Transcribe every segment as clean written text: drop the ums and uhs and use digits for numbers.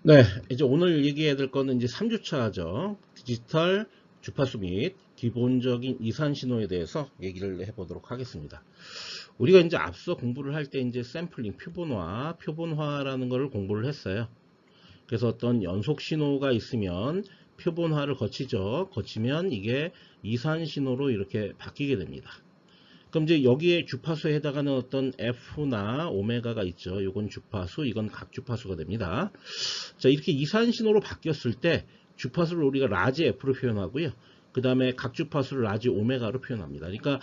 네, 이제 오늘 얘기해야 될 거는 이제 3주차죠. 디지털 주파수 및 기본적인 이산 신호에 대해서 얘기를 해보도록 하겠습니다. 우리가 이제 앞서 공부를 할 때 이제 샘플링, 표본화라는 것을 공부를 했어요. 그래서 어떤 연속 신호가 있으면 표본화를 거치죠. 거치면 이게 이산 신호로 이렇게 바뀌게 됩니다. 그럼 이제 여기에 주파수에 해당하는 어떤 F나 오메가가 있죠. 이건 주파수, 이건 각주파수가 됩니다. 자, 이렇게 이산 신호로 바뀌었을 때 주파수를 우리가 라지 F로 표현하고요. 그 다음에 각주파수를 라지 오메가로 표현합니다. 그러니까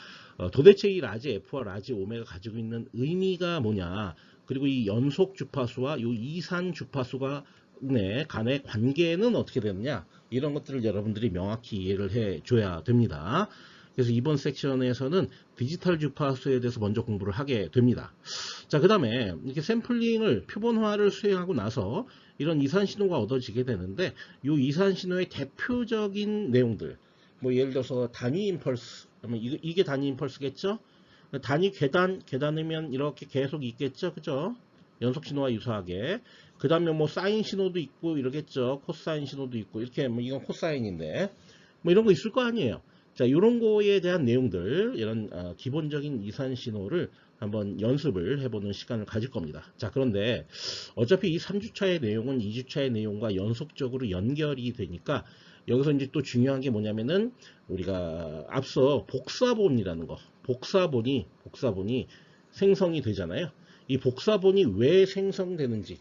도대체 이 라지 F와 라지 오메가 가지고 있는 의미가 뭐냐, 그리고 이 연속 주파수와 이 이산 주파수가 간의 관계는 어떻게 되느냐, 이런 것들을 여러분들이 명확히 이해를 해줘야 됩니다. 그래서 이번 섹션에서는 디지털 주파수에 대해서 먼저 공부를 하게 됩니다. 자, 그 다음에 이렇게 샘플링을 표본화를 수행하고 나서 이런 이산 신호가 얻어지게 되는데, 이 이산 신호의 대표적인 내용들, 뭐 예를 들어서 단위 임펄스, 이게 단위 임펄스겠죠? 단위 계단이면 이렇게 계속 있겠죠, 그죠? 연속 신호와 유사하게. 그 다음에 뭐 사인 신호도 있고 이러겠죠. 코사인 신호도 있고, 이렇게 뭐 이건 코사인인데 뭐 이런 거 있을 거 아니에요. 자, 이런 거에 대한 내용들, 이런 기본적인 이산 신호를 한번 연습을 해보는 시간을 가질 겁니다. 자, 그런데 어차피 이 3주차의 내용은 2주차의 내용과 연속적으로 연결이 되니까 여기서 이제 또 중요한 게 뭐냐면은 우리가 앞서 복사본이라는 거, 복사본이 생성이 되잖아요. 이 복사본이 왜 생성되는지,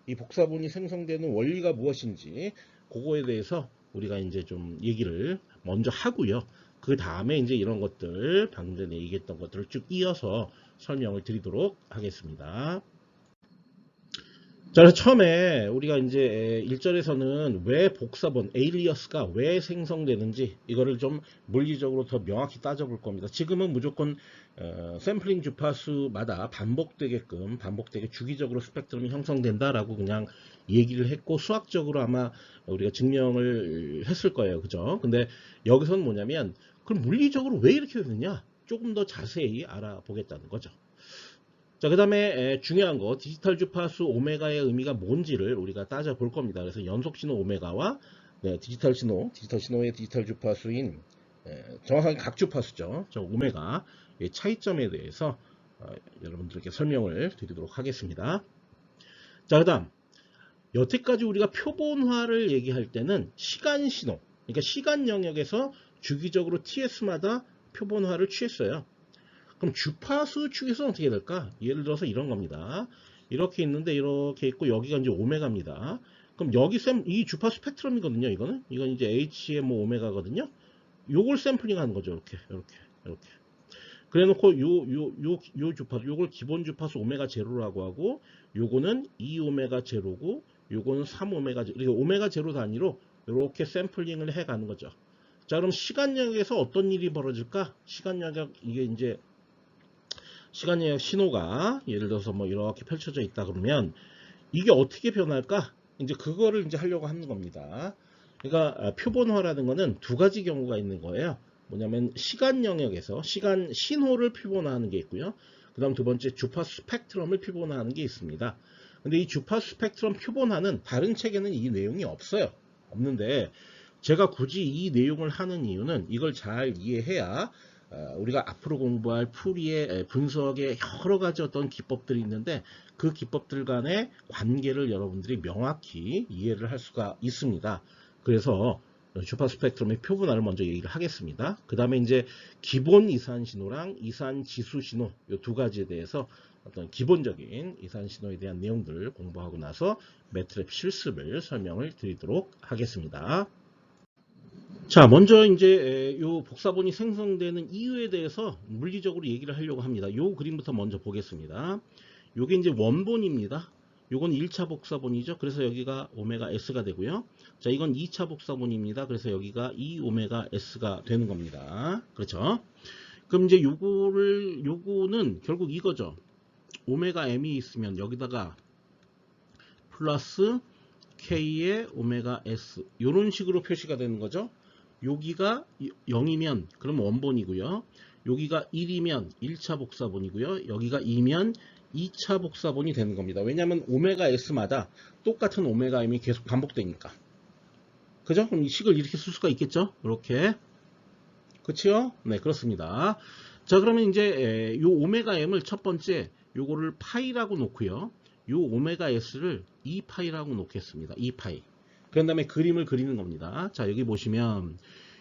이 복사본이 생성되는 원리가 무엇인지, 그거에 대해서 우리가 이제 좀 얘기를 먼저 하고요. 그 다음에 이제 이런 것들, 방금 전에 얘기했던 것들을 쭉 이어서 설명을 드리도록 하겠습니다. 자, 그래서 처음에 우리가 이제 1절에서는 왜 복사본, 에일리어스가 왜 생성되는지 이거를 좀 물리적으로 더 명확히 따져볼 겁니다. 지금은 무조건 샘플링 주파수마다 반복되게 주기적으로 스펙트럼이 형성된다라고 그냥 얘기를 했고, 수학적으로 아마 우리가 증명을 했을 거예요. 그죠? 근데 여기서는 뭐냐면, 그럼 물리적으로 왜 이렇게 되느냐? 조금 더 자세히 알아보겠다는 거죠. 자, 그 다음에 중요한 거, 디지털 주파수 오메가의 의미가 뭔지를 우리가 따져볼 겁니다. 그래서 연속 신호 오메가와 디지털 신호의 디지털 주파수인 정확하게 각주파수죠. 저 오메가 차이점에 대해서 여러분들께 설명을 드리도록 하겠습니다. 자, 그 다음 여태까지 우리가 표본화를 얘기할 때는 시간 신호, 그러니까 시간 영역에서 주기적으로 TS마다 표본화를 취했어요. 그럼 주파수 축에서는 어떻게 될까? 예를 들어서 이런 겁니다. 이렇게 있는데 이렇게 있고 여기가 이제 오메가입니다. 그럼 여기 이 주파수 스펙트럼이거든요. 이건 이제 H의 뭐 오메가거든요. 요걸 샘플링하는 거죠. 이렇게. 그래놓고 요 주파수, 요걸 기본 주파수 오메가 제로라고 하고, 요거는 2 오메가 제로고, 요거는 3 오메가 제로. 그러니까 오메가 제로 단위로 이렇게 샘플링을 해가는 거죠. 자, 그럼 시간 영역에서 어떤 일이 벌어질까? 시간 영역, 이게 이제 시간 영역 신호가 예를 들어서 뭐 이렇게 펼쳐져 있다 그러면 이게 어떻게 변할까? 이제 그거를 이제 하려고 하는 겁니다. 그러니까 표본화라는 거는 두 가지 경우가 있는 거예요. 뭐냐면 시간 영역에서 시간 신호를 표본화하는 게 있고요. 그 다음 두 번째 주파수 스펙트럼을 표본화하는 게 있습니다. 근데 이 주파수 스펙트럼 표본화는 다른 책에는 이 내용이 없어요. 없는데 제가 굳이 이 내용을 하는 이유는 이걸 잘 이해해야 우리가 앞으로 공부할 풀이의 분석의 여러 가지 어떤 기법들이 있는데 그 기법들 간의 관계를 여러분들이 명확히 이해를 할 수가 있습니다. 그래서 주파 스펙트럼의 표본화를 먼저 얘기를 하겠습니다. 그 다음에 이제 기본 이산 신호랑 이산 지수 신호 이 두 가지에 대해서 어떤 기본적인 이산 신호에 대한 내용들을 공부하고 나서 매트랩 실습을 설명을 드리도록 하겠습니다. 자, 먼저 이제 요 복사본이 생성되는 이유에 대해서 물리적으로 얘기를 하려고 합니다. 요 그림부터 먼저 보겠습니다. 요게 이제 원본입니다. 요건 1차 복사본이죠. 그래서 여기가 오메가 S가 되고요. 자, 이건 2차 복사본입니다. 그래서 여기가 2 오메가 S가 되는 겁니다. 그렇죠? 그럼 이제 요거는 결국 이거죠. 오메가 M이 있으면 여기다가 플러스 K의 오메가 S 요런 식으로 표시가 되는 거죠. 여기가 0이면 그럼 원본이고요. 여기가 1이면 1차 복사본이고요. 여기가 2면 2차 복사본이 되는 겁니다. 왜냐하면 오메가 s마다 똑같은 오메가 m이 계속 반복되니까. 그죠? 그럼 이 식을 이렇게 쓸 수가 있겠죠? 이렇게. 그치요? 네, 그렇습니다. 자, 그러면 이제 요 오메가 m을 첫 번째 요거를 파이라고 놓고요. 요 오메가 s를 2파이라고 놓겠습니다. 2파이. 그런 다음에 그림을 그리는 겁니다. 자, 여기 보시면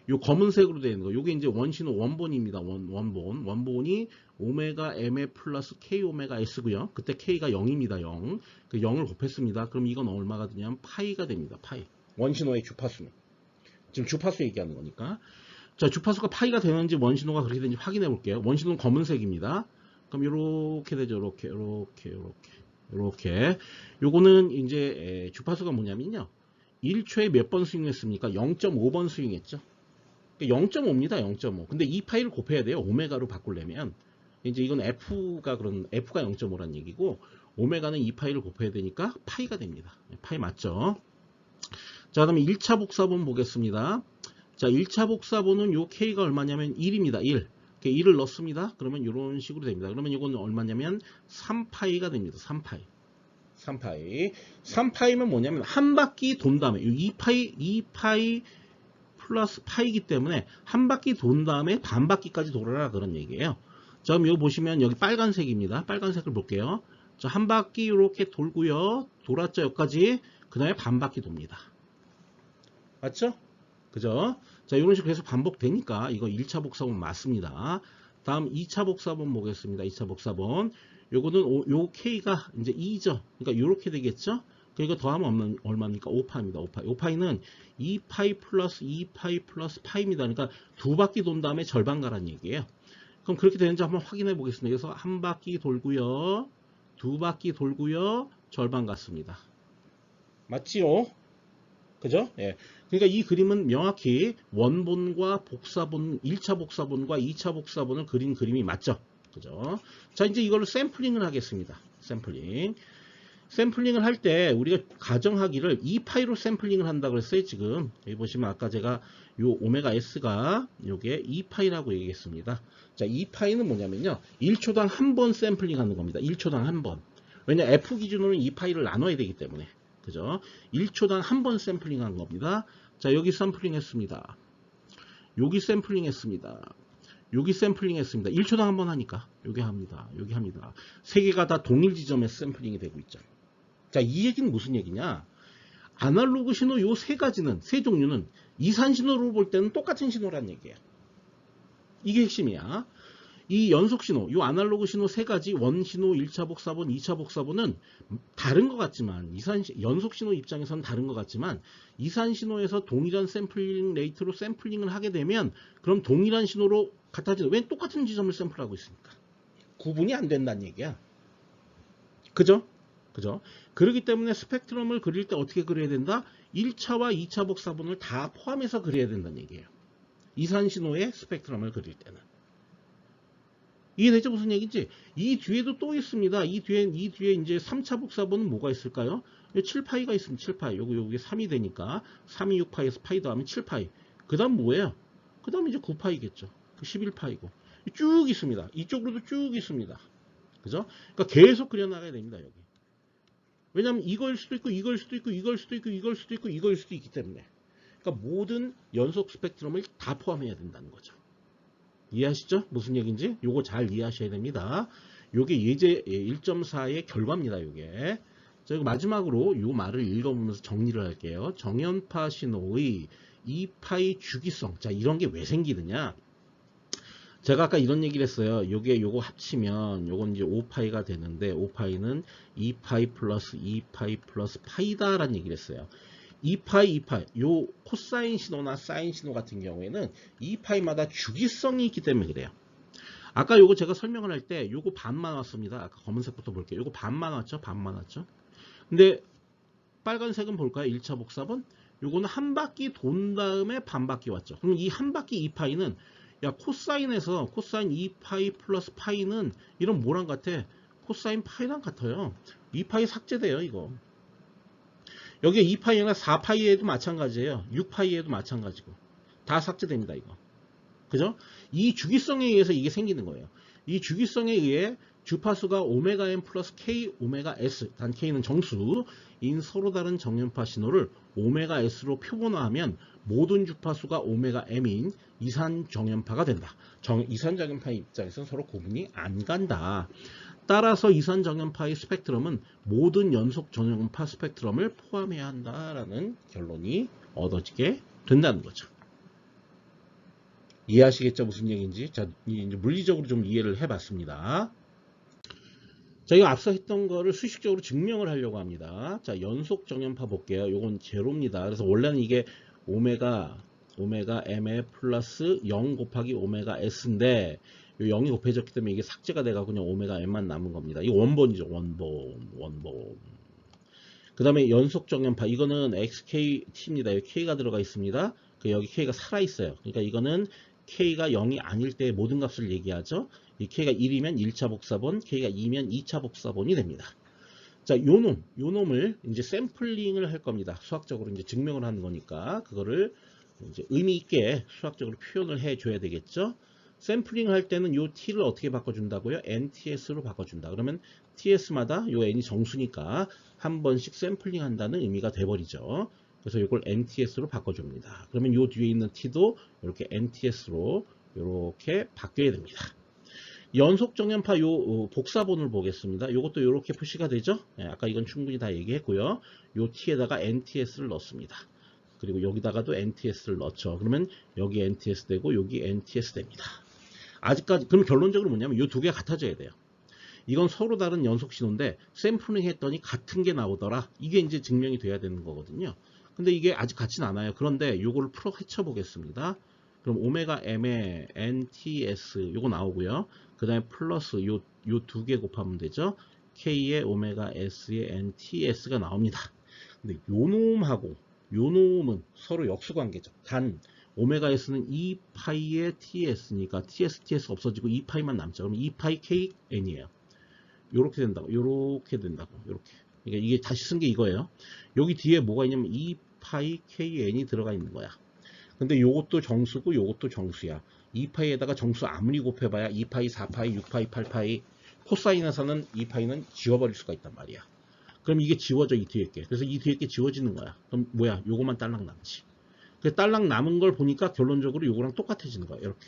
요 검은색으로 되어 있는 거, 요게 이제 원신호 원본입니다. 원본. 원본이 오메가 m의 플러스 k 오메가 s고요. 그때 k가 0입니다. 0. 그 0을 곱했습니다. 그럼 이건 얼마가 되냐면 파이가 됩니다. 파이. 원신호의 주파수는. 지금 주파수 얘기하는 거니까. 자, 주파수가 파이가 되는지 원신호가 그렇게 되는지 확인해 볼게요. 원신호는 검은색입니다. 그럼 요렇게 되죠. 요렇게. 요거는 이제 주파수가 뭐냐면요. 1초에 몇 번 스윙했습니까? 0.5번 스윙했죠. 0.5입니다. 0.5. 근데 이 파이를 곱해야 돼요. 오메가로 바꾸려면. 이제 이건 F가 0.5란 얘기고, 오메가는 이 파이를 곱해야 되니까 파이가 됩니다. 파이 맞죠? 자, 그다음에 1차 복사본 보겠습니다. 자, 1차 복사본은 요 K가 얼마냐면 1입니다. 1. 1을 넣습니다. 그러면 이런 식으로 됩니다. 그러면 이건 얼마냐면 3파이가 됩니다. 3파이. 3파이면 뭐냐면 한 바퀴 돈 다음에 2파이 플러스 파이기 때문에 한 바퀴 돈 다음에 반 바퀴까지 돌아라 그런 얘기예요. 자, 그럼 이거 보시면 여기 빨간색입니다. 빨간색을 볼게요. 자, 한 바퀴 이렇게 돌고요. 돌았죠, 여기까지. 그 다음에 반 바퀴 돕니다. 맞죠? 그죠? 자, 이런 식으로 계속 반복되니까 이거 1차 복사본 맞습니다. 다음 2차 복사본 보겠습니다. 2차 복사본. 요거는 요 K가 이제 2죠. 그러니까 요렇게 되겠죠? 그리고 더하면 얼마입니까? 5파입니다. 5파이는 2파이 플러스 2파이 플러스 파이입니다. 그러니까 두 바퀴 돈 다음에 절반 가란 얘기예요. 그럼 그렇게 되는지 한번 확인해 보겠습니다. 그래서 한 바퀴 돌고요. 두 바퀴 돌고요. 절반 갔습니다. 맞지요? 그죠? 예. 그러니까 이 그림은 명확히 원본과 복사본, 1차 복사본과 2차 복사본을 그린 그림이 맞죠? 그죠? 자, 이제 이걸로 샘플링을 하겠습니다. 샘플링을 할 때 우리가 가정하기를 2파이로 샘플링을 한다고 그랬어요, 지금. 여기 보시면 아까 제가 요 오메가 S가 요게 2파이라고 얘기했습니다. 자, 2파이는 뭐냐면요. 1초당 한 번 샘플링 하는 겁니다. 1초당 한 번. 왜냐, F 기준으로는 2파이를 나눠야 되기 때문에. 그죠? 1초당 한 번 샘플링 한 겁니다. 자, 여기 샘플링 했습니다. 여기 샘플링 했습니다. 여기 샘플링 했습니다. 1초당 한 번 하니까. 여기 합니다. 여기 합니다. 세 개가 다 동일 지점에 샘플링이 되고 있죠. 자, 이 얘기는 무슨 얘기냐? 아날로그 신호 요 세 가지는, 세 종류는 이산 신호로 볼 때는 똑같은 신호란 얘기예요. 이게 핵심이야. 이 연속 신호, 요 아날로그 신호 세 가지, 원 신호, 1차 복사본, 2차 복사본은 다른 것 같지만, 연속 신호 입장에서는 다른 것 같지만, 이산 신호에서 동일한 샘플링 레이트로 샘플링을 하게 되면, 그럼 동일한 신호로 같아지는, 왜 똑같은 지점을 샘플하고 있으니까. 구분이 안 된다는 얘기야. 그죠? 그죠? 그렇기 때문에 스펙트럼을 그릴 때 어떻게 그려야 된다? 1차와 2차 복사본을 다 포함해서 그려야 된다는 얘기예요. 이산 신호의 스펙트럼을 그릴 때는. 이해되죠? 무슨 얘기인지? 이 뒤에도 또 있습니다. 이 뒤에 이제 3차 복사본은 뭐가 있을까요? 7파이가 있습니다. 7파이. 요게 3이 되니까 3이 6파이에서 파이 더하면 7파이. 그 다음 뭐예요? 그 다음 이제 9파이겠죠. 11파이고. 쭉 있습니다. 이쪽으로도 쭉 있습니다. 그죠? 그러니까 계속 그려나가야 됩니다. 여기. 왜냐하면 이거일 수도 있고, 이거일 수도 있고, 이거일 수도 있고, 이거일 수도 있고, 이거일 수도 있기 때문에. 그러니까 모든 연속 스펙트럼을 다 포함해야 된다는 거죠. 이해하시죠? 무슨 얘기인지? 요거 잘 이해하셔야 됩니다. 요게 예제 1.4의 결과입니다. 요게. 자, 마지막으로 요 말을 읽어보면서 정리를 할게요. 정연파 신호의 2파이 주기성. 자, 이런 게 왜 생기느냐? 제가 아까 이런 얘기를 했어요. 요거 합치면 요건 이제 5파이가 되는데 5파이는 2파이 플러스 2파이 플러스 파이다라는 얘기를 했어요. 2파이, 요 코사인 신호나 사인 신호 같은 경우에는 2파이마다 주기성이 있기 때문에 그래요. 아까 요거 제가 설명을 할 때 요거 반만 왔습니다. 아까 검은색부터 볼게요. 요거 반만 왔죠? 반만 왔죠? 근데 빨간색은 볼까요? 1차 복사본? 요거는 한 바퀴 돈 다음에 반 바퀴 왔죠. 그럼 이 한 바퀴 2파이는 야, 코사인에서 코사인 2파이 플러스 파이는 이런 뭐랑 같아? 코사인 파이랑 같아요. 2파이 삭제돼요, 이거. 여기에 2파이나 4파이에도 마찬가지예요. 6파이에도 마찬가지고. 다 삭제됩니다, 이거. 그죠? 이 주기성에 의해서 이게 생기는 거예요. 이 주기성에 의해 주파수가 오메가 m 플러스 k 오메가 s, 단 k는 정수인 서로 다른 정연파 신호를 오메가 s로 표본화하면 모든 주파수가 오메가 m인 이산 정연파가 된다. 이산 정연파 입장에서는 서로 구분이 안 간다. 따라서 이산 정연파의 스펙트럼은 모든 연속 정연파 스펙트럼을 포함해야 한다라는 결론이 얻어지게 된다는 거죠. 이해하시겠죠? 무슨 얘기인지. 자, 이제 물리적으로 좀 이해를 해봤습니다. 자, 이거 앞서 했던 거를 수식적으로 증명을 하려고 합니다. 자, 연속 정연파 볼게요. 요건 제로입니다. 그래서 원래는 이게 오메가 m에 플러스 0 곱하기 오메가 s인데 요 0이 곱해졌기 때문에 이게 삭제가 돼가지고 그냥 오메가 m만 남은 겁니다. 이거 원본이죠. 원본. 그 다음에 연속 정연파, 이거는 xkt입니다. 여기 k가 들어가 있습니다. 여기 k가 살아있어요. 그러니까 이거는 k가 0이 아닐 때 모든 값을 얘기하죠. 이 k가 1이면 1차 복사본, k가 2면 2차 복사본이 됩니다. 자, 요 놈을 이제 샘플링을 할 겁니다. 수학적으로 이제 증명을 하는 거니까 그거를 이제 의미 있게 수학적으로 표현을 해 줘야 되겠죠. 샘플링 할 때는 요 t를 어떻게 바꿔준다고요? nts로 바꿔준다. 그러면 ts마다 요 n이 정수니까 한 번씩 샘플링 한다는 의미가 돼버리죠. 그래서 이걸 nts로 바꿔줍니다. 그러면 요 뒤에 있는 t도 이렇게 nts로 이렇게 바뀌어야 됩니다. 연속 정연파 요 복사본을 보겠습니다. 요것도 이렇게 표시가 되죠. 네, 아까 이건 충분히 다 얘기했고요. 요 t에다가 nts를 넣습니다. 그리고 여기다가도 nts를 넣죠. 그러면 여기 nts 되고 여기 nts 됩니다. 아직까지 그럼 결론적으로 뭐냐면 이 두 개가 같아져야 돼요. 이건 서로 다른 연속 신호인데 샘플링 했더니 같은 게 나오더라. 이게 이제 증명이 돼야 되는 거거든요. 근데 이게 아직 같진 않아요. 그런데 요거를 풀어 헤쳐 보겠습니다. 그럼 오메가 m의 nts 요거 나오고요. 그 다음에 플러스 요 두 개 곱하면 되죠. k의 오메가 s의 nts가 나옵니다. 근데 요 놈은 서로 역수관계죠. 단 오메가 s는 2파이의 ts니까 ts 없어지고 2파이만 남죠. 그럼 2파이 kn이에요. 요렇게 된다고. 그러니까 이게 다시 쓴 게 이거예요. 여기 뒤에 뭐가 있냐면 2파이 kn이 들어가 있는 거야. 근데 요것도 정수고 요것도 정수야. 2파이에다가 정수 아무리 곱해봐야 2파이, 4파이, 6파이, 8파이 코사인에서는 2파이는 지워버릴 수가 있단 말이야. 그럼 이게 지워져, 이 뒤에 게. 그래서 이 뒤에 게 지워지는 거야. 그럼 뭐야? 요거만 딸랑 남지. 그 딸랑 남은 걸 보니까 결론적으로 요거랑 똑같아지는 거야. 이렇게.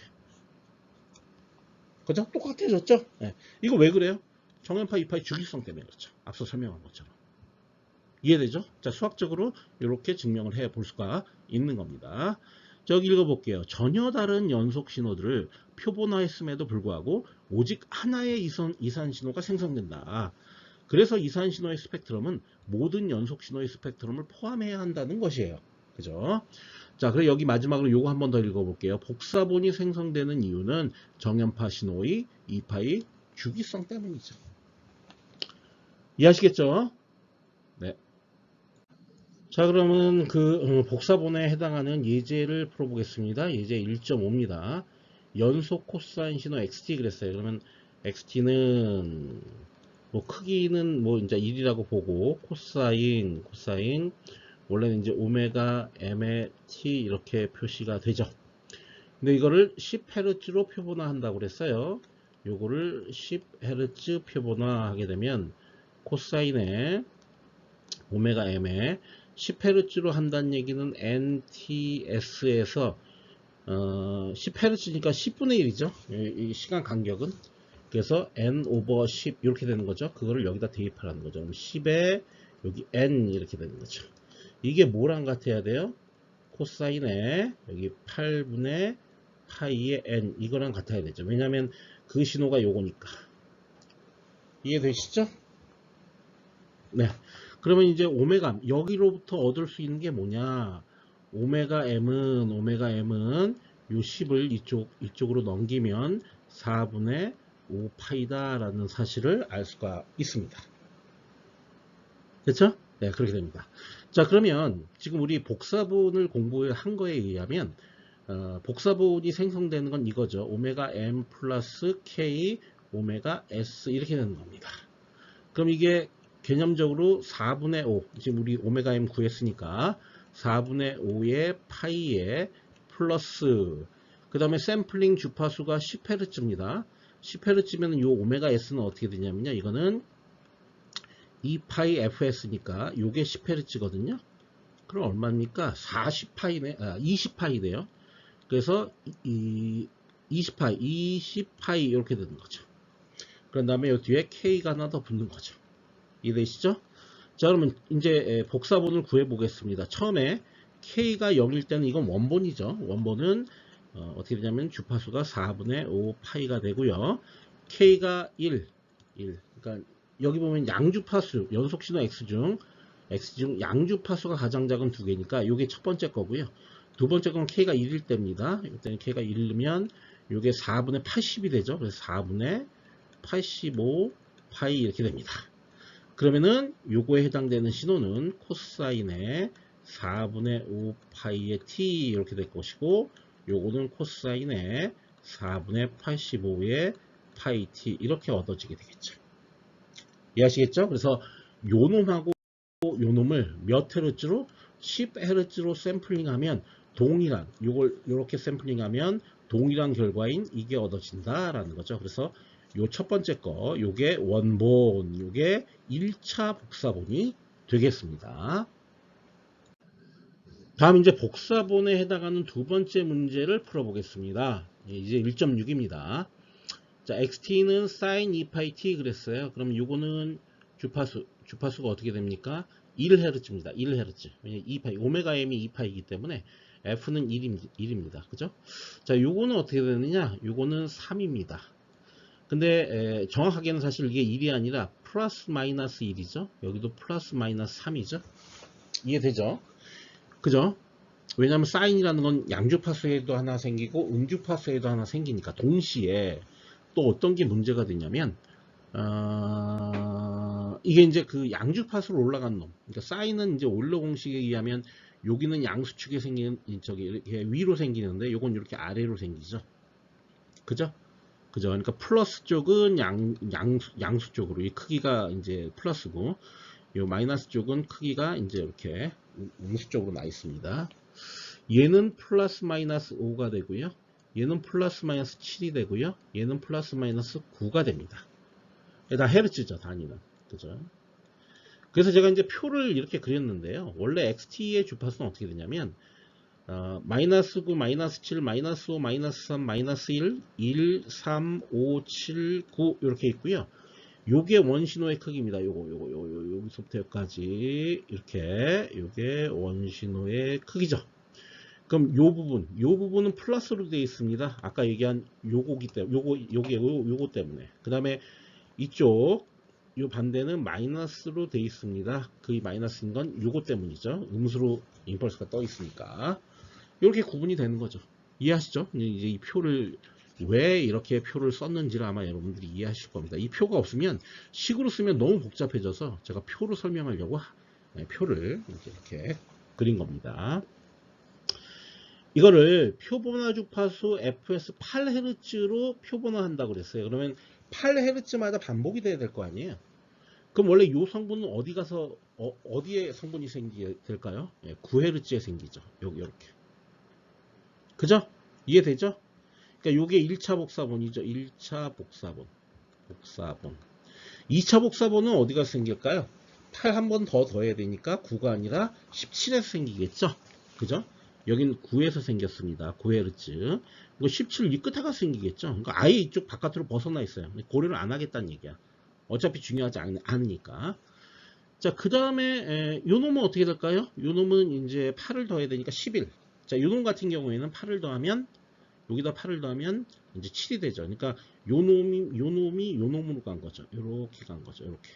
그죠? 똑같아졌죠? 네. 이거 왜 그래요? 정연파 2파이 주기성 때문에 그렇죠. 앞서 설명한 것처럼. 이해되죠? 자, 수학적으로 이렇게 증명을 해 볼 수가 있는 겁니다. 저기 읽어볼게요. 전혀 다른 연속 신호들을 표본화했음에도 불구하고 오직 하나의 이산 신호가 생성된다. 그래서 이산 신호의 스펙트럼은 모든 연속 신호의 스펙트럼을 포함해야 한다는 것이에요. 그죠? 자, 그리고 여기 마지막으로 요거 한 번 더 읽어볼게요. 복사본이 생성되는 이유는 정연파 신호의 2파이 주기성 때문이죠. 이해하시겠죠? 네. 자, 그러면 그 복사본에 해당하는 예제를 풀어보겠습니다. 예제 1.5입니다. 연속 코사인 신호 xt 그랬어요. 그러면 xt는 뭐 크기는 뭐 이제 1이라고 보고 코사인 원래는 이제 오메가 m의 t 이렇게 표시가 되죠. 근데 이거를 10Hz로 표본화 한다고 그랬어요. 요거를 10Hz 표본화 하게 되면 코사인의 오메가 m에 10Hz로 한다는 얘기는 nts에서 10Hz니까 10분의 1이죠. 이 시간 간격은. 그래서 n 오버 10 이렇게 되는 거죠. 그거를 여기다 대입하라는 거죠. 그럼 10에 여기 n 이렇게 되는 거죠. 이게 뭐랑 같아야 돼요? 코사인에 여기 8분의 파이의 n 이거랑 같아야 되죠. 왜냐하면 그 신호가 요거니까. 이해되시죠? 네. 그러면 이제 오메가 여기로부터 얻을 수 있는 게 뭐냐? 오메가 m은 요 10을 이쪽으로 넘기면 4분의 5파이다라는 사실을 알 수가 있습니다. 그렇죠? 네, 그렇게 됩니다. 자, 그러면 지금 우리 복사본을 공부한 거에 의하면 복사본이 생성되는 건 이거죠. 오메가 m 플러스 k 오메가 s 이렇게 되는 겁니다. 그럼 이게 개념적으로 4분의 5, 지금 우리 오메가 m 구했으니까 4분의 5의 파이에 플러스 그 다음에 샘플링 주파수가 10Hz입니다. 10Hz면 요 오메가 S는 어떻게 되냐면요. 이거는 2파이 fs니까 요게 10Hz거든요. 그럼 얼마입니까? 40파이네, 20파이네요. 그래서 20파이 이렇게 되는 거죠. 그런 다음에 요 뒤에 K가 하나 더 붙는 거죠. 이해되시죠? 자, 그러면 이제 복사본을 구해 보겠습니다. 처음에 K가 0일 때는 이건 원본이죠. 원본은 어떻게 되냐면 주파수가 4분의 5파이가 되고요. K가 1. 그러니까 여기 보면 양주파수, 연속신호 X 중 양주파수가 가장 작은 두 개니까 이게 첫 번째 거고요. 두 번째 건 K가 1일 때입니다. 이때는 K가 1이면 이게 4분의 80이 되죠. 그래서 4분의 85 파이 이렇게 됩니다. 그러면은 요거에 해당되는 신호는 코사인의 4분의 5 파이의 t 이렇게 될 것이고, 요거는 코사인의 4분의 85의 파이 t 이렇게 얻어지게 되겠죠. 이해하시겠죠? 그래서 요 놈하고 요 놈을 몇 헤르츠로? 10헤르츠로 샘플링하면 동일한, 요걸 요렇게 샘플링하면 동일한 결과인 이게 얻어진다라는 거죠. 그래서 요 첫 번째 거, 요게 원본, 요게 1차 복사본이 되겠습니다. 다음 이제 복사본에 해당하는 두 번째 문제를 풀어보겠습니다. 이제 1.6입니다. 자, XT는 sin 2파이 t 그랬어요. 그럼 요거는 주파수가 어떻게 됩니까? 1Hz입니다. 1Hz. 왜냐면 2파이, 오메가 m이 2파이기 때문에 F는 1입니다. 그죠? 자, 요거는 어떻게 되느냐? 요거는 3입니다. 근데 정확하게는 사실 이게 1이 아니라 플러스 마이너스 1이죠. 여기도 플러스 마이너스 3이죠. 이해되죠? 그죠? 왜냐하면 사인이라는 건 양주파수에도 하나 생기고 음주파수에도 하나 생기니까 동시에 또 어떤 게 문제가 되냐면 이게 이제 그 양주파수로 올라간 놈. 그러니까 사인은 이제 올러 공식에 의하면 여기는 양수축에 생기는 저기 이렇게 위로 생기는데 요건 이렇게 아래로 생기죠. 그죠? 그죠? 그러니까 플러스 쪽은 양수 쪽으로 이 크기가 이제 플러스고, 요 마이너스 쪽은 크기가 이제 이렇게 음수 쪽으로 나 있습니다. 얘는 플러스 마이너스 5가 되고요. 얘는 플러스 마이너스 7이 되고요. 얘는 플러스 마이너스 9가 됩니다. 다 헤르츠죠, 단위는. 그죠? 그래서 제가 이제 표를 이렇게 그렸는데요. 원래 XT의 주파수는 어떻게 되냐면 마이너스 9, 마이너스 7, 마이너스 5, 마이너스 3, 마이너스 1, 1, 3, 5, 7, 9 이렇게 있고요. 요게 원신호의 크기입니다. 여기서부터 여기까지 이렇게 요게 원신호의 크기죠. 그럼 요 부분은 플러스로 되어 있습니다. 아까 얘기한 요거기 때문에 요거 때문에. 그 다음에 이쪽 요 반대는 마이너스로 되어 있습니다. 그 마이너스인 건 요거 때문이죠. 음수로 임펄스가 떠 있으니까. 이렇게 구분이 되는 거죠. 이해하시죠? 이제 이 표를 왜 이렇게 표를 썼는지를 아마 여러분들이 이해하실 겁니다. 이 표가 없으면 식으로 쓰면 너무 복잡해져서 제가 표로 설명하려고 표를 이렇게 그린 겁니다. 이거를 표본화 주파수 fs 8Hz로 표본화한다고 그랬어요. 그러면 8Hz마다 반복이 돼야 될 거 아니에요. 그럼 원래 이 성분은 어디 가서 어디에 성분이 생기게 될까요? 9Hz에 생기죠. 여기 이렇게. 그죠? 이해되죠? 그러니까 요게 1차 복사본이죠. 1차 복사본. 2차 복사본은 어디 가서 생길까요? 8 한 번 더 더해야 되니까 9가 아니라 17에서 생기겠죠? 그죠? 여긴 9에서 생겼습니다. 9Hz. 이거 17 이 끝에 가서 생기겠죠? 그러니까 아예 이쪽 바깥으로 벗어나 있어요. 고려를 안 하겠다는 얘기야. 어차피 중요하지 않으니까. 자, 그 다음에 요 놈은 어떻게 될까요? 요 놈은 이제 8을 더해야 되니까 11. 자, 요 놈 같은 경우에는 8을 더하면 여기다 8을 더하면 이제 7이 되죠. 그러니까 요 놈이 요 놈으로 간 거죠. 요렇게 간 거죠. 요렇게.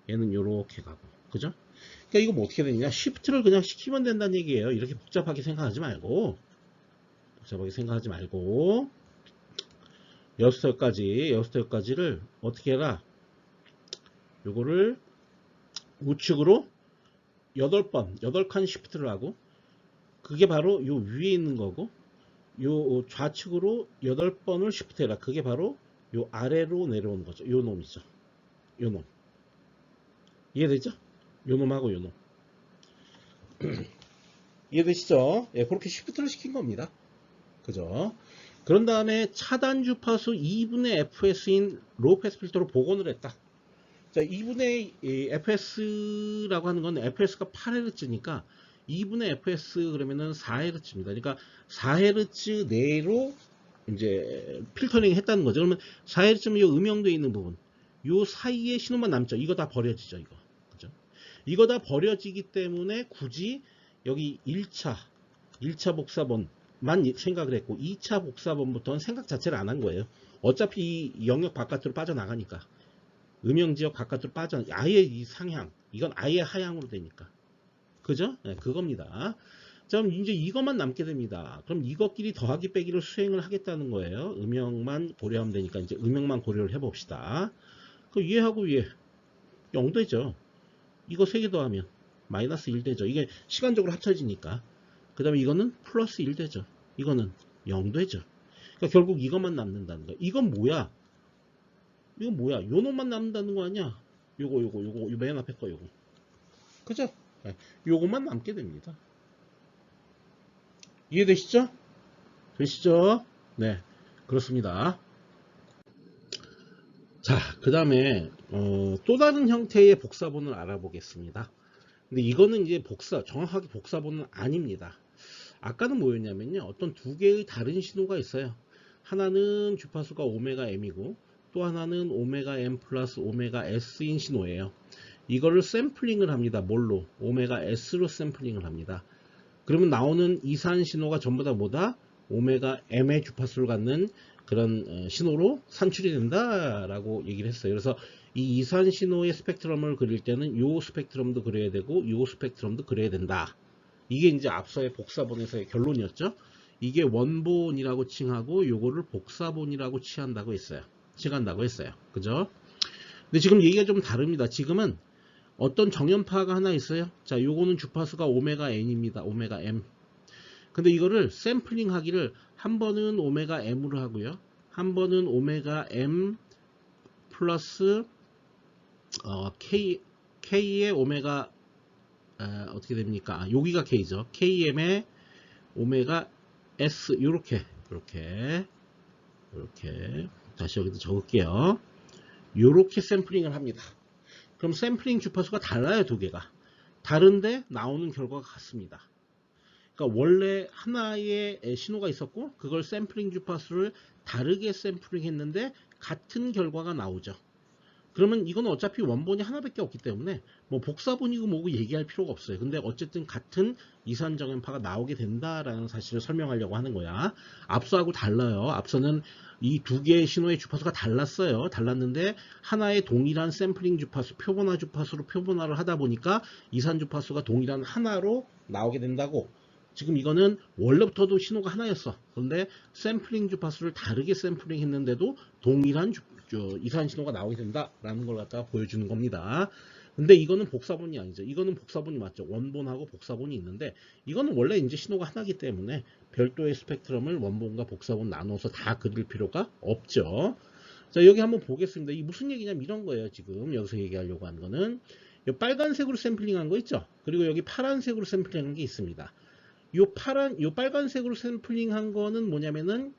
얘는 요렇게 가고. 그죠? 그러니까 이거 뭐 어떻게 되느냐? 시프트를 그냥 시키면 된다는 얘기예요. 이렇게 복잡하게 생각하지 말고. 여기까지를 어떻게 해라? 요거를 우측으로 8칸 시프트를 하고, 그게 바로 요 위에 있는 거고, 요 좌측으로 8번을 시프트 해라. 그게 바로 요 아래로 내려오는 거죠. 요 놈이죠. 요 놈. 이해되죠? 요 놈하고 요 놈. 이해되시죠? 예, 그렇게 시프트를 시킨 겁니다. 그죠? 그런 다음에 차단 주파수 2분의 fs인 로우 패스 필터로 복원을 했다. 자, 2분의 fs라고 하는 건 fs가 8Hz니까 2분의 fs 그러면은 4Hz입니다. 그러니까 4Hz 내로 이제 필터링 했다는 거죠. 그러면 4Hz면 이 음영도에 있는 부분, 요 사이에 신호만 남죠. 이거 다 버려지죠, 이거. 그죠? 이거 다 버려지기 때문에 굳이 여기 1차 복사본만 생각을 했고 2차 복사본부터는 생각 자체를 안 한 거예요. 어차피 이 영역 바깥으로 빠져나가니까. 음영지역 바깥으로 빠져, 아예 이 상향, 이건 아예 하향으로 되니까. 그죠? 네, 그겁니다. 자, 그럼 이제 이것만 남게 됩니다. 그럼 이것끼리 더하기 빼기를 수행을 하겠다는 거예요. 음영만 고려하면 되니까 이제 음영만 고려를 해봅시다. 그 위에하고 위에 0 되죠. 이거 3개 더하면 마이너스 1 되죠. 이게 시간적으로 합쳐지니까. 그 다음에 이거는 플러스 1 되죠. 이거는 0 되죠. 그러니까 결국 이것만 남는다는 거야. 이건 뭐야? 이건 뭐야? 요 놈만 남는다는 거 아니야? 요거 맨 앞에 거 요거. 그죠? 네. 요것만 남게 됩니다. 이해되시죠? 되시죠? 네. 그렇습니다. 자, 그 다음에 또 다른 형태의 복사본을 알아보겠습니다. 근데 이거는 이제 정확하게 복사본은 아닙니다. 아까는 뭐였냐면요. 어떤 두 개의 다른 신호가 있어요. 하나는 주파수가 오메가 M이고 또 하나는 오메가 M 플러스 오메가 S인 신호예요. 이거를 샘플링을 합니다. 뭘로? 오메가 S로 샘플링을 합니다. 그러면 나오는 이산 신호가 전부 다 뭐다? 오메가 M의 주파수를 갖는 그런 신호로 산출이 된다라고 얘기를 했어요. 그래서 이 이산 신호의 스펙트럼을 그릴 때는 요 스펙트럼도 그려야 되고 요 스펙트럼도 그려야 된다. 이게 이제 앞서의 복사본에서의 결론이었죠. 이게 원본이라고 칭하고 요거를 복사본이라고 칭한다고 했어요. 그죠? 근데 지금 얘기가 좀 다릅니다. 지금은 어떤 정연파가 하나 있어요. 자, 요거는 주파수가 오메가 N입니다. 오메가 M. 근데 이거를 샘플링 하기를 한 번은 오메가 M으로 하고요. 한 번은 오메가 M 플러스 K의 오메가 어떻게 됩니까? 여기가 K죠. KM의 오메가 S 요렇게 다시 여기도 적을게요. 요렇게 샘플링을 합니다. 그럼 샘플링 주파수가 달라요. 두 개가. 다른데 나오는 결과가 같습니다. 그러니까 원래 하나의 신호가 있었고 그걸 샘플링 주파수를 다르게 샘플링 했는데 같은 결과가 나오죠. 그러면 이건 어차피 원본이 하나밖에 없기 때문에 뭐 복사본이고 뭐고 얘기할 필요가 없어요. 근데 어쨌든 같은 이산정연파가 나오게 된다라는 사실을 설명하려고 하는 거야. 앞서하고 달라요. 앞서는 이 두 개의 신호의 주파수가 달랐어요. 달랐는데 하나의 동일한 샘플링 주파수, 표본화 주파수로 표본화를 하다 보니까 이산 주파수가 동일한 하나로 나오게 된다고. 지금 이거는 원래부터도 신호가 하나였어. 그런데 샘플링 주파수를 다르게 샘플링 했는데도 동일한 이산 신호가 나오게 된다라는 걸 갖다가 보여주는 겁니다. 근데 이거는 복사본이 아니죠. 이거는 복사본이 맞죠. 원본하고 복사본이 있는데 이거는 원래 이제 신호가 하나이기 때문에 별도의 스펙트럼을 원본과 복사본 나눠서 다 그릴 필요가 없죠. 자, 여기 한번 보겠습니다. 이 무슨 얘기냐면 이런 거예요. 지금 여기서 얘기하려고 하는 거는 이 빨간색으로 샘플링한 거 있죠. 그리고 여기 파란색으로 샘플링한 게 있습니다. 요 빨간색으로 샘플링한 거는 뭐냐면은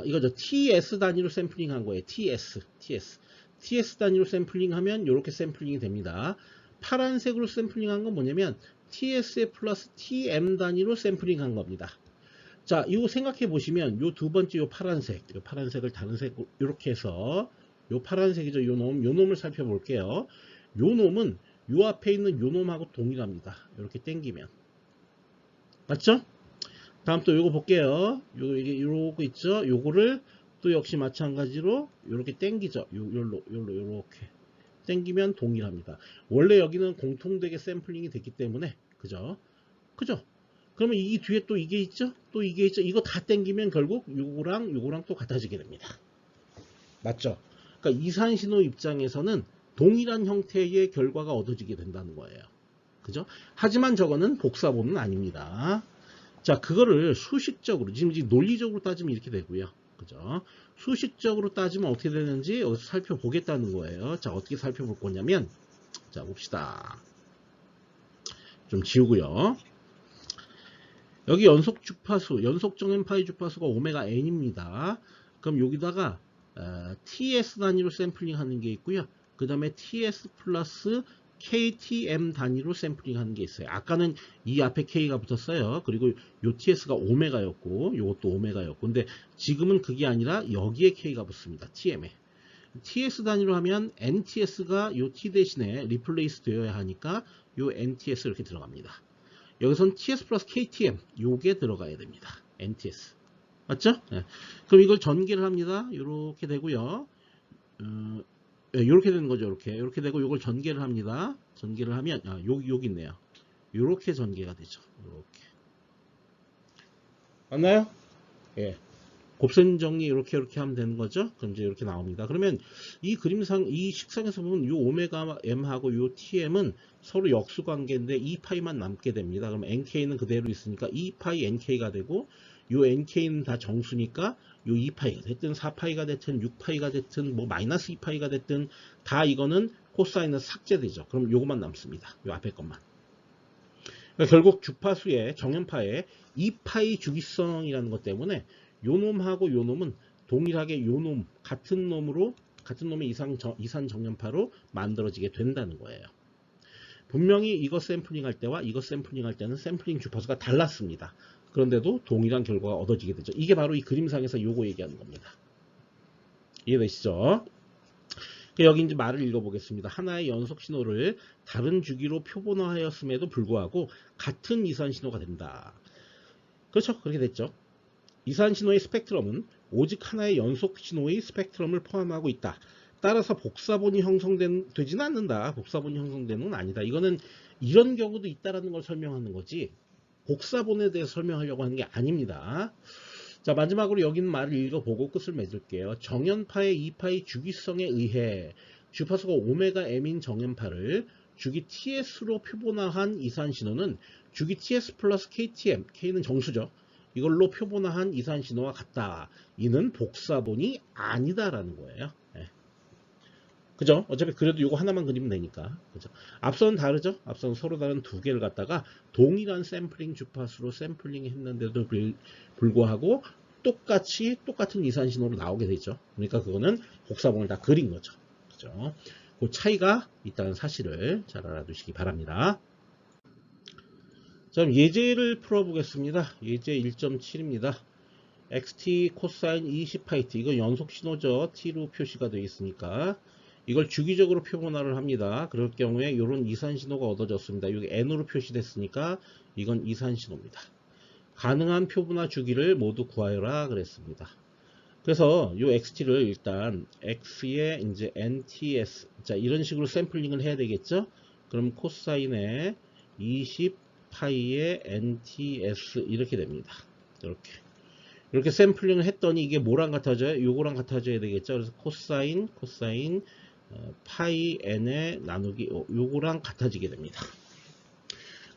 이거죠. TS 단위로 샘플링 한 거예요. TS 단위로 샘플링 하면 이렇게 샘플링이 됩니다. 파란색으로 샘플링 한 건 뭐냐면 TS에 플러스 TM 단위로 샘플링 한 겁니다. 자, 이거 생각해 보시면 요 두 번째 요 파란색을 다른 색 이렇게 해서 요 파란색이죠. 요 놈을 살펴볼게요. 요 놈은 요 앞에 있는 요 놈하고 동일합니다. 이렇게 당기면. 맞죠? 다음 또 요거 볼게요. 요거 있죠? 요거를 또 역시 마찬가지로 요렇게 당기죠. 요렇게 당기면 동일합니다. 원래 여기는 공통되게 샘플링이 됐기 때문에 그죠? 그러면 이 뒤에 또 이게 있죠? 이거 다 당기면 결국 요거랑 또 같아지게 됩니다. 맞죠? 그러니까 이산신호 입장에서는 동일한 형태의 결과가 얻어지게 된다는 거예요. 그죠? 하지만 저거는 복사본은 아닙니다. 자, 그거를 수식적으로, 지금 논리적으로 따지면 이렇게 되고요. 그죠? 수식적으로 따지면 어떻게 되는지 여기서 살펴보겠다는 거예요. 자, 어떻게 살펴볼 거냐면, 자, 봅시다. 좀 지우고요. 여기 연속 주파수, 연속 정연파의 주파수가 오메가 n입니다. 그럼 여기다가 TS 단위로 샘플링 하는 게 있고요. 그 다음에 TS 플러스 KTM 단위로 샘플링 하는 게 있어요. 아까는 이 앞에 K가 붙었어요. 그리고 요 TS가 오메가였고, 요것도 오메가였고. 근데 지금은 그게 아니라 여기에 K가 붙습니다. TM에. TS 단위로 하면 NTS가 요 T 대신에 리플레이스 되어야 하니까 요 NTS 이렇게 들어갑니다. 여기선 TS 플러스 KTM 요게 들어가야 됩니다. NTS. 맞죠? 네. 그럼 이걸 전개를 합니다. 요렇게 되고요. 요렇게 되는 거죠. 요렇게 되고 요걸 전개를 합니다. 전개를 하면 여기 있네요. 요렇게 전개가 되죠. 요렇게. 맞나요? 예. 곱셈 정리 이렇게 하면 되는 거죠. 그럼 이제 이렇게 나옵니다. 그러면 이 그림상, 이 식상에서 보면 요 오메가 m하고 요 tm은 서로 역수 관계인데 2파이만 남게 됩니다. 그럼 nk는 그대로 있으니까 2파이 nk가 되고, 요 nk는 다 정수니까 요 2파이가 됐든 4파이가 됐든 6파이가 됐든 뭐 마이너스 2파이가 됐든 다 이거는 코사인은 삭제되죠. 그럼 요것만 남습니다. 요 앞에 것만. 그러니까 결국 주파수의 정연파의 2파이 주기성이라는 것 때문에 요 놈하고 요 놈은 동일하게 요 놈, 같은 놈의 이산 정연파로 만들어지게 된다는 거예요. 분명히 이거 샘플링 할 때와 이거 샘플링 할 때는 샘플링 주파수가 달랐습니다. 그런데도 동일한 결과가 얻어지게 되죠. 이게 바로 이 그림상에서 요거 얘기하는 겁니다. 이해되시죠? 여기 이제 말을 읽어보겠습니다. 하나의 연속 신호를 다른 주기로 표본화하였음에도 불구하고 같은 이산 신호가 된다. 그렇죠? 그렇게 됐죠. 이산 신호의 스펙트럼은 오직 하나의 연속 신호의 스펙트럼을 포함하고 있다. 따라서 복사본이 형성되지는 않는다. 복사본이 형성되는 건 아니다. 이거는 이런 경우도 있다라는 걸 설명하는 거지, 복사본에 대해서 설명하려고 하는 게 아닙니다. 자, 마지막으로 여기 있는 말을 읽어보고 끝을 맺을게요. 정연파의 2파의 주기성에 의해 주파수가 오메가 m인 정연파를 주기 TS로 표본화한 이산신호는 주기 TS 플러스 KTM, K는 정수죠. 이걸로 표본화한 이산신호와 같다. 이는 복사본이 아니다라는 거예요. 네. 그죠? 어차피 그래도 이거 하나만 그리면 되니까. 그죠? 앞서는 다르죠? 앞서는 서로 다른 두 개를 갖다가 동일한 샘플링 주파수로 샘플링 했는데도 불구하고 똑같은 이산 신호로 나오게 되죠. 그러니까 그거는 복사본을 다 그린 거죠. 그죠? 그 차이가 있다는 사실을 잘 알아두시기 바랍니다. 자, 예제를 풀어보겠습니다. 예제 1.7입니다. xt 코사인 20파이트, 이건 연속 신호죠. t로 표시가 되어 있으니까 이걸 주기적으로 표본화를 합니다. 그럴 경우에 이런 이산 신호가 얻어졌습니다. 여기 n으로 표시됐으니까 이건 이산 신호입니다. 가능한 표본화 주기를 모두 구하여라 그랬습니다. 그래서 이 xt를 일단 x의 이제 nts, 자 이런 식으로 샘플링을 해야 되겠죠. 그럼 코사인의 20파이의 nts 이렇게 됩니다. 이렇게 샘플링을 했더니 이게 뭐랑 같아져요? 요거랑 같아져야 되겠죠. 그래서 코사인 파이 n에 나누기 요거랑 같아지게 됩니다.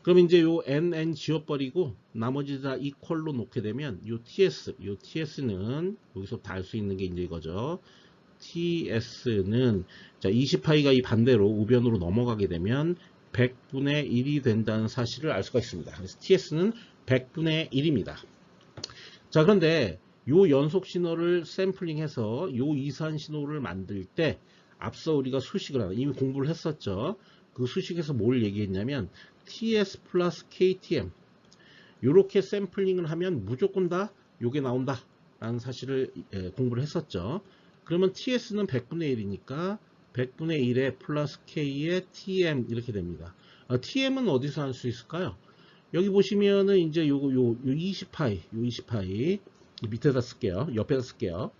그럼 이제 요 n 지워버리고 나머지 다 이퀄로 놓게 되면 요 ts는 여기서 다 알 수 있는 게 이제 이거죠. ts는 자 20파이가 이 반대로 우변으로 넘어가게 되면 100분의 1이 된다는 사실을 알 수가 있습니다. 그래서 ts는 100분의 1입니다. 자, 그런데 요 연속 신호를 샘플링해서 요 이산 신호를 만들 때 앞서 우리가 수식을 하나 이미 공부를 했었죠. 그 수식에서 뭘 얘기했냐면 TS 플러스 KTM 요렇게 샘플링을 하면 무조건 다 요게 나온다 라는 사실을 공부를 했었죠. 그러면 TS는 100분의 1이니까 100분의 1에 플러스 K에 TM 이렇게 됩니다. TM은 어디서 할 수 있을까요? 여기 보시면은 이제 요 20파이 밑에다 쓸게요. 옆에다 쓸게요.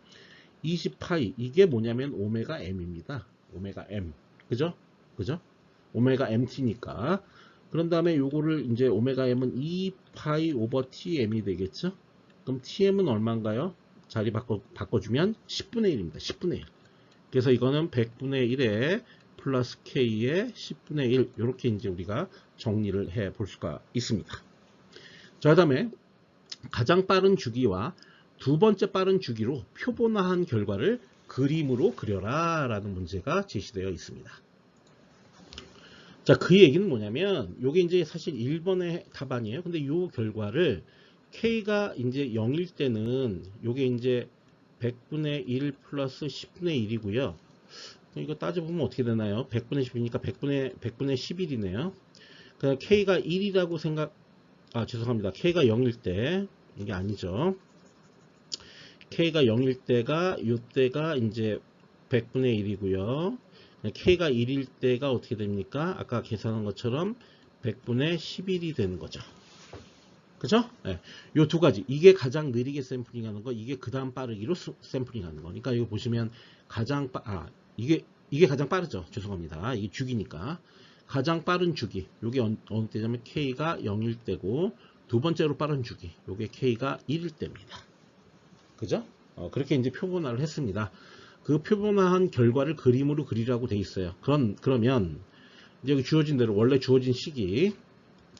20파이 이게 뭐냐면 오메가 m입니다. 오메가 m. 그죠? 오메가 mt니까. 그런 다음에 요거를 이제 오메가 m은 2파이 오버 tm이 되겠죠? 그럼 tm은 얼마인가요? 자리 바꿔주면 10분의 1입니다. 10분의 1. 그래서 이거는 100분의 1에 플러스 k의 10분의 1 이렇게 이제 우리가 정리를 해 볼 수가 있습니다. 자, 그다음에 가장 빠른 주기와 두 번째 빠른 주기로 표본화한 결과를 그림으로 그려라 라는 문제가 제시되어 있습니다. 자, 그 얘기는 뭐냐면 요게 이제 사실 1번의 답안이에요. 근데 요 결과를 K가 이제 0일 때는 요게 이제 100분의 1 플러스 10분의 1이고요. 이거 따져보면 어떻게 되나요? 100분의 10이니까 100분의 11이네요. 그냥 K가 1이라고 죄송합니다. K가 0일 때, 이게 아니죠. K가 0일 때가, 요때가 이제 100분의 1이고요. K가 1일 때가 어떻게 됩니까? 아까 계산한 것처럼 100분의 11이 되는 거죠. 그죠? 네. 요 두 가지. 이게 가장 느리게 샘플링 하는 거, 이게 그 다음 빠르기로 샘플링 하는 거니까, 이거 보시면 이게 가장 빠르죠. 죄송합니다. 이게 주기니까. 가장 빠른 주기. 요게 어느 때냐면 K가 0일 때고, 두 번째로 빠른 주기. 요게 K가 1일 때입니다. 그죠? 그렇게 이제 표본화를 했습니다. 그 표본화한 결과를 그림으로 그리라고 돼 있어요. 그러면, 이제 여기 주어진 대로, 원래 주어진 식이,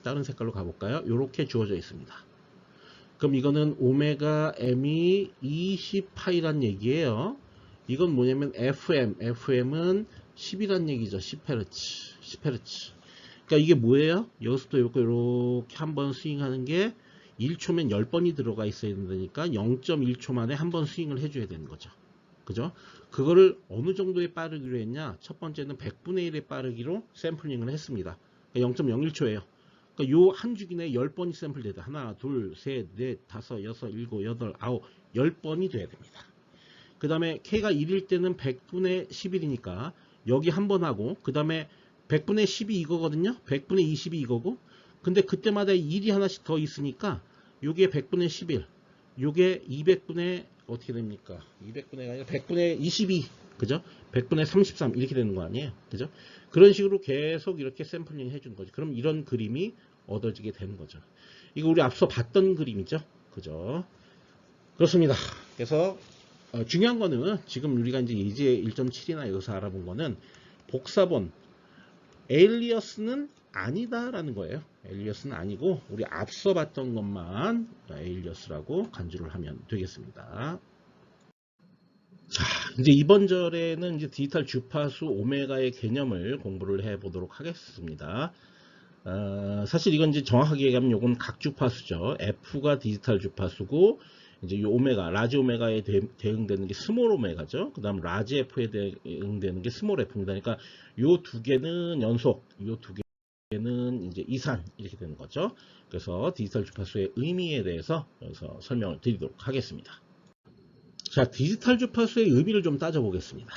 다른 색깔로 가볼까요? 이렇게 주어져 있습니다. 그럼 이거는 오메가 m이 20파이란 얘기예요. 이건 뭐냐면 FM은 10이란 얘기죠. 10Hz. 그러니까 이게 뭐예요? 여기서부터 이렇게 한번 스윙하는 게 1초면 10번이 들어가 있어야 된다니까 0.1초 만에 한 번 스윙을 해줘야 되는 거죠. 그죠? 그거를 어느 정도의 빠르기로 했냐? 첫 번째는 100분의 1의 빠르기로 샘플링을 했습니다. 그러니까 0.01초예요. 그러니까 요 한 주기 내에 10번이 샘플 돼야 돼. 하나, 둘, 셋, 넷, 다섯, 여섯, 일곱, 여덟, 아홉, 10번이 돼야 됩니다. 그 다음에 K가 1일 때는 100분의 11이니까 여기 한 번 하고, 그 다음에 100분의 10이 이거거든요. 100분의 20이 이거고, 근데 그때마다 1이 하나씩 더 있으니까 요게 100분의 11, 요게 200분의 어떻게 됩니까? 200분의 아니라 100분의 22, 그죠? 100분의 33 이렇게 되는 거 아니에요? 그죠? 그런 식으로 계속 이렇게 샘플링 해주는 거죠. 그럼 이런 그림이 얻어지게 되는 거죠. 이거 우리 앞서 봤던 그림이죠. 그죠? 그렇습니다. 그래서 중요한 거는 지금 우리가 이제 예제 1.7이나 여기서 알아본 거는 복사본 에일리어스는 아니다라는 거예요. 에일리어스는 아니고 우리 앞서 봤던 것만 에일리어스라고 간주를 하면 되겠습니다. 자, 이제 이번 절에는 이제 디지털 주파수 오메가의 개념을 공부를 해 보도록 하겠습니다. 사실 이건 이제 정확하게 얘기하면 이건 각 주파수죠. F가 디지털 주파수고, 이제 이 오메가, 라지 오메가에 대응되는 게 스몰 오메가죠. 그 다음 라지 F에 대응되는 게 스몰 F입니다. 그러니까 요 두 개는 연속, 요 두 개는 이제 이산, 이렇게 되는 거죠. 그래서 디지털 주파수의 의미에 대해서 여기서 설명을 드리도록 하겠습니다. 자, 디지털 주파수의 의미를 좀 따져보겠습니다.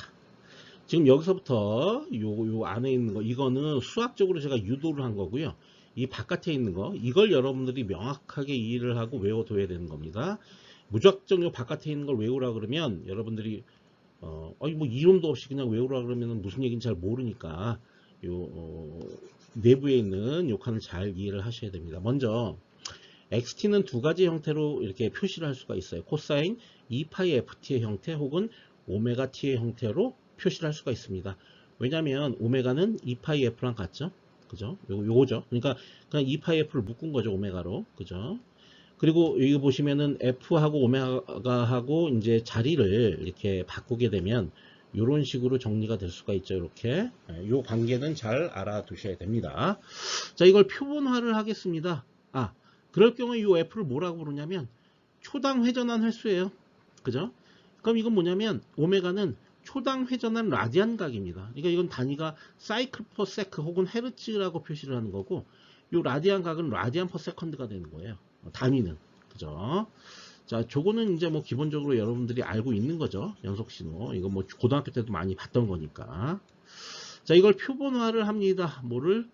지금 여기서부터 요 안에 있는 거, 이거는 수학적으로 제가 유도를 한 거고요. 이 바깥에 있는 거, 이걸 여러분들이 명확하게 이해를 하고 외워둬야 되는 겁니다. 무작정 요 바깥에 있는 걸 외우라 그러면 여러분들이 뭐 이론도 없이 그냥 외우라 그러면 무슨 얘기인지 잘 모르니까 내부에 있는 요 칸을 잘 이해를 하셔야 됩니다. 먼저 XT는 두 가지 형태로 이렇게 표시를 할 수가 있어요. 코사인 2파이 FT의 형태 혹은 오메가 T의 형태로 표시를 할 수가 있습니다. 왜냐하면 오메가는 2파이 F랑 같죠? 그죠? 요거죠. 그러니까 그냥 2파이 F를 묶은 거죠. 오메가로. 그죠? 그리고 여기 보시면은 F하고 오메가하고 이제 자리를 이렇게 바꾸게 되면 이런 식으로 정리가 될 수가 있죠. 이렇게. 요 관계는 잘 알아두셔야 됩니다. 자, 이걸 표본화를 하겠습니다. 그럴 경우에 이 F를 뭐라고 부르냐면 초당 회전한 횟수예요. 그죠? 그럼 이건 뭐냐면 오메가는 초당 회전한 라디안각입니다. 그러니까 이건 단위가 사이클 퍼 세크 혹은 헤르츠라고 표시를 하는 거고, 이 라디안각은 라디안 퍼 세컨드가 되는 거예요. 단위는. 그죠? 자, 저거는 이제 뭐 기본적으로 여러분들이 알고 있는 거죠. 연속 신호. 이거 뭐 고등학교 때도 많이 봤던 거니까. 자, 이걸 표본화를 합니다. 뭐를?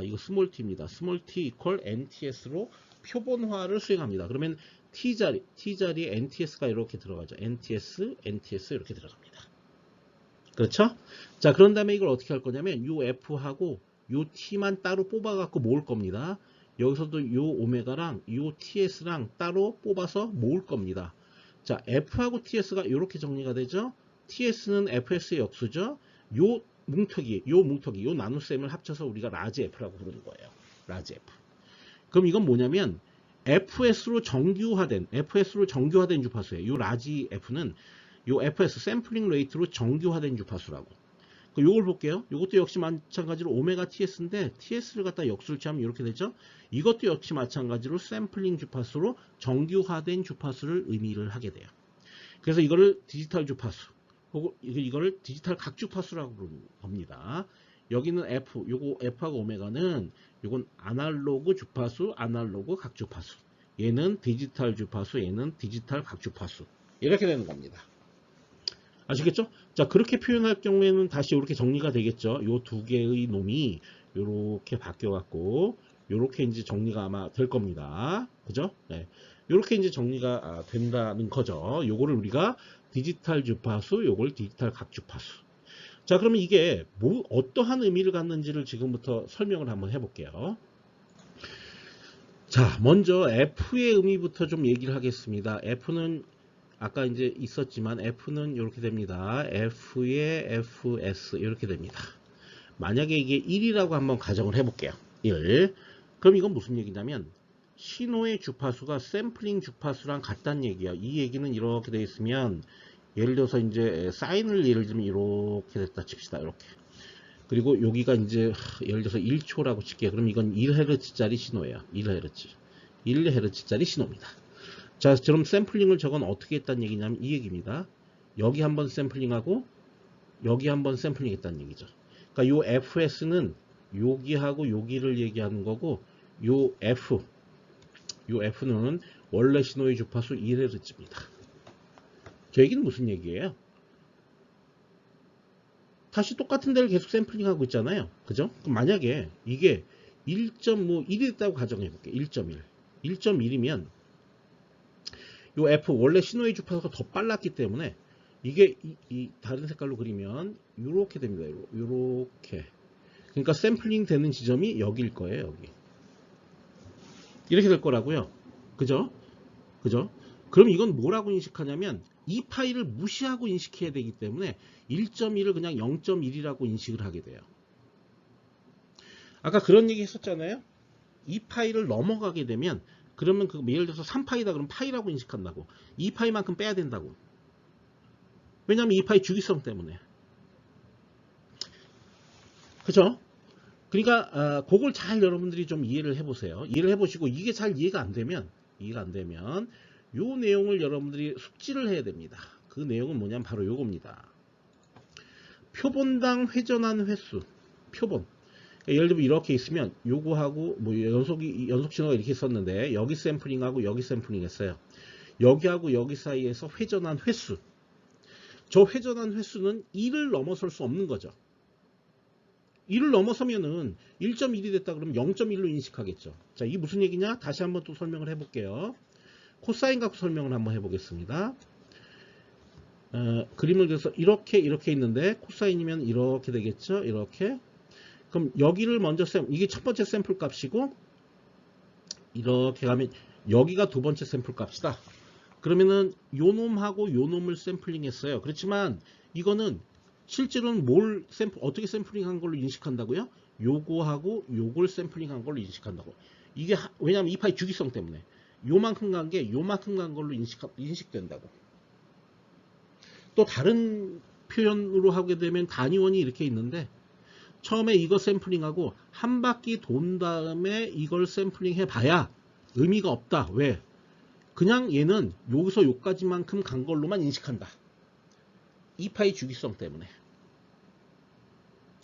이거 스몰 t입니다. 스몰 t 이퀄 nts로 표본화를 수행합니다. 그러면 t자리에 nts가 이렇게 들어가죠. nts 이렇게 들어갑니다. 그렇죠? 자, 그런 다음에 이걸 어떻게 할 거냐면 요 f하고 요 t만 따로 뽑아갖고 모을 겁니다. 여기서도 요 오메가랑 요 ts랑 따로 뽑아서 모을 겁니다. 자, f하고 ts가 이렇게 정리가 되죠. ts는 fs의 역수죠. 요 뭉터기, 요 나눗셈을 합쳐서 우리가 라지 F라고 부르는 거예요. 라지 F. 그럼 이건 뭐냐면 FS로 정규화된 주파수예요. 요 라지 F는 요 FS 샘플링 레이트로 정규화된 주파수라고. 요걸 볼게요. 요것도 역시 마찬가지로 오메가 ts인데 ts를 갖다 역수를 취하면 이렇게 되죠. 이것도 역시 마찬가지로 샘플링 주파수로 정규화된 주파수를 의미를 하게 돼요. 그래서 이거를 디지털 주파수 혹은 이거를 디지털 각주파수라고 부릅니다. 여기는 F, 요거 F하고 오메가는 요건 아날로그 주파수, 아날로그 각주파수. 얘는 디지털 주파수, 얘는 디지털 각주파수. 이렇게 되는 겁니다. 아시겠죠? 자, 그렇게 표현할 경우에는 다시 이렇게 정리가 되겠죠. 요 두 개의 놈이 요렇게 바뀌어갖고 요렇게 이제 정리가 아마 될 겁니다. 그죠? 네. 요렇게 이제 정리가 된다는 거죠. 요거를 우리가 디지털 주파수, 요걸 디지털 각주파수. 자, 그러면 이게 어떠한 의미를 갖는지를 지금부터 설명을 한번 해볼게요. 자, 먼저 F의 의미부터 좀 얘기를 하겠습니다. F는 아까 이제 있었지만 F는 이렇게 됩니다. F의 FS 이렇게 됩니다. 만약에 이게 1이라고 한번 가정을 해볼게요. 1. 그럼 이건 무슨 얘기냐면 신호의 주파수가 샘플링 주파수랑 같다는 얘기야. 이 얘기는 이렇게 되어 있으면 예를 들어서 이제 사인을 예를 들면 이렇게 됐다 칩시다. 이렇게. 그리고 여기가 이제 예를 들어서 1초라고 칠게요. 그럼 이건 1Hz짜리 신호예요. 1Hz. 1Hz짜리 신호입니다. 자, 그럼 샘플링을 저건 어떻게 했다는 얘기냐면 이 얘기입니다. 여기 한번 샘플링하고 여기 한번 샘플링 했다는 얘기죠. 그러니까 요 FS는 여기하고 여기를 얘기하는 거고 요 F는 원래 신호의 주파수 1Hz입니다. 저 얘기는 무슨 얘기예요? 다시 똑같은 데를 계속 샘플링 하고 있잖아요. 그죠? 그럼 만약에 이게 1.1이 됐다고 가정해 볼게요. 1.1. 1.1이면 요 F 원래 신호의 주파수가 더 빨랐기 때문에 이게 이 다른 색깔로 그리면 이렇게 됩니다. 요렇게. 그러니까 샘플링 되는 지점이 여기일 거예요. 여기. 이렇게 될 거라고요. 그죠? 그죠? 그럼 이건 뭐라고 인식하냐면 이 파일을 무시하고 인식해야 되기 때문에 1.1을 그냥 0.1이라고 인식을 하게 돼요. 아까 그런 얘기 했었잖아요. 이 파일을 넘어가게 되면 그러면 그 예를 들어서 3파이다 그러면 파이라고 인식한다고. 2파이만큼 빼야 된다고. 왜냐하면 2파이 주기성 때문에. 그죠? 그러니까 그걸 잘 여러분들이 좀 이해를 해보세요. 이해를 해보시고 이게 잘 이해가 안 되면 요 내용을 여러분들이 숙지를 해야 됩니다. 그 내용은 뭐냐면 바로 요겁니다. 표본당 회전한 횟수. 표본. 예를 들면 이렇게 있으면 요거하고 뭐 연속 신호가 이렇게 있었는데 여기 샘플링하고 여기 샘플링 했어요. 여기하고 여기 사이에서 회전한 횟수. 저 회전한 횟수는 1을 넘어설 수 없는 거죠. 1을 넘어서면은 1.1이 됐다 그러면 0.1로 인식하겠죠. 자, 이게 무슨 얘기냐? 다시 한번 또 설명을 해볼게요. 코사인 갖고 설명을 한번 해보겠습니다. 그림을 그려서 이렇게 있는데 코사인이면 이렇게 되겠죠. 이렇게. 그럼 여기를 먼저 이게 첫 번째 샘플 값이고 이렇게 가면 여기가 두 번째 샘플 값이다. 그러면은 요 놈하고 요 놈을 샘플링 했어요. 그렇지만 이거는 실제로는 어떻게 샘플링 한 걸로 인식한다고요? 요거하고 요걸 샘플링 한 걸로 인식한다고. 이게 왜냐면 이 파이 주기성 때문에 요만큼 간 게 요만큼 간 걸로 인식된다고. 또 다른 표현으로 하게 되면 단위원이 이렇게 있는데 처음에 이거 샘플링하고 한 바퀴 돈 다음에 이걸 샘플링 해봐야 의미가 없다. 왜? 그냥 얘는 여기서 여기까지만큼 간 걸로만 인식한다. 이 파이 주기성 때문에.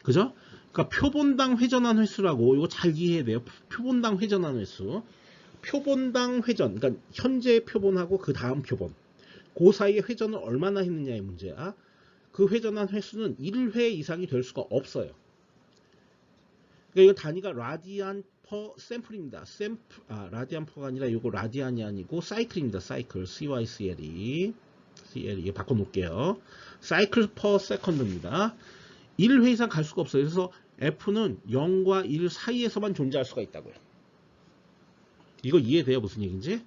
그죠? 그러니까 표본당 회전한 횟수라고 이거 잘 이해해야 돼요. 표본당 회전한 횟수. 표본당 회전. 그러니까 현재 표본하고 그 다음 표본. 그 사이에 회전을 얼마나 했느냐의 문제야. 그 회전한 횟수는 1회 이상이 될 수가 없어요. 그러니까 이거 단위가 라디안 퍼 샘플입니다. 라디안 퍼가 아니라 이거 라디안이 아니고 사이클입니다. 사이클. CYCL이. CL이 바꿔놓을게요. 사이클 퍼 세컨드입니다. 1회 이상 갈 수가 없어요. 그래서 F는 0과 1 사이에서만 존재할 수가 있다고요. 이거 이해돼요? 무슨 얘기인지?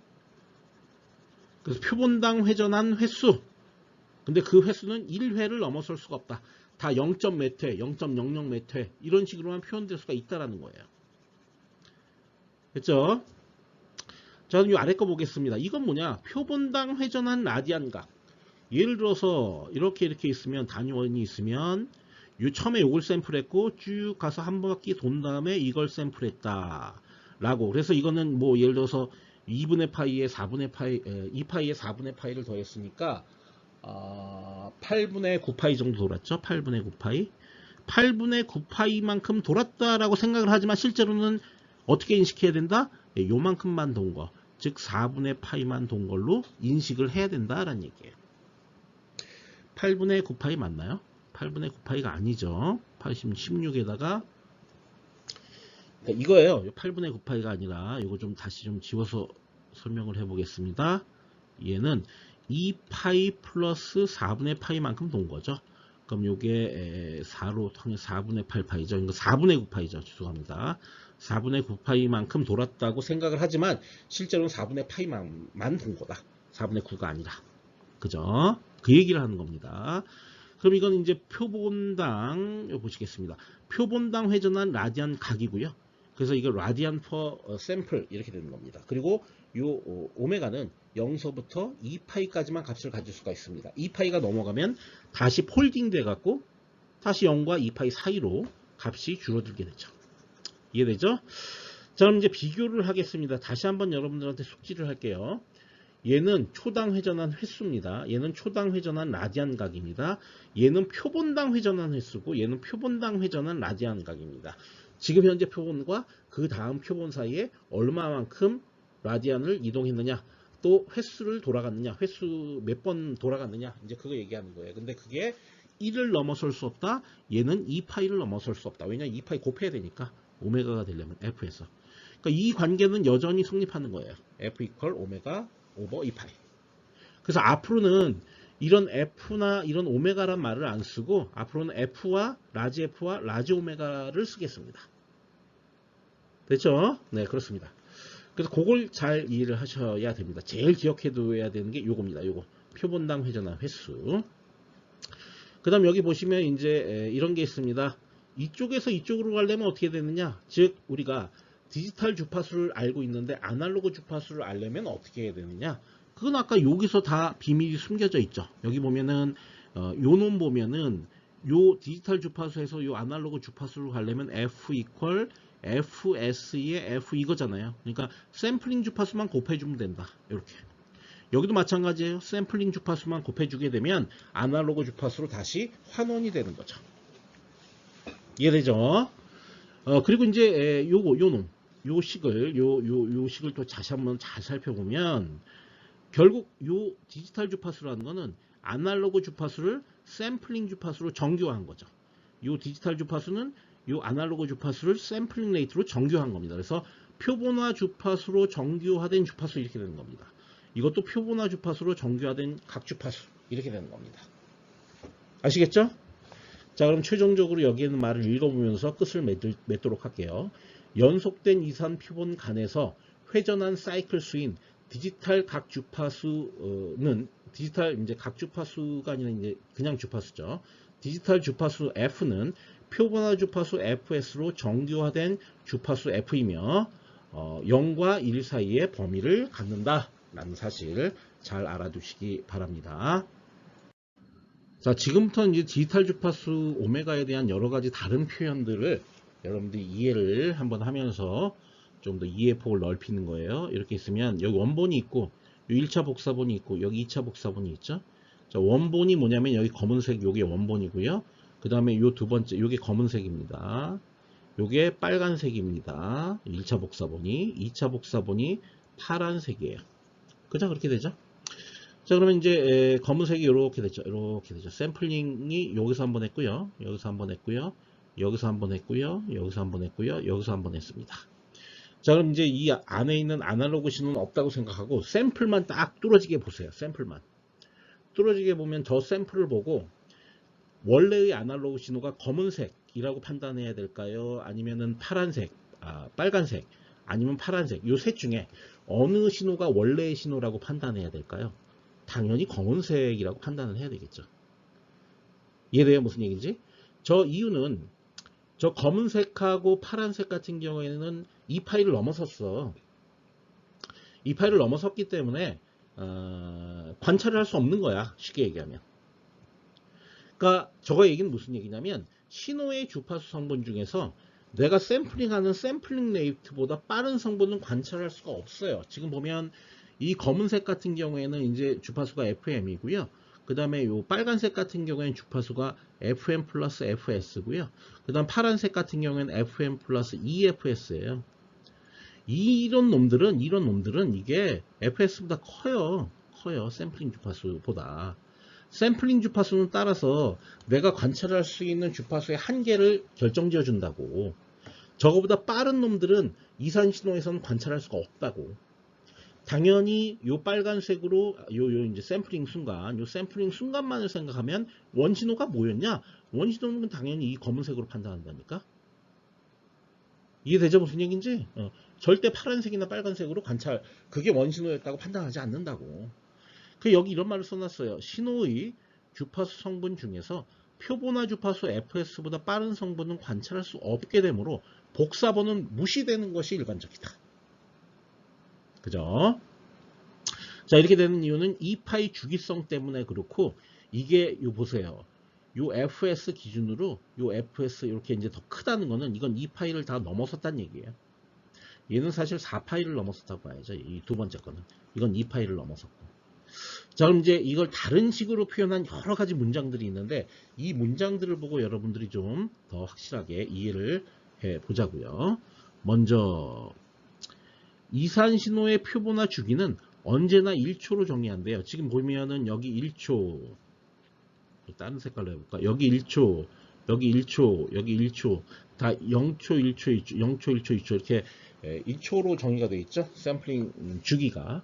그래서 표본당 회전한 횟수. 근데 그 횟수는 1회를 넘어설 수가 없다. 다 0.몇 회, 0.00 몇 회 이런 식으로만 표현될 수가 있다라는 거예요. 됐죠? 자, 그럼 이 아래 거 보겠습니다. 이건 뭐냐? 표본당 회전한 라디안각. 예를 들어서 이렇게 있으면 단위원이 있으면 처음에 요걸 샘플했고 쭉 가서 한 바퀴 돈 다음에 이걸 샘플했다 라고. 그래서 이거는 뭐 예를 들어서 2분의 파이에 4분의 파이 2파이에 4분의 파이를 더했으니까 8분의 9파이 정도 돌았죠. 8분의 9파이 8분의 9파이만큼 돌았다라고 생각을 하지만 실제로는 어떻게 인식해야 된다? 요만큼만 돈 거, 즉 4분의 파이만 돈 걸로 인식을 해야 된다라는 얘기예요. 8분의 9파이 맞나요? 8분의 9파이가 아니죠. 16에다가 이거예요. 8분의 9파이가 아니라 이거 좀 다시 좀 지워서 설명을 해 보겠습니다. 얘는 2파이 플러스 4분의 파이만큼 돈 거죠. 그럼 요게 4로 통해서 4분의 8파이죠. 이거 4분의 9파이죠. 죄송합니다. 4분의 9파이만큼 돌았다고 생각을 하지만 실제로는 4분의 파이만 돈 거다. 4분의 9가 아니라. 그죠? 그 얘기를 하는 겁니다. 그럼 이건 이제 표본당 보시겠습니다. 표본당 회전한 라디안 각이고요. 그래서 이거 라디안 퍼 샘플 이렇게 되는 겁니다. 그리고 요 오메가는 0서부터 2파이까지만 값을 가질 수가 있습니다. 2파이가 넘어가면 다시 폴딩 돼 갖고 다시 0과 2파이 사이로 값이 줄어들게 되죠. 이해되죠? 자, 그럼 이제 비교를 하겠습니다. 다시 한번 여러분들한테 숙지를 할게요. 얘는 초당 회전한 횟수입니다. 얘는 초당 회전한 라디안 각입니다. 얘는 표본당 회전한 횟수고 얘는 표본당 회전한 라디안 각입니다. 지금 현재 표본과 그 다음 표본 사이에 얼마만큼 라디안을 이동했느냐, 또 횟수를 돌아갔느냐, 횟수 몇 번 돌아갔느냐, 이제 그거 얘기하는 거예요. 근데 그게 1을 넘어설 수 없다. 얘는 2파이를 넘어설 수 없다. 왜냐면 2파이 곱해야 되니까 오메가가 되려면 F에서. 그러니까 이 관계는 여전히 성립하는 거예요. F 이퀄 오메가 오버 2파이. 그래서 앞으로는 이런 F나 이런 오메가란 말을 안 쓰고 앞으로는 F와 라지 오메가를 쓰겠습니다. 됐죠? 네, 그렇습니다. 그래서 그걸 잘 이해를 하셔야 됩니다. 제일 기억해둬야 되는 게 요겁니다. 요거 표본당 회전한 횟수. 그 다음 여기 보시면 이제 이런 게 있습니다. 이쪽에서 이쪽으로 가려면 어떻게 되느냐, 즉 우리가 디지털 주파수를 알고 있는데 아날로그 주파수를 알려면 어떻게 해야 되느냐, 그건 아까 여기서 다 비밀이 숨겨져 있죠. 여기 보면은 요 놈 보면은 요 디지털 주파수에서 요 아날로그 주파수로 가려면 F 이퀄 FS의 F 이거잖아요. 그러니까 샘플링 주파수만 곱해주면 된다. 이렇게. 여기도 마찬가지예요. 샘플링 주파수만 곱해주게 되면 아날로그 주파수로 다시 환원이 되는 거죠. 이해되죠? 그리고 이제 요 식을 또 다시 한번 잘 살펴보면 결국 요 디지털 주파수라는 거는 아날로그 주파수를 샘플링 주파수로 정교화한 거죠. 요 디지털 주파수는 요 아날로그 주파수를 샘플링 레이트로 정교화한 겁니다. 그래서 표본화 주파수로 정교화된 주파수 이렇게 되는 겁니다. 이것도 표본화 주파수로 정교화된 각 주파수 이렇게 되는 겁니다. 아시겠죠? 자, 그럼 최종적으로 여기에 있는 말을 읽어보면서 끝을 맺도록 할게요. 연속된 이산 표본 간에서 회전한 사이클 수인 디지털 각 주파수는 디지털 이제 각 주파수가 아니라 이제 그냥 주파수죠. 디지털 주파수 F는 표본화 주파수 FS로 정교화된 주파수 F이며 0과 1 사이의 범위를 갖는다 라는 사실 잘 알아두시기 바랍니다. 자, 지금부터 이제 디지털 주파수 오메가에 대한 여러 가지 다른 표현들을 여러분들이 이해를 한번 하면서 좀 더 이해 폭을 넓히는 거예요. 이렇게 있으면 여기 원본이 있고, 이 1차 복사본이 있고, 여기 2차 복사본이 있죠. 자, 원본이 뭐냐면 여기 검은색 요게 원본이고요. 그 다음에 요 두 번째 요게 검은색입니다. 요게 빨간색입니다. 1차 복사본이, 2차 복사본이 파란색이에요. 그죠? 그렇게 되죠? 자, 그러면 이제 검은색이 이렇게 됐죠. 이렇게 되죠. 샘플링이 여기서 한번 했고요. 여기서 한번 했고요. 여기서 한번 했고요. 여기서 한번 했고요. 여기서 한번 했습니다. 자, 그럼 이제 이 안에 있는 아날로그 신호는 없다고 생각하고 샘플만 딱 뚫어지게 보세요. 샘플만. 뚫어지게 보면 저 샘플을 보고 원래의 아날로그 신호가 검은색이라고 판단해야 될까요? 아니면은 파란색, 빨간색, 아니면 파란색. 요 셋 중에 어느 신호가 원래의 신호라고 판단해야 될까요? 당연히 검은색이라고 판단을 해야 되겠죠. 이해돼요? 무슨 얘기인지? 저 이유는 저 검은색하고 파란색 같은 경우에는 2파이를 넘어섰어. 2파이를 넘어섰기 때문에 관찰을 할 수 없는 거야. 쉽게 얘기하면. 그러니까 저거 얘기는 무슨 얘기냐면 신호의 주파수 성분 중에서 내가 샘플링하는 샘플링 레이트보다 빠른 성분은 관찰할 수가 없어요. 지금 보면 이 검은색 같은 경우에는 이제 주파수가 FM이고요. 그 다음에 요 빨간색 같은 경우에는 주파수가 FM 플러스 FS고요. 그 다음 파란색 같은 경우에는 FM 플러스 EFS예요. 이런 놈들은 이게 FS보다 커요. 샘플링 주파수보다. 샘플링 주파수는 따라서 내가 관찰할 수 있는 주파수의 한계를 결정지어 준다고. 저거보다 빠른 놈들은 이산신호에서는 관찰할 수가 없다고. 당연히 요 빨간색으로 요 이제 샘플링 순간만을 생각하면 원신호가 뭐였냐? 원신호는 당연히 이 검은색으로 판단한다니까. 이해되죠? 무슨 얘기인지? 절대 파란색이나 빨간색으로 그게 원신호였다고 판단하지 않는다고. 여기 이런 말을 써놨어요. 신호의 주파수 성분 중에서 표본화 주파수 FS보다 빠른 성분은 관찰할 수 없게 되므로 복사본은 무시되는 것이 일반적이다. 그죠? 자, 이렇게 되는 이유는 E파이 주기성 때문에 그렇고, 이게 보세요. 요 FS 기준으로 요 FS 이렇게 이제 더 크다는 거는 이건 E파이를 다 넘어섰다는 얘기예요. 얘는 사실 4파이를 넘어섰다고 봐야죠. 이 두 번째 거는. 이건 2파이를 넘어섰고. 자, 그럼 이제 이걸 다른 식으로 표현한 여러 가지 문장들이 있는데, 이 문장들을 보고 여러분들이 좀 더 확실하게 이해를 해 보자고요. 먼저 이산신호의 표본화 주기는 언제나 1초로 정의한대요. 지금 보면은 여기 1초, 다른 색깔로 해볼까? 여기 1초, 여기 1초, 여기 1초, 다 0초, 1초, 2초, 0초, 1초, 2초 이렇게 1초로 정의가 되어 있죠. 샘플링 주기가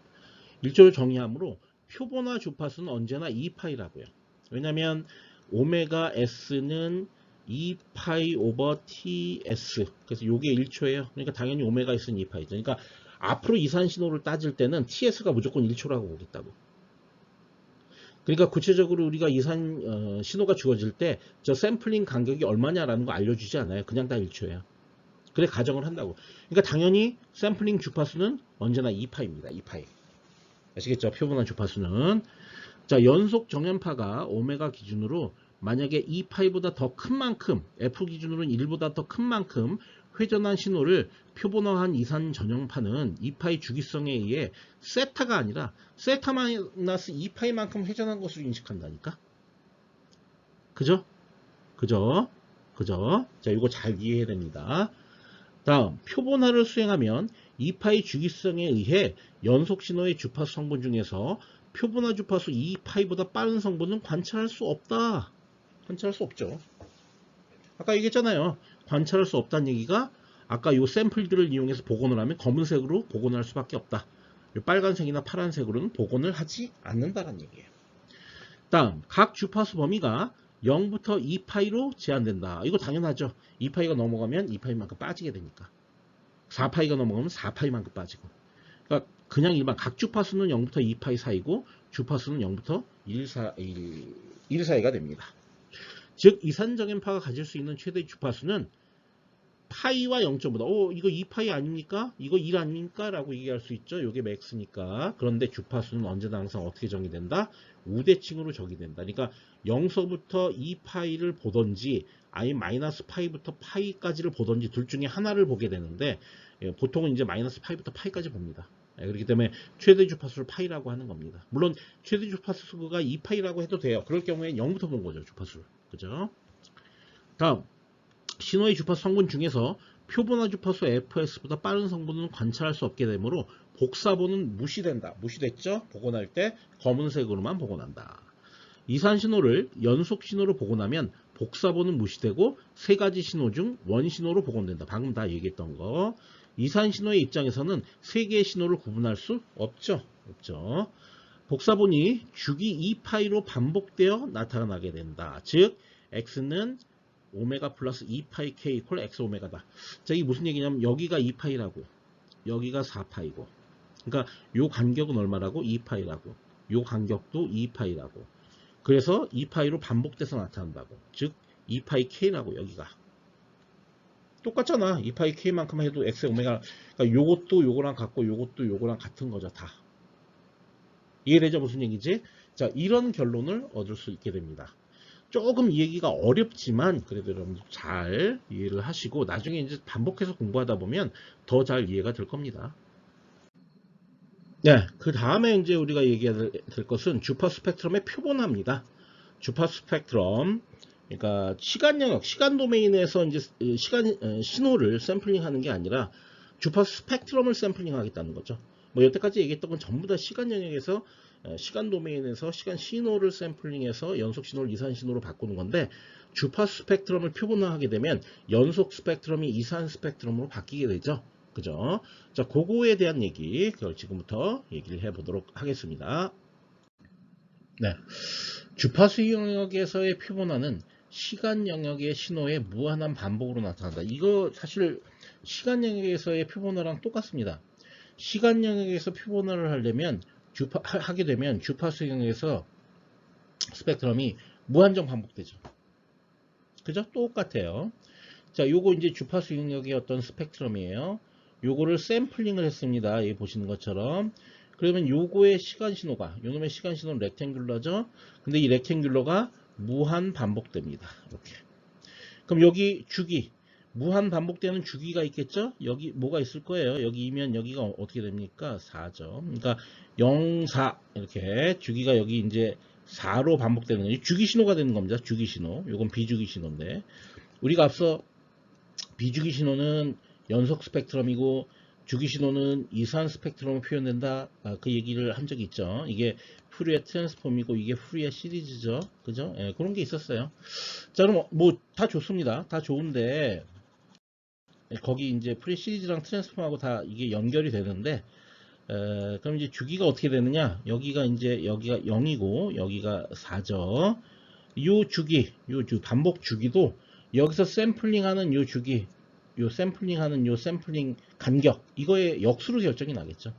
1초로 정의하므로 표본화 주파수는 언제나 2파이라고요. 왜냐하면 오메가 S는 2파이 오버 TS. 그래서 이게 1초예요. 그러니까 당연히 오메가 S는 2파이죠. 그러니까 앞으로 이산신호를 따질 때는 TS가 무조건 1초라고 보겠다고. 그러니까 구체적으로 우리가 이산 신호가 주어질 때 저 샘플링 간격이 얼마냐라는 거 알려주지 않아요. 그냥 다 1초예요. 그래 가정을 한다고. 그러니까 당연히 샘플링 주파수는 언제나 2파입니다. 2파이. 아시겠죠? 표본화 주파수는. 자, 연속 정연파가 오메가 기준으로 만약에 2파이보다 더 큰 만큼, F 기준으로는 1보다 더 큰 만큼 회전한 신호를 표본화한 이산 전형파는 2파이 주기성에 의해 세타가 아니라 세타 마이너스 2파이만큼 회전한 것으로 인식한다니까. 그죠? 자, 이거 잘 이해해야 됩니다. 다음, 표본화를 수행하면 2파이 주기성에 의해 연속 신호의 주파수 성분 중에서 표본화 주파수 2파이보다 빠른 성분은 관찰할 수 없다. 관찰할 수 없죠. 아까 얘기했잖아요. 관찰할 수 없다는 얘기가 아까 요 샘플들을 이용해서 복원을 하면 검은색으로 복원할 수밖에 없다. 요 빨간색이나 파란색으로는 복원을 하지 않는다는 얘기예요. 다음, 각 주파수 범위가 0부터 2파이로 제한된다. 이거 당연하죠. 2파이가 넘어가면 2파이만큼 빠지게 되니까. 4파이가 넘어가면 4파이만큼 빠지고. 그러니까 그냥 일반 각 주파수는 0부터 2파이 사이고 주파수는 0부터 1 사이가 됩니다. 즉 이산정연파가 가질 수 있는 최대 주파수는 파이와 0.5다. 이거 2파이 아닙니까? 이거 1 아닙니까? 라고 얘기할 수 있죠. 이게 맥스니까. 그런데 주파수는 언제나 항상 어떻게 정의된다? 우대칭으로 정의된다. 그러니까 0서부터 2파이를 보던지 아니면 마이너스 파이부터 파이까지를 보던지 둘 중에 하나를 보게 되는데 보통은 이제 마이너스 파이부터 파이까지 봅니다. 그렇기 때문에 최대 주파수를 파이라고 하는 겁니다. 물론 최대 주파수가 2파이라고 해도 돼요. 그럴 경우에 0부터 본 거죠. 주파수를. 그죠? 다음, 신호의 주파수 성분 중에서 표본화 주파수 FS보다 빠른 성분은 관찰할 수 없게 되므로 복사본은 무시된다. 무시됐죠? 복원할 때 검은색으로만 복원한다. 이산 신호를 연속 신호로 복원하면 복사본은 무시되고 세 가지 신호 중 원신호로 복원된다. 방금 다 얘기했던 거. 이산 신호의 입장에서는 세 개의 신호를 구분할 수 없죠. 복사본이 주기 2파이로 반복되어 나타나게 된다. 즉 X는 오메가 플러스 2파이 K 이퀄 X 오메가다. 자, 이게 무슨 얘기냐면 여기가 2파이라고 여기가 4파이고, 그러니까 요 간격은 얼마라고? 2파이라고. 요 간격도 2파이라고. 그래서 2파이로 반복돼서 나타난다고. 즉 2파이 K라고. 여기가 똑같잖아. 2파이 K만큼 해도 X 오메가. 그러니까 요것도 요거랑 같고 요것도 요거랑 같은 거죠. 다. 이해되죠? 무슨 얘기지? 자, 이런 결론을 얻을 수 있게 됩니다. 조금 이 얘기가 어렵지만 그래도 여러분들 잘 이해를 하시고 나중에 이제 반복해서 공부하다 보면 더 잘 이해가 될 겁니다. 네, 그 다음에 이제 우리가 얘기해야 될 것은 주파 스펙트럼의 표본화입니다. 주파 스펙트럼, 그러니까 시간 영역, 시간 도메인에서 이제 신호를 샘플링하는 게 아니라 주파 스펙트럼을 샘플링하겠다는 거죠. 뭐 여태까지 얘기했던 건 전부 다 시간 영역에서 시간 도메인에서 시간 신호를 샘플링해서 연속 신호를 이산 신호로 바꾸는 건데 주파 스펙트럼을 표본화하게 되면 연속 스펙트럼이 이산 스펙트럼으로 바뀌게 되죠. 그죠? 자, 그거에 대한 얘기, 그걸 지금부터 얘기를 해보도록 하겠습니다. 네. 주파수 영역에서의 표본화는 시간 영역의 신호의 무한한 반복으로 나타난다. 이거 사실 시간 영역에서의 표본화랑 똑같습니다. 시간 영역에서 표본화를 하려면 하게 되면 주파수 영역에서 스펙트럼이 무한정 반복되죠. 그죠? 똑같아요. 자, 요거 이제 주파수 영역의 어떤 스펙트럼이에요. 요거를 샘플링을 했습니다. 여기 보시는 것처럼. 그러면 요거의 시간 신호가, 요놈의 시간 신호는 렉탱귤러죠. 근데 이 렉탱귤러가 무한 반복됩니다. 이렇게. 그럼 여기 주기, 무한 반복되는 주기가 있겠죠? 여기 뭐가 있을 거예요. 여기면 여기가 어떻게 됩니까? 4죠. 그러니까 0, 4 이렇게 주기가 여기 이제 4로 반복되는 거죠. 주기 신호가 되는 겁니다. 주기 신호. 요건 비주기 신호인데 우리가 앞서 비주기 신호는 연속 스펙트럼이고 주기 신호는 이산 스펙트럼으로 표현된다. 그 얘기를 한 적이 있죠. 이게 푸리에 트랜스폼이고 이게 푸리에 시리즈죠. 그죠? 예, 그런 게 있었어요. 자, 그럼 뭐 다 좋습니다. 다 좋은데 거기 이제 푸리 시리즈랑 트랜스폼하고 다 이게 연결이 되는데 그럼 이제 주기가 어떻게 되느냐? 여기가 이제 여기가 0이고 여기가 4죠. 요 주기, 반복 주기도 여기서 샘플링하는 요 주기, 요 샘플링 간격, 이거의 역수로 결정이 나겠죠.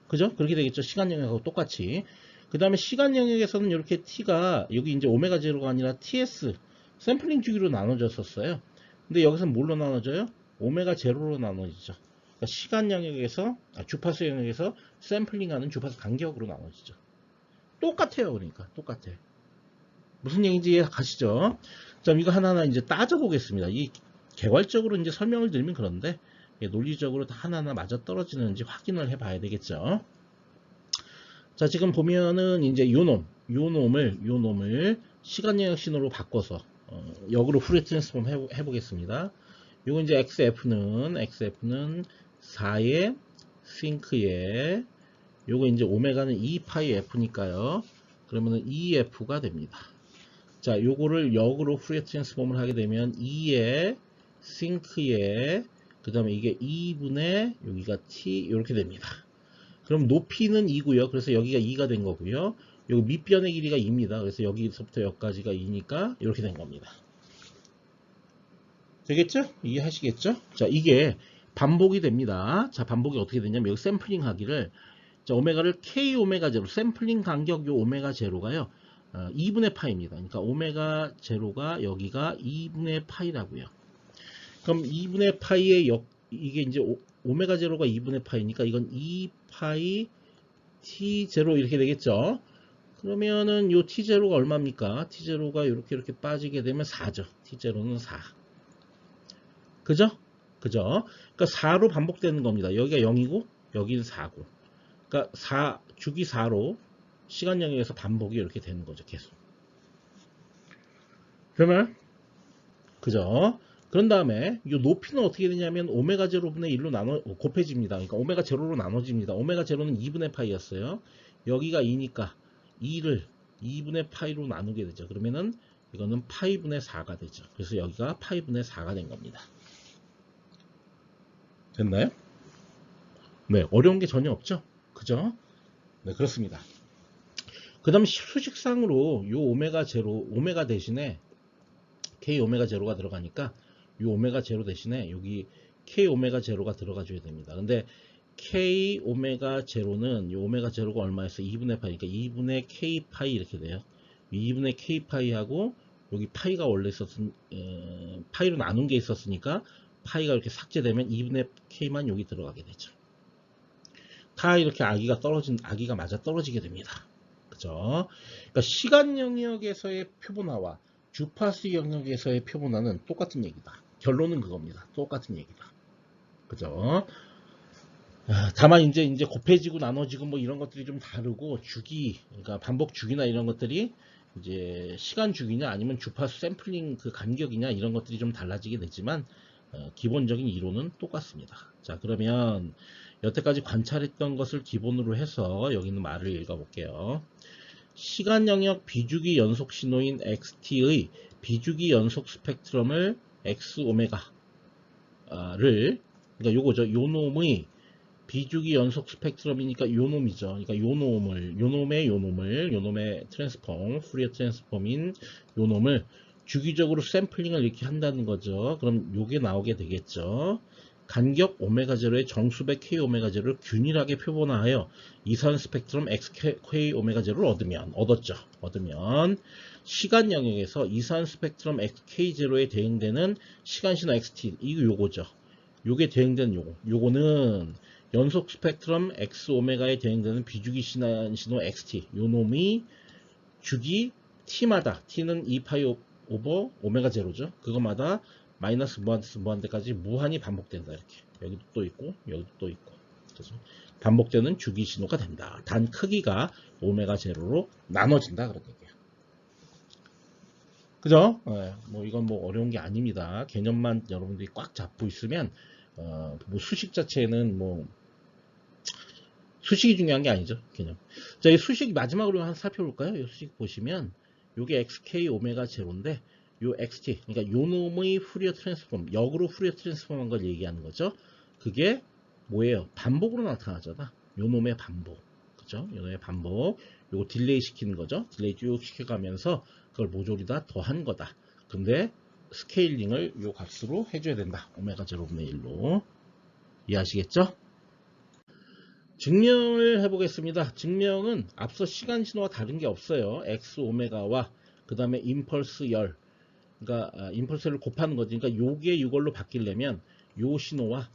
그죠? 그렇게 되겠죠. 시간 영역하고 똑같이. 그 다음에 시간 영역에서는 이렇게 t가 여기 이제 오메가 제로가 아니라 ts 샘플링 주기로 나눠졌었어요. 근데 여기서 뭘로 나눠져요? 오메가 제로로 나눠지죠. 그러니까 시간 영역에서 주파수 영역에서 샘플링하는 주파수 간격으로 나눠지죠. 똑같아요. 그러니까 똑같아. 무슨 얘기인지 이해 가시죠? 자, 이거 하나하나 이제 따져보겠습니다. 이 개괄적으로 이제 설명을 드리면 그런데 논리적으로 다 하나하나 맞아 떨어지는지 확인을 해봐야 되겠죠. 자, 지금 보면은 이제 요놈을 시간 영역 신호로 바꿔서 역으로 후레 트랜스폼 해보겠습니다. 요거 이제 XF는 4의 싱크에 요거 이제 오메가는 2파이 F니까요. 그러면은 2F가 됩니다. 자, 요거를 역으로 후리어 트랜스폼을 하게 되면 2의 싱크에 그 다음에 이게 2분의 여기가 t 이렇게 됩니다. 그럼 높이는 2고요. 그래서 여기가 2가 된 거고요. 여기 밑변의 길이가 2입니다. 그래서 여기서부터 여기까지가 2니까 이렇게 된 겁니다. 되겠죠? 이해하시겠죠? 자, 이게 반복이 됩니다. 자, 반복이 어떻게 되냐면 여기 샘플링 하기를 자, 오메가를 k 오메가 제로 샘플링 간격 요 오메가 제로가요. 2분의 파입니다. 그러니까 오메가 제로가 여기가 2분의 파이라고요. 그럼 2분의 파이의 이게 이제 오메가 제로가 2분의 파이니까 이건 2파이 t 제로 이렇게 되겠죠. 그러면은 요 t 제로가 얼마입니까? t 제로가 이렇게 빠지게 되면 4죠. t 제로는 4. 그죠? 그죠? 그러니까 4로 반복되는 겁니다. 여기가 0이고 여기는 4고. 그러니까 주기 4로 시간 영역에서 반복이 이렇게 되는 거죠. 계속. 그러면 그죠? 그런 다음에 이 높이는 어떻게 되냐면 오메가 제로분의 1로 곱해집니다. 그러니까 오메가 제로로 나눠집니다. 오메가 제로는 2분의 파이였어요. 여기가 2니까 2를 2분의 파이로 나누게 되죠. 그러면은 이거는 파이분의 4가 되죠. 그래서 여기가 파이분의 4가 된 겁니다. 됐나요? 네, 어려운 게 전혀 없죠? 그죠? 네, 그렇습니다. 그 다음 수식상으로 요 오메가 제로, 오메가 대신에 K 오메가 제로가 들어가니까 요 오메가 제로 대신에 여기 K 오메가 제로가 들어가 줘야 됩니다. 근데 K 오메가 제로는 요 오메가 제로가 얼마였어? 2분의 파이니까 2분의 K 파이 이렇게 돼요. 2분의 K 파이하고 여기 파이가 원래 파이로 나눈 게 있었으니까 파이가 이렇게 삭제되면 2분의 K만 여기 들어가게 되죠. 다 이렇게 아기가 맞아 떨어지게 됩니다. 그죠? 그러니까 시간 영역에서의 표본화와 주파수 영역에서의 표본화는 똑같은 얘기다. 결론은 그겁니다. 똑같은 얘기다. 그죠? 다만 이제 곱해지고 나눠지고 뭐 이런 것들이 좀 다르고 주기, 그러니까 반복 주기나 이런 것들이 이제 시간 주기냐 아니면 주파수 샘플링 그 간격이냐 이런 것들이 좀 달라지게 되지만 기본적인 이론은 똑같습니다. 자, 그러면 여태까지 관찰했던 것을 기본으로 해서 여기 있는 말을 읽어볼게요. 시간 영역 비주기 연속 신호인 XT의 비주기 연속 스펙트럼을 X 오메가를, 그러니까 요거죠. 요 놈의 비주기 연속 스펙트럼이니까 요 놈이죠. 그러니까 요 놈의 트랜스폼, ফু리어 트랜스폼인 요 놈을 주기적으로 샘플링을 이렇게 한다는 거죠. 그럼 요게 나오게 되겠죠. 간격 오메가 제로의 정수배 K 오메가 제로를 균일하게 표본화하여 이산 스펙트럼 XK 오메가 제로를 얻으면 시간 영역에서 이산 스펙트럼 XK 제로에 대응되는 시간 신호 XT, 이거 요거죠. 요게 대응되는 요거는 연속 스펙트럼 X 오메가에 대응되는 비주기 신호 XT, 요 놈이 주기 T마다, T는 2파이 오버 오메가 제로죠. 그거마다 마이너스 무한대까지 무한히 반복된다. 이렇게. 여기도 또 있고, 여기도 또 있고. 그래서 반복되는 주기 신호가 된다. 단 크기가 오메가 제로로 나눠진다. 그런 얘기예요. 그죠? 뭐 이건 뭐 어려운 게 아닙니다. 개념만 여러분들이 꽉 잡고 있으면, 뭐 수식 자체는 뭐, 수식이 중요한 게 아니죠. 개념. 자, 이 수식 마지막으로 한번 살펴볼까요? 이 수식 보시면, 요게 XK 오메가 제로인데, 요 XT, 그러니까 요 놈의 ফু리어 트랜스폼, 역으로 ফু리어 트랜스폼한 걸 얘기하는 거죠. 그게 뭐예요? 반복으로 나타나잖아. 요 놈의 반복. 그죠? 요 놈의 반복. 요거 딜레이 시키는 거죠. 딜레이 쭉 시켜가면서 그걸 모조리 다 더한 거다. 근데 스케일링을 요 값으로 해줘야 된다. 오메가 제로분의 1로. 이해하시겠죠? 증명을 해보겠습니다. 증명은 앞서 시간 신호와 다른 게 없어요. X 오메가와 그 다음에 임펄스 열, 그러니까 임펄스를 곱하는 거지. 그러니까 요게 이걸로 바뀌려면 요 신호와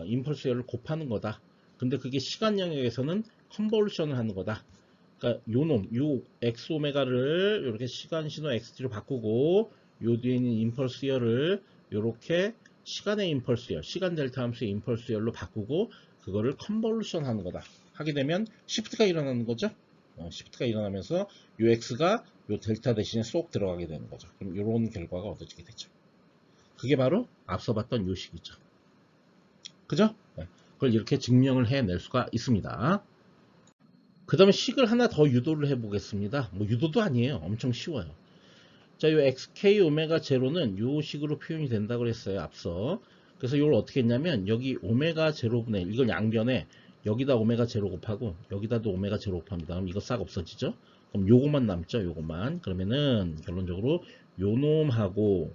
임펄스 열을 곱하는 거다. 근데 그게 시간 영역에서는 컨볼루션을 하는 거다. 그러니까 요 X 오메가를 이렇게 시간 신호 XT로 바꾸고 요 뒤에 있는 임펄스 열을 이렇게 시간의 임펄스 열, 시간 델타 함수의 임펄스 열로 바꾸고 그거를 컨볼루션 하는 거다. 하게 되면 시프트가 일어나는 거죠. 시프트가 일어나면서 요 X가 요 델타 대신에 쏙 들어가게 되는 거죠. 그럼 이런 결과가 얻어지게 되죠. 그게 바로 앞서 봤던 요 식이죠. 그죠? 그걸 이렇게 증명을 해낼 수가 있습니다. 그 다음에 식을 하나 더 유도를 해보겠습니다. 뭐 유도도 아니에요. 엄청 쉬워요. 자, 요 XK 오메가 제로는 요 식으로 표현이 된다고 그랬어요. 앞서. 그래서 이걸 어떻게 했냐면 여기 오메가 제로분의 1, 이걸 양변에 여기다 오메가 제로 곱하고 여기다도 오메가 제로 곱합니다. 그럼 이거 싹 없어지죠? 그럼 요것만 남죠. 요것만. 그러면은 결론적으로 요놈하고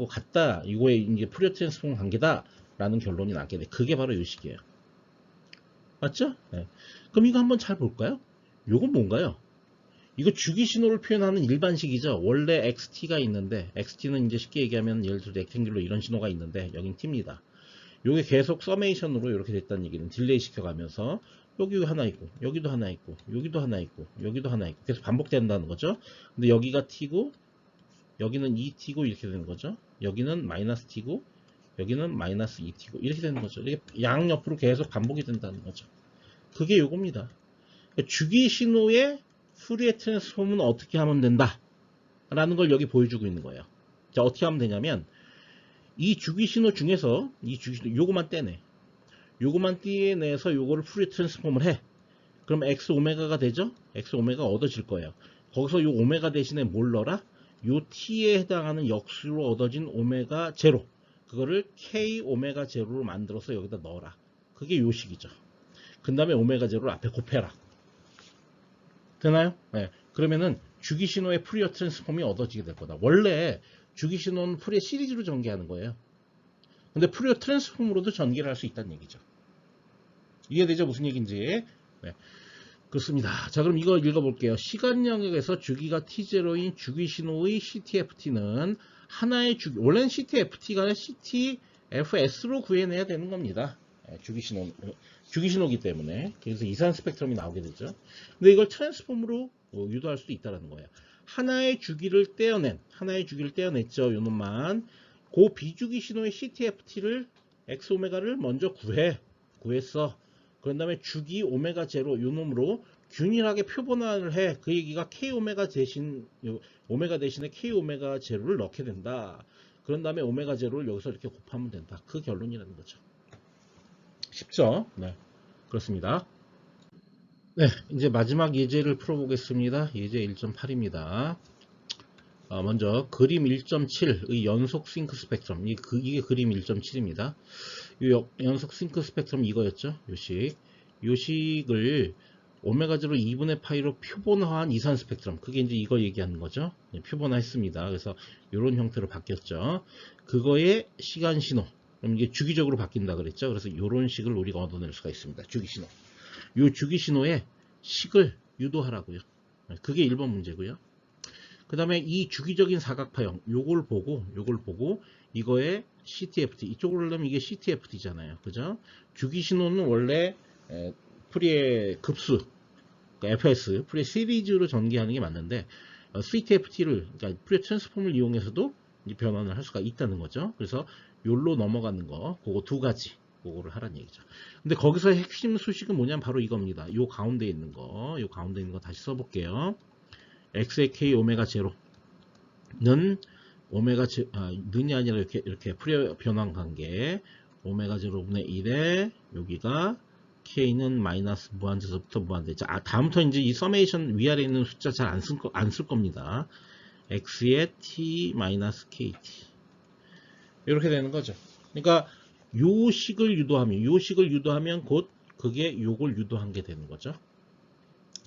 같다. 이거에 이제 푸리어 트랜스폼 관계다. 라는 결론이 나게 돼. 그게 바로 요 식이에요. 맞죠? 네. 그럼 이거 한번 잘 볼까요? 요건 뭔가요? 이거 주기 신호를 표현하는 일반식이죠. 원래 XT가 있는데, XT는 이제 쉽게 얘기하면 예를 들어 렉탱귤로 이런 신호가 있는데, 여긴 T입니다. 요게 계속 서메이션으로 이렇게 됐다는 얘기는 딜레이 시켜가면서, 여기 하나 있고, 여기도 하나 있고, 여기도 하나 있고, 여기도 하나 있고, 계속 반복된다는 거죠. 근데 여기가 T고, 여기는 2T고, 이렇게 되는 거죠. 여기는 마이너스 T고, 여기는 마이너스 2T고, 이렇게 되는 거죠. 이렇게 양옆으로 계속 반복이 된다는 거죠. 그게 요겁니다. 주기 신호의 푸리에 트랜스폼은 어떻게 하면 된다 라는 걸 여기 보여주고 있는 거예요. 자, 어떻게 하면 되냐면 이 주기 신호 중에서 이 주기 신호 요거만 떼내. 요거만 떼내서 요거를 푸리에 트랜스폼을 해. 그럼 X 오메가가 되죠? X 오메가 얻어질 거예요. 거기서 요 오메가 대신에 뭘 넣어라? 요 T에 해당하는 역수로 얻어진 오메가 제로. 그거를 K 오메가 제로로 만들어서 여기다 넣어라. 그게 요 식이죠. 그 다음에 오메가 제로를 앞에 곱해라. 되나요? 네. 그러면은 주기 신호의 푸리어 트랜스폼이 얻어지게 될 거다. 원래 주기 신호는 푸리어 시리즈로 전개하는 거예요. 근데 푸리어 트랜스폼으로도 전개를 할 수 있다는 얘기죠. 이해되죠? 무슨 얘기인지. 네. 그렇습니다. 자, 그럼 이거 읽어볼게요. 시간 영역에서 주기가 T0인 주기 신호의 CTFT는 하나의 주기, 원래는 CTFT가 아니라 CTFS로 구해내야 되는 겁니다. 주기신호기 때문에. 그래서 이산 스펙트럼이 나오게 되죠. 근데 이걸 트랜스폼으로 유도할 수도 있다는 거예요. 하나의 주기를 떼어냈죠. 요 놈만. 그 비주기 신호의 CTFT를 X 오메가를 먼저 구했어. 그런 다음에 주기 오메가 제로 요 놈으로 균일하게 표본화를 해. 그 얘기가 K 오메가 대신에 K 오메가 제로를 넣게 된다. 그런 다음에 오메가 제로를 여기서 이렇게 곱하면 된다. 그 결론이라는 거죠. 쉽죠? 네. 그렇습니다. 네. 이제 마지막 예제를 풀어보겠습니다. 예제 1.8입니다. 먼저 그림 1.7의 연속 싱크 스펙트럼. 이게 그림 1.7입니다. 연속 싱크 스펙트럼 이거였죠. 요식을 오메가0 2분의 파이로 표본화한 이산 스펙트럼. 그게 이제 이거 얘기하는 거죠. 표본화 했습니다. 그래서 이런 형태로 바뀌었죠. 그거의 시간 신호. 그럼 이게 주기적으로 바뀐다 그랬죠. 그래서 이런 식을 우리가 얻어낼 수가 있습니다. 주기 신호. 요 주기 신호에 식을 유도하라고요. 그게 1번 문제고요. 그 다음에 이 주기적인 사각파형 요걸 보고 이거의 CTFT 이쪽으로 하려면 이게 CTFT잖아요. 그죠? 주기 신호는 원래 프리의 급수 그러니까 FS 프리의 시리즈로 전개하는 게 맞는데 CTFT를 그러니까 프리의 트랜스폼을 이용해서도 변환을 할 수가 있다는 거죠. 그래서 요로 넘어가는 거 그거 두 가지 그거를 하라는 얘기죠. 근데 거기서 핵심 수식은 뭐냐면 바로 이겁니다. 요 가운데 있는 거 다시 써볼게요. x의 k 오메가 제로는 는이 아니라 이렇게 프리어 변환 관계 오메가 제로분의 1에 여기가 k는 마이너스 무한대에서부터 무한대. 자, 다음부터 이제 이 서메이션 위아래 있는 숫자 잘 안 쓸 겁니다. x의 t 마이너스 kt 이렇게 되는 거죠. 그러니까 요 식을 유도하면 곧 그게 요걸 유도한 게 되는 거죠.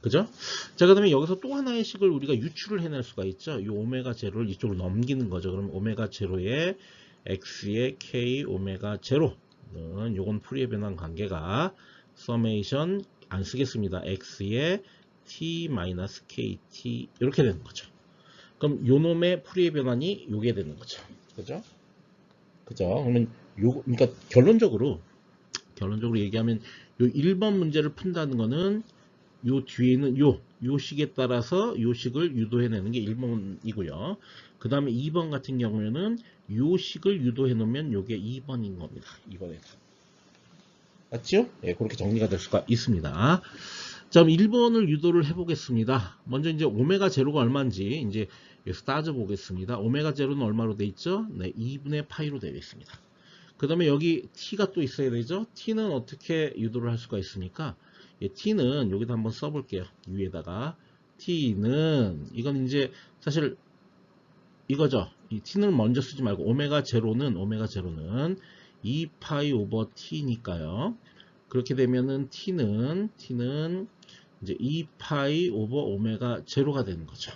그죠? 자, 그 다음에 여기서 또 하나의 식을 우리가 유출을 해낼 수가 있죠. 이 오메가 제로를 이쪽으로 넘기는 거죠. 그럼 오메가 제로의 x의 k 오메가 제로는 요건 풀이의 변환 관계가 서메이션 안 쓰겠습니다. x의 t 마이너스 kt 이렇게 되는 거죠. 그럼 요 놈의 풀이의 변환이 요게 되는 거죠. 그죠? 그러면 그러니까 결론적으로 얘기하면 요 1번 문제를 푼다는 거는 요 뒤에는 요 식에 따라서 요 식을 유도해내는 게 1번이고요. 그 다음에 2번 같은 경우에는 요 식을 유도해 놓으면 요게 2번인 겁니다. 2번에서. 맞죠? 예, 그렇게 정리가 될 수가 있습니다. 자, 그럼 1번을 유도를 해보겠습니다. 먼저 이제 오메가 제로가 얼마인지 이제 여기서 따져보겠습니다. 오메가 제로는 얼마로 돼 있죠? 네, 2분의 파이로 되어 있습니다. 그 다음에 여기 t가 또 있어야 되죠? t는 어떻게 유도를 할 수가 있습니까? 예, t는 여기다 한번 써볼게요. 위에다가 t는 이건 이제 사실 이거죠. 이 t는 먼저 쓰지 말고 오메가 제로는 2파이 오버 t니까요. 그렇게 되면은 t는 이제 2파이 오버 오메가 제로가 되는 거죠.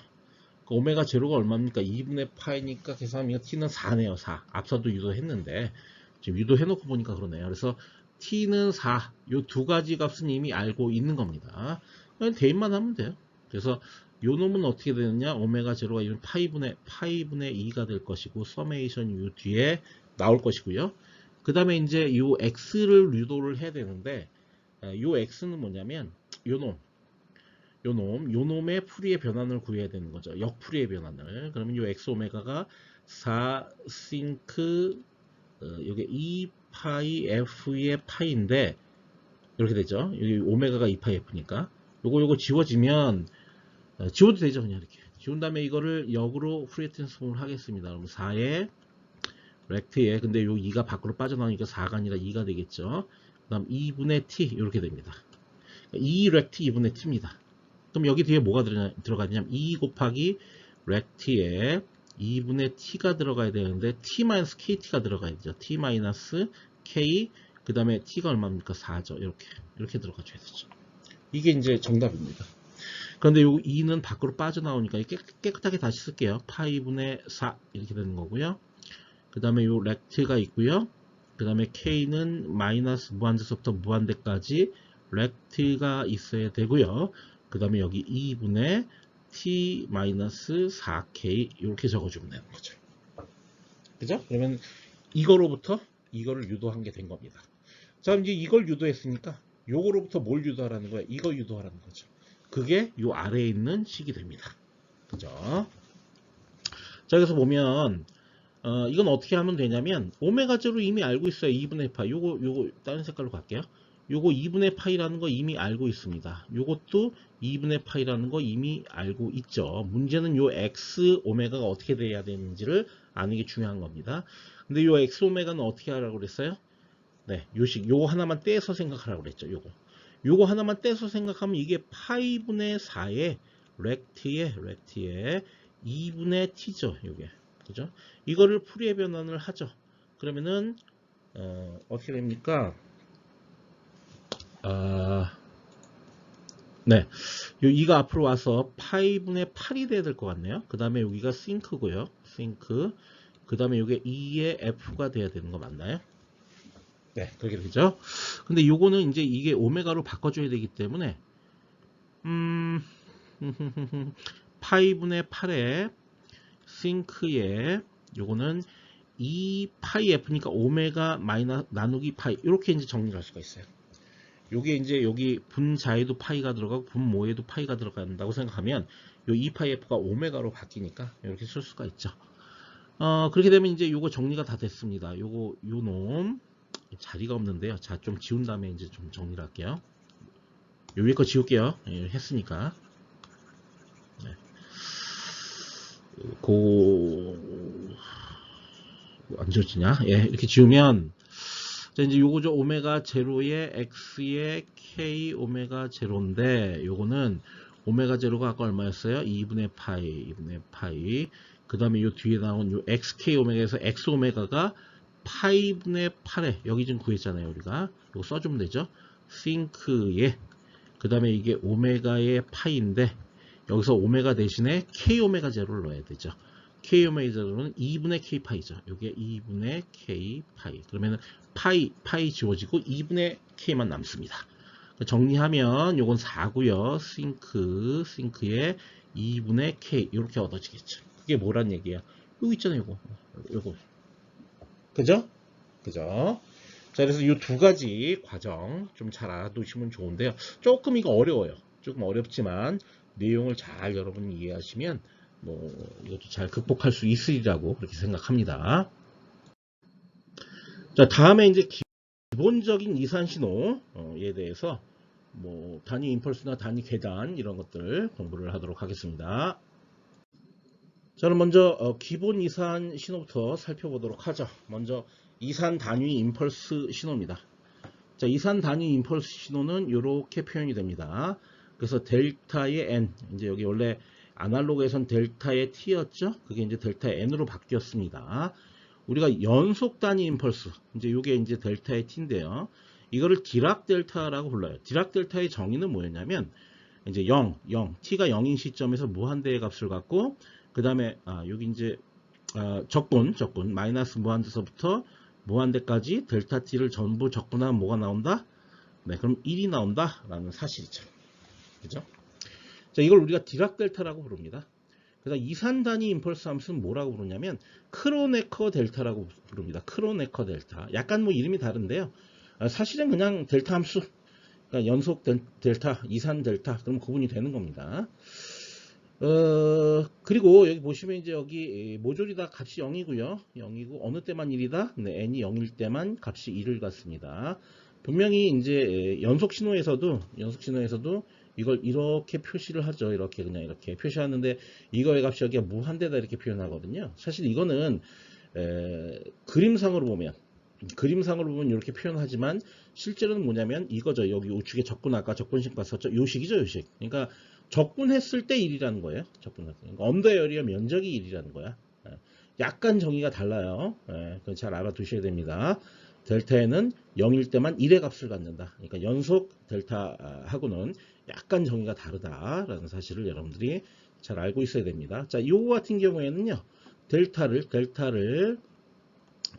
그 오메가 제로가 얼마입니까? 2분의 파이니까 계산하면 t는 4네요. 4. 앞서도 유도했는데 지금 유도해놓고 보니까 그러네요. 그래서 t는 4. 요 두 가지 값은 이미 알고 있는 겁니다. 그냥 대입만 하면 돼요. 그래서 요 놈은 어떻게 되느냐? 오메가 제로가 이면 파이분의 2가 될 것이고 서메이션 요 뒤에 나올 것이고요. 그 다음에 이제 요 x를 유도를 해야 되는데 요 x는 뭐냐면 요 놈의 풀이의 변환을 구해야 되는 거죠. 역풀이의 변환을. 그러면 요 x 오메가가 4 싱크 여기 2파이 f의 파이인데 이렇게 되죠. 여기 오메가가 2파이 f니까 요거 지워지면 지워도 되죠. 그냥 이렇게 지운 다음에 이거를 역으로 프리에 트랜스폼을 하겠습니다. 그럼 4의 렉트에 근데 요 2가 밖으로 빠져나오니까 4가 아니라 2가 되겠죠. 그 다음 2분의 t 이렇게 됩니다. 2 렉트 2분의 t입니다. 그럼 여기 뒤에 뭐가 들어가냐면 2 곱하기 렉트에 2분의 t가 들어가야 되는데 t-kt가 들어가야 되죠. t-k 그 다음에 t가 얼마입니까? 4죠. 이렇게 들어가줘야 되죠. 이게 이제 정답입니다. 그런데 요 2는 밖으로 빠져나오니까 깨끗하게 다시 쓸게요. 파이분의 4 이렇게 되는 거고요. 그 다음에 요 렉트가 있고요. 그 다음에 k는 마이너스 무한대서부터 무한대까지 렉트가 있어야 되고요. 그 다음에 여기 2분의 t-4k 이렇게 적어주면 되는 거죠. 그죠? 그러면 이거로부터 이거를 유도한 게 된 겁니다. 자, 이제 이걸 유도했으니까 요거로부터 뭘 유도하라는 거야? 이거 유도하라는 거죠. 그게 요 아래에 있는 식이 됩니다. 그죠? 자, 그래서 보면 이건 어떻게 하면 되냐면 오메가 제로 이미 알고 있어요. 2분의 파이. 요거 다른 색깔로 갈게요. 요거 2분의 파이라는 거 이미 알고 있습니다. 요것도 2분의 파이라는 거 이미 알고 있죠. 문제는 요 x 오메가가 어떻게 돼야 되는지를 아는 게 중요한 겁니다. 근데 요 x 오메가는 어떻게 하라고 그랬어요? 네, 요거 하나만 떼서 생각하라고 그랬죠. 요거 하나만 떼서 생각하면 이게 파이분의 4의 렉트의 2분의 t죠. 요게. 그죠? 이거를 풀이의 변환을 하죠. 그러면은 어떻게 됩니까? 네, 이거 앞으로 와서 파이분의 8이 돼야 될 것 같네요. 그 다음에 여기가 싱크고요. 싱크. 그 다음에 이게 2의 f가 돼야 되는 거 맞나요? 네, 그렇게 되죠. 근데 요거는 이제 이게 오메가로 바꿔줘야 되기 때문에 파이분의 8에 싱크에 요거는 2파이 f니까 오메가 마이너스 나누기 파이 이렇게 이제 정리를 할 수가 있어요. 요게 이제 여기 분자에도 파이가 들어가고 분모에도 파이가 들어간다고 생각하면 요 2파이 f가 오메가로 바뀌니까 이렇게 쓸 수가 있죠. 그렇게 되면 이제 요거 정리가 다 됐습니다. 요 놈 자리가 없는데요. 자, 좀 지운 다음에 이제 좀 정리를 할게요. 요 위에 거 지울게요. 예, 했으니까. 네. 안 지워지냐? 예, 이렇게 지우면 자, 이제 요거죠. 오메가 제로의 x의 k 오메가 제로인데 요거는 오메가 제로가 아까 얼마였어요? 2분의 파이. 그 다음에 요 뒤에 나온 요 xk 오메가에서 x 오메가가 파이분의 8에 여기 좀 구했잖아요. 우리가 이거 써주면 되죠. 싱크에 그 다음에 이게 오메가의 파이인데 여기서 오메가 대신에 k 오메가 제로를 넣어야 되죠. k 오메가 제로는 2분의 k 파이죠. 이게 2분의 k 파이. 그러면은 파이 지워지고 2분의 k만 남습니다. 정리하면 요건 4고요. 싱크에 2분의 k 이렇게 얻어지겠죠. 그게 뭐란 얘기야? 요거 있잖아요. 요거. 그죠? 자, 그래서 이 두 가지 과정 좀 잘 알아두시면 좋은데요. 조금 이거 어려워요. 조금 어렵지만 내용을 잘 여러분이 이해하시면 뭐 이것도 잘 극복할 수 있으리라고 그렇게 생각합니다. 자, 다음에 이제 기본적인 이산 신호에 대해서 뭐 단위 임펄스나 단위 계단 이런 것들 공부를 하도록 하겠습니다. 저는 먼저 기본 이산 신호부터 살펴보도록 하죠. 먼저 이산 단위 임펄스 신호입니다. 자, 이산 단위 임펄스 신호는 이렇게 표현이 됩니다. 그래서 델타의 n, 이제 여기 원래 아날로그에선 델타의 t였죠. 그게 이제 델타의 n으로 바뀌었습니다. 우리가 연속 단위 임펄스, 이제 이게 이제 델타의 t인데요. 이거를 디락 델타라고 불러요. 디락 델타의 정의는 뭐였냐면 이제 0, t가 0인 시점에서 무한대의 값을 갖고 그 다음에 여기 이제 적분 마이너스 무한대서부터 무한대까지 델타 t를 전부 적분하면 뭐가 나온다? 네, 그럼 1이 나온다 라는 사실이죠. 그죠? 자, 이걸 우리가 디락 델타라고 부릅니다. 그래서 이산 단위 임펄스 함수는 뭐라고 부르냐면 크로네커 델타라고 부릅니다. 크로네커 델타. 약간 뭐 이름이 다른데요. 사실은 그냥 델타 함수. 그러니까 연속 델타, 이산 델타, 그럼 구분이 되는 겁니다. 그리고 여기 보시면 이제 여기 모조리 다 값이 0이고요. 0이고 어느 때만 1이다? 네, n이 0일 때만 값이 1을 갖습니다. 분명히 이제 연속 신호에서도 이걸 이렇게 표시를 하죠. 이렇게 그냥 이렇게 표시하는데 이거의 값이 여기가 무한대다 이렇게 표현하거든요. 사실 이거는 그림상으로 보면 이렇게 표현하지만 실제로는 뭐냐면 이거죠. 여기 우측에 적분 아까 적분식과 썼죠. 요식이죠, 요식. 그러니까 적분했을 때 1이라는 거예요. 그러니까 언더에어리어 면적이 1이라는 거야. 약간 정의가 달라요. 그건 잘 알아두셔야 됩니다. 델타에는 0일 때만 1의 값을 갖는다. 그러니까 연속 델타하고는 약간 정의가 다르다라는 사실을 여러분들이 잘 알고 있어야 됩니다. 자, 요거 같은 경우에는요. 델타를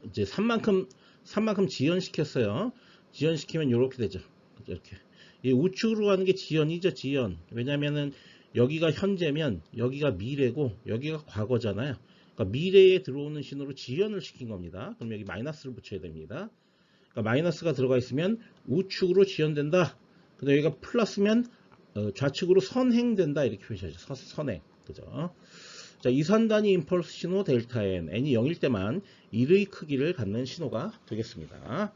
이제 3만큼 지연시켰어요. 지연시키면 이렇게 되죠. 이렇게. 이 우측으로 가는 게 지연이죠, 지연. 왜냐면은 여기가 현재면 여기가 미래고 여기가 과거잖아요. 그러니까 미래에 들어오는 신호로 지연을 시킨 겁니다. 그럼 여기 마이너스를 붙여야 됩니다. 그러니까 마이너스가 들어가 있으면 우측으로 지연된다. 근데 여기가 플러스면 좌측으로 선행된다. 이렇게 표시하죠. 선행. 그죠? 자, 이산 단위 임펄스 신호 델타 n, n이 0일 때만 1의 크기를 갖는 신호가 되겠습니다.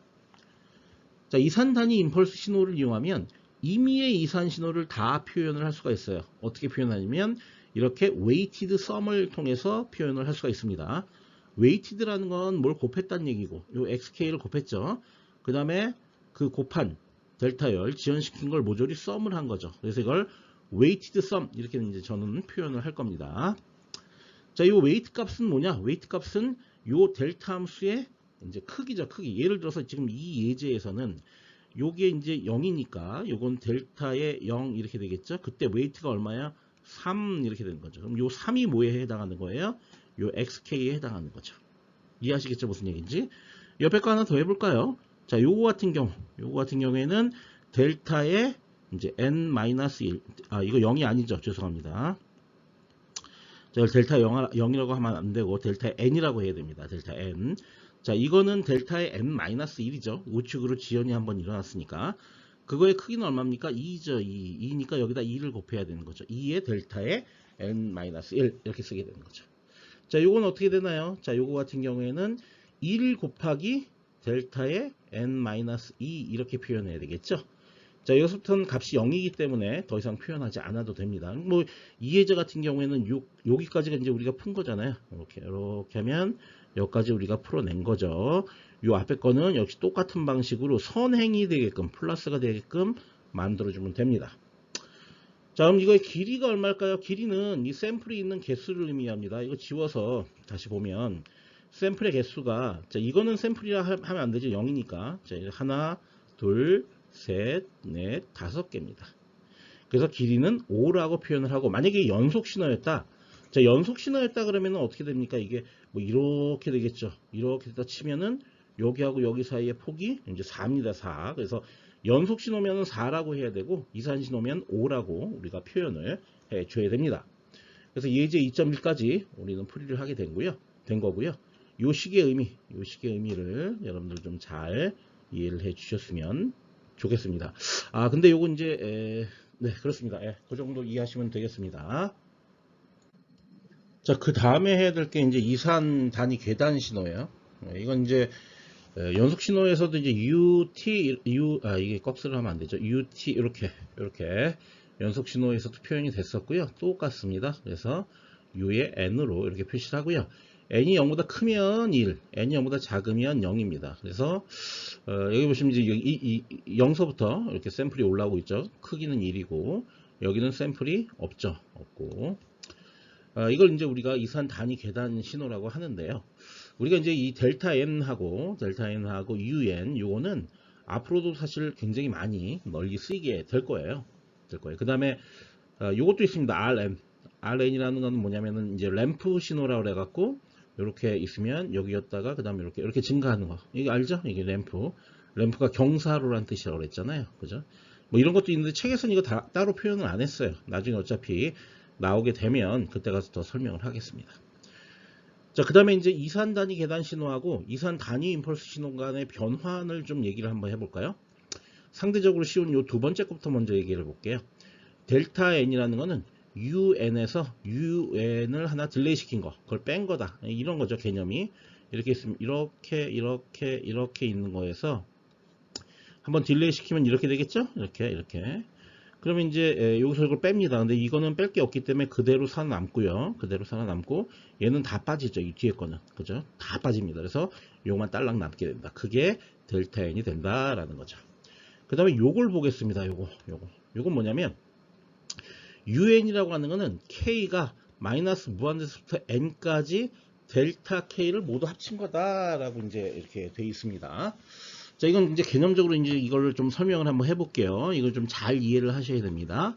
자, 이산 단위 임펄스 신호를 이용하면 임의의 이산 신호를 다 표현을 할 수가 있어요. 어떻게 표현하냐면 이렇게 weighted sum을 통해서 표현을 할 수가 있습니다. weighted라는 건 뭘 곱했다는 얘기고, 요 xk를 곱했죠. 그 다음에 그 곱한 델타열 지연시킨 걸 모조리 sum을 한 거죠. 그래서 이걸 weighted sum 이렇게 이제 저는 표현을 할 겁니다. 자, 이 weight 값은 뭐냐? weight 값은 요 델타 함수의 이제 크기죠, 크기. 예를 들어서 지금 이 예제에서는 요게 이제 0이니까 요건 델타의 0 이렇게 되겠죠. 그때 weight가 얼마야? 3 이렇게 되는 거죠. 그럼 요 3이 뭐에 해당하는 거예요? 요 xk에 해당하는 거죠. 이해하시겠죠? 무슨 얘기인지. 옆에 거 하나 더 해볼까요? 자, 요거 같은 경우에는 델타의 이제 n-1, 이거 0이 아니죠. 죄송합니다. 자, 델타 0이라고 하면 안 되고 델타 n이라고 해야 됩니다. 델타 n. 자, 이거는 델타의 n-1이죠. 우측으로 지연이 한번 일어났으니까. 그거의 크기는 얼마입니까? 2죠. 2니까 여기다 2를 곱해야 되는 거죠. 2의 델타의 n-1 이렇게 쓰게 되는 거죠. 자, 요건 어떻게 되나요? 자, 요거 같은 경우에는 1 곱하기 델타의 n-2 이렇게 표현해야 되겠죠. 자, 여기서부터는 값이 0이기 때문에 더 이상 표현하지 않아도 됩니다. 뭐, 이 예제 같은 경우에는 여기까지가 이제 우리가 푼 거잖아요. 이렇게 하면 여기까지 우리가 풀어낸 거죠. 요 앞에 거는 역시 똑같은 방식으로 선행이 되게끔, 플러스가 되게끔 만들어주면 됩니다. 자, 그럼 이거의 길이가 얼마일까요? 길이는 이 샘플이 있는 개수를 의미합니다. 이거 지워서 다시 보면 샘플의 개수가, 자, 이거는 샘플이라 하면 안 되죠. 0이니까. 자, 하나, 둘, 셋, 넷, 5개입니다. 그래서 길이는 5라고 표현을 하고, 만약에 연속 신호였다. 자, 연속 신호였다 그러면 어떻게 됩니까? 이게 뭐 이렇게 되겠죠. 이렇게 다 치면은 여기하고 여기 사이의 폭이 이제 4입니다. 4. 그래서 연속 신호면은 4라고 해야 되고, 이산 신호면 5라고 우리가 표현을 해 줘야 됩니다. 그래서 예제 2.1까지 우리는 풀이를 하게 된 거고요. 요 식의 의미를 여러분들 좀 잘 이해를 해 주셨으면 좋겠습니다. 근데 요거 이제, 네, 그렇습니다. 그 정도 이해하시면 되겠습니다. 자, 그 다음에 해야 될 게 이제 이산 단위 계단 신호예요. 이건 이제, 연속 신호에서도 이제 이게 꺽쇠를 하면 안 되죠. UT, 이렇게 연속 신호에서도 표현이 됐었고요. 똑같습니다. 그래서 U의 N으로 이렇게 표시를 하고요. n이 0보다 크면 1, n이 0보다 작으면 0입니다. 그래서 여기 보시면 이제 0서부터 이렇게 샘플이 올라오고 있죠. 크기는 1이고 여기는 샘플이 없죠. 없고 이걸 이제 우리가 이산 단위 계단 신호라고 하는데요. 우리가 이제 이 델타 n하고 un 요거는 앞으로도 사실 굉장히 많이 널리 쓰이게 될 거예요. 그 다음에 요것도 있습니다. rn이라는 건 뭐냐면은 이제 램프 신호라고 해갖고 이렇게 있으면 여기였다가 그 다음에 이렇게 증가하는 거. 이게 알죠? 이게 램프가 경사로란 뜻이라고 그랬잖아요. 그죠? 뭐 이런 것도 있는데 책에서는 이거 따로 표현을 안 했어요. 나중에 어차피 나오게 되면 그때 가서 더 설명을 하겠습니다. 자, 그 다음에 이제 이산 단위 계단 신호하고 이산 단위 임펄스 신호 간의 변환을 좀 얘기를 한번 해볼까요? 상대적으로 쉬운 요 두 번째 것부터 먼저 얘기를 해볼게요. 델타 n이라는 거는 un에서 un을 하나 딜레이 시킨 거, 그걸 뺀 거다. 이런 거죠, 개념이. 이렇게 있으면 이렇게 있는 거에서 한번 딜레이 시키면 이렇게 되겠죠? 이렇게. 그러면 이제 여기서 이걸 뺍니다. 근데 이거는 뺄 게 없기 때문에 그대로 살아남고요. 그대로 살아남고 얘는 다 빠지죠. 이 뒤에 거는. 그죠? 다 빠집니다. 그래서 요만 딸랑 남게 된다. 그게 델타 n이 된다라는 거죠. 그 다음에 요걸 보겠습니다. 요건 뭐냐면 un이라고 하는 거는 k가 마이너스 무한대에서부터 n까지 델타 k를 모두 합친 거다라고 이제 이렇게 돼 있습니다. 자, 이건 이제 개념적으로 이제 이걸 좀 설명을 한번 해볼게요. 이걸 좀 잘 이해를 하셔야 됩니다.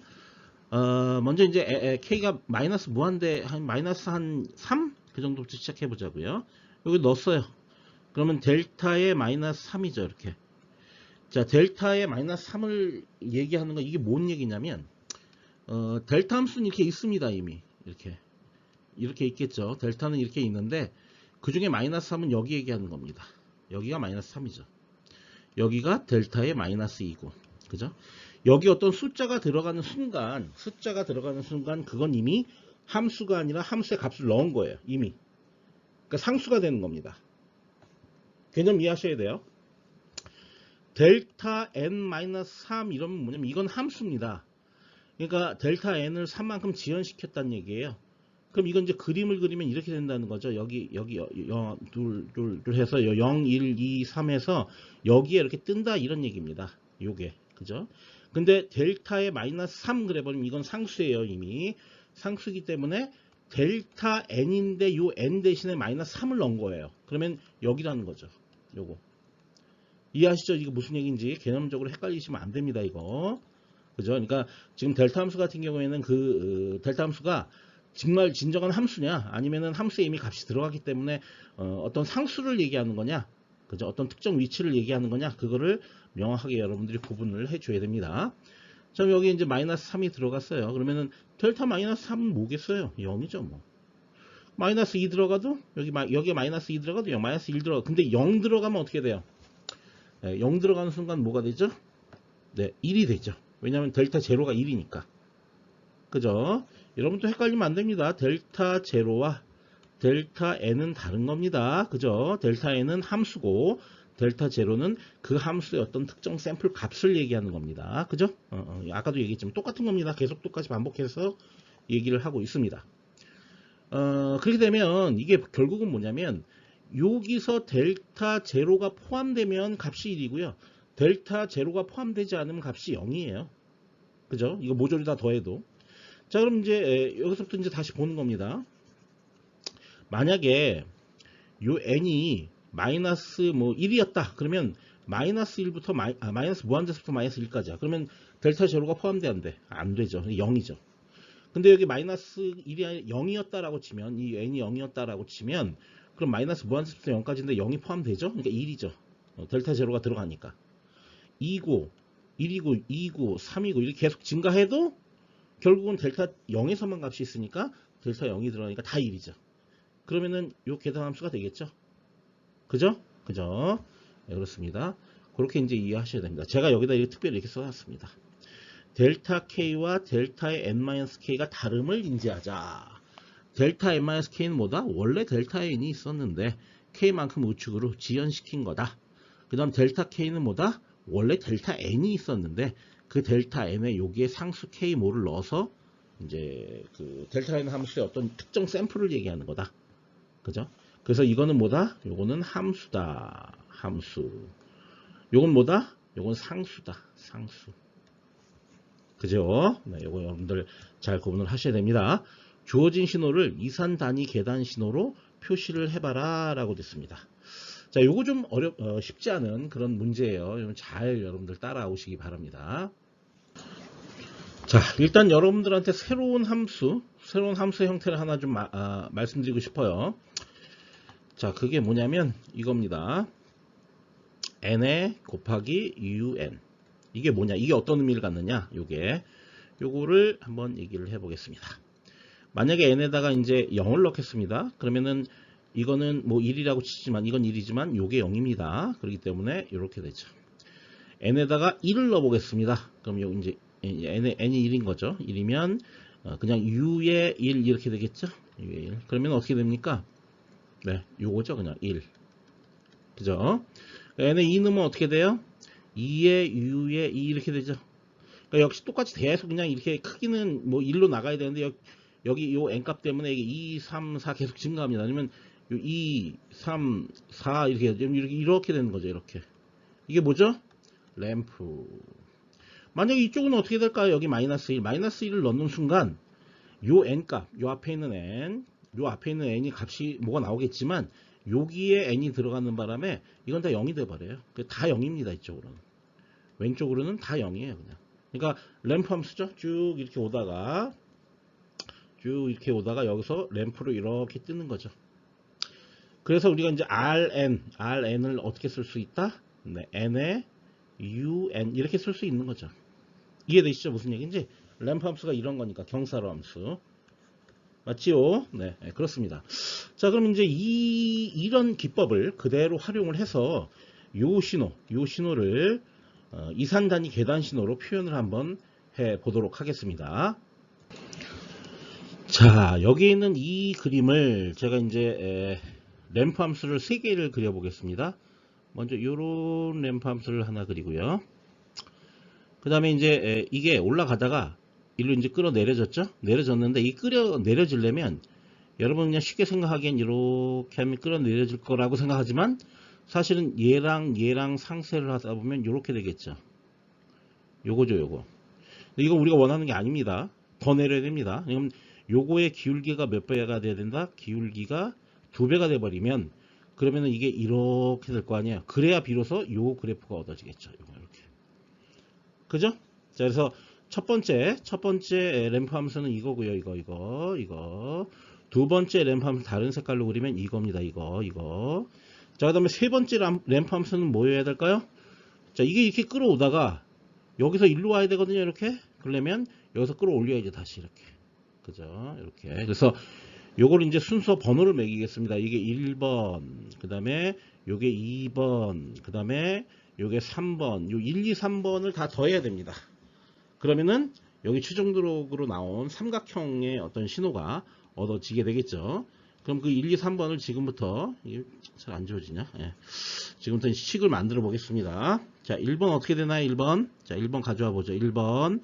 먼저 이제 k가 마이너스 무한대 마이너스 한 3? 그 정도부터 시작해 보자고요. 여기 넣었어요. 그러면 델타의 마이너스 3이죠. 이렇게. 자, 델타의 마이너스 3을 얘기하는 건 이게 뭔 얘기냐면 델타 함수는 이렇게 있습니다. 이미 이렇게 있겠죠. 델타는 이렇게 있는데 그 중에 마이너스 3은 여기 얘기하는 겁니다. 여기가 마이너스 3이죠. 여기가 델타의 마이너스 2고, 그죠? 여기 어떤 숫자가 들어가는 순간, 그건 이미 함수가 아니라 함수의 값을 넣은 거예요. 이미. 그러니까 상수가 되는 겁니다. 개념 이해하셔야 돼요. 델타 n-3 이러면 뭐냐면 이건 함수입니다. 그러니까 델타 n을 3만큼 지연시켰다는 얘기예요. 그럼 이건 이제 그림을 그리면 이렇게 된다는 거죠. 여기 0, 둘 해서 0, 1, 2, 3에서 여기에 이렇게 뜬다 이런 얘기입니다. 요게. 그죠? 근데 델타의 마이너스 3 그래버리면 이건 상수예요. 이미. 상수이기 때문에 델타 n인데 요 n 대신에 마이너스 3을 넣은 거예요. 그러면 여기라는 거죠. 요거. 이해하시죠? 이거 무슨 얘기인지 개념적으로 헷갈리시면 안 됩니다. 이거. 그죠? 그러니까 지금 델타 함수 같은 경우에는 델타 함수가 정말 진정한 함수냐 아니면은 함수에 이미 값이 들어가기 때문에 어떤 상수를 얘기하는 거냐, 그죠? 어떤 특정 위치를 얘기하는 거냐, 그거를 명확하게 여러분들이 구분을 해줘야 됩니다. 자, 여기 이제 마이너스 3이 들어갔어요. 그러면은 델타 마이너스 3은 뭐겠어요? 0이죠, 뭐. 마이너스 2 들어가도 여기에 마이너스 2 들어가도 0, 마이너스 1 들어가. 근데 0 들어가면 어떻게 돼요? 네, 0 들어가는 순간 뭐가 되죠? 네, 1이 되죠. 왜냐하면 델타 제로가 1이니까. 그죠? 여러분도 헷갈리면 안 됩니다. 델타 제로와 델타 n은 다른 겁니다. 그죠? 델타 n은 함수고 델타 제로는 그 함수의 어떤 특정 샘플 값을 얘기하는 겁니다. 그죠? 아까도 얘기했지만 똑같은 겁니다. 계속 똑같이 반복해서 얘기를 하고 있습니다. 그렇게 되면 이게 결국은 뭐냐면 여기서 델타 제로가 포함되면 값이 1이고요. 델타 제로가 포함되지 않으면 값이 0이에요. 그죠? 이거 모조리 다 더해도. 자, 그럼 이제 여기서부터 이제 다시 보는 겁니다. 만약에 요 n이 마이너스 뭐 1이었다. 그러면 마이너스 1부터 마이너스 무한대에서부터 마이너스 1까지야. 그러면 델타 제로가 포함돼 안 돼? 안 되죠. 0이죠. 근데 여기 마이너스 1이 0이었다라고 치면 이 n이 0이었다라고 치면 그럼 마이너스 무한대에서부터 0까지인데 0이 포함되죠? 그러니까 1이죠. 델타 제로가 들어가니까. 2고 1이고 2고 3이고 이렇게 계속 증가해도 결국은 델타 0에서만 값이 있으니까 델타 0이 들어가니까 다 1이죠. 그러면은 요 계산함수가 되겠죠. 그죠? 그죠? 네, 그렇습니다. 그렇게 이제 이해하셔야 됩니다. 제가 여기다 이렇게 특별히 이렇게 써놨습니다. 델타 K와 델타의 n-K가 다름을 인지하자. 델타 n-K는 뭐다? 원래 델타 n이 있었는데 K만큼 우측으로 지연시킨 거다. 그 다음 델타 K는 뭐다? 원래 델타 n이 있었는데 그 델타 n에 여기에 상수 K 모를 넣어서 이제 그 델타 n 함수의 어떤 특정 샘플을 얘기하는 거다. 그죠? 그래서 이거는 뭐다? 요거는 함수다. 함수. 요건 뭐다? 요건 상수다. 상수. 그죠? 네, 요거 여러분들 잘 구분을 하셔야 됩니다. 주어진 신호를 이산 단위 계단 신호로 표시를 해봐라 라고 됐습니다. 자, 요거 좀 쉽지 않은 그런 문제예요. 잘 여러분들 따라오시기 바랍니다. 자, 일단 여러분들한테 새로운 함수의 형태를 하나 좀 말씀드리고 싶어요. 자, 그게 뭐냐면 이겁니다. n에 곱하기 un. 이게 뭐냐? 이게 어떤 의미를 갖느냐? 요거를 한번 얘기를 해보겠습니다. 만약에 n에다가 이제 0을 넣겠습니다. 그러면은 이거는 뭐 1이라고 치지만 이건 1이지만 요게 0입니다. 그렇기 때문에 이렇게 되죠. n에다가 1을 넣어보겠습니다. 그럼 요 이제 n이 1인 거죠. 1이면 그냥 u의 1 이렇게 되겠죠. u의 1. 그러면 어떻게 됩니까? 네, 요거죠. 그냥 1. 그죠? n에 2 넣으면 어떻게 돼요? 2에 u에 2 이렇게 되죠. 그러니까 역시 똑같이 계속 그냥 이렇게 크기는 뭐 1로 나가야 되는데 여기 요 n값 때문에 이게 2, 3, 4 계속 증가합니다. 아니면 요 2, 3, 4 이렇게 되는 거죠. 이렇게. 이게 뭐죠? 램프. 만약에 이쪽은 어떻게 될까요? 여기 마이너스 1. 마이너스 1을 넣는 순간 요 n값, 요 앞에 있는 n이 값이 뭐가 나오겠지만 여기에 n이 들어가는 바람에 이건 다 0이 돼버려요. 다 0입니다. 이쪽으로는. 왼쪽으로는 다 0이에요. 그냥. 그러니까 램프 함수죠. 쭉 이렇게 오다가 여기서 램프로 이렇게 뜨는 거죠. 그래서 우리가 이제 RN을 어떻게 쓸 수 있다? 네, n에 un 이렇게 쓸 수 있는 거죠. 이해되시죠? 무슨 얘기인지? 램프 함수가 이런 거니까 경사로 함수. 맞지요? 네, 그렇습니다. 자, 그럼 이제 이런 기법을 그대로 활용을 해서 요 신호를 이산 단위 계단 신호로 표현을 한번 해 보도록 하겠습니다. 자, 여기 있는 이 그림을 제가 이제 램프 함수를 3개를 그려 보겠습니다. 먼저 요런 램프 함수를 하나 그리고요. 그 다음에 이제 이게 올라가다가 일로 이제 끌어내려졌죠? 내려졌는데 이 끌어내려지려면 여러분 그냥 쉽게 생각하기엔 이렇게 하면 끌어내려질 거라고 생각하지만 사실은 얘랑 상쇄를 하다 보면 이렇게 되겠죠. 요거죠, 요거. 이거 우리가 원하는 게 아닙니다. 더 내려야 됩니다. 그럼 요거의 기울기가 몇 배가 돼야 된다? 기울기가 2배가 돼 버리면 그러면은 이게 이렇게 될 거 아니에요. 그래야 비로소 요 그래프가 얻어지겠죠. 요거 이렇게. 그죠? 자, 그래서 첫 번째 램프 함수는 이거고요. 이거. 두 번째 램프 함수 다른 색깔로 그리면 이겁니다. 이거. 자, 그다음에 세 번째 램프 함수는 뭐여야 될까요? 자, 이게 이렇게 끌어오다가 여기서 일로 와야 되거든요. 이렇게. 그러려면 여기서 끌어올려야죠. 다시 이렇게. 그죠? 이렇게. 그래서 요걸 이제 순서 번호를 매기겠습니다. 이게 1번, 그 다음에 요게 2번, 그 다음에 요게 3번, 요 1, 2, 3번을 다 더해야 됩니다. 그러면은 여기 최종적으로 나온 삼각형의 어떤 신호가 얻어지게 되겠죠. 그럼 그 1, 2, 3번을 지금부터, 이게 잘 안 지워지냐? 예. 지금부터 식을 만들어 보겠습니다. 자, 1번 어떻게 되나요? 1번. 자, 1번 가져와 보죠. 1번은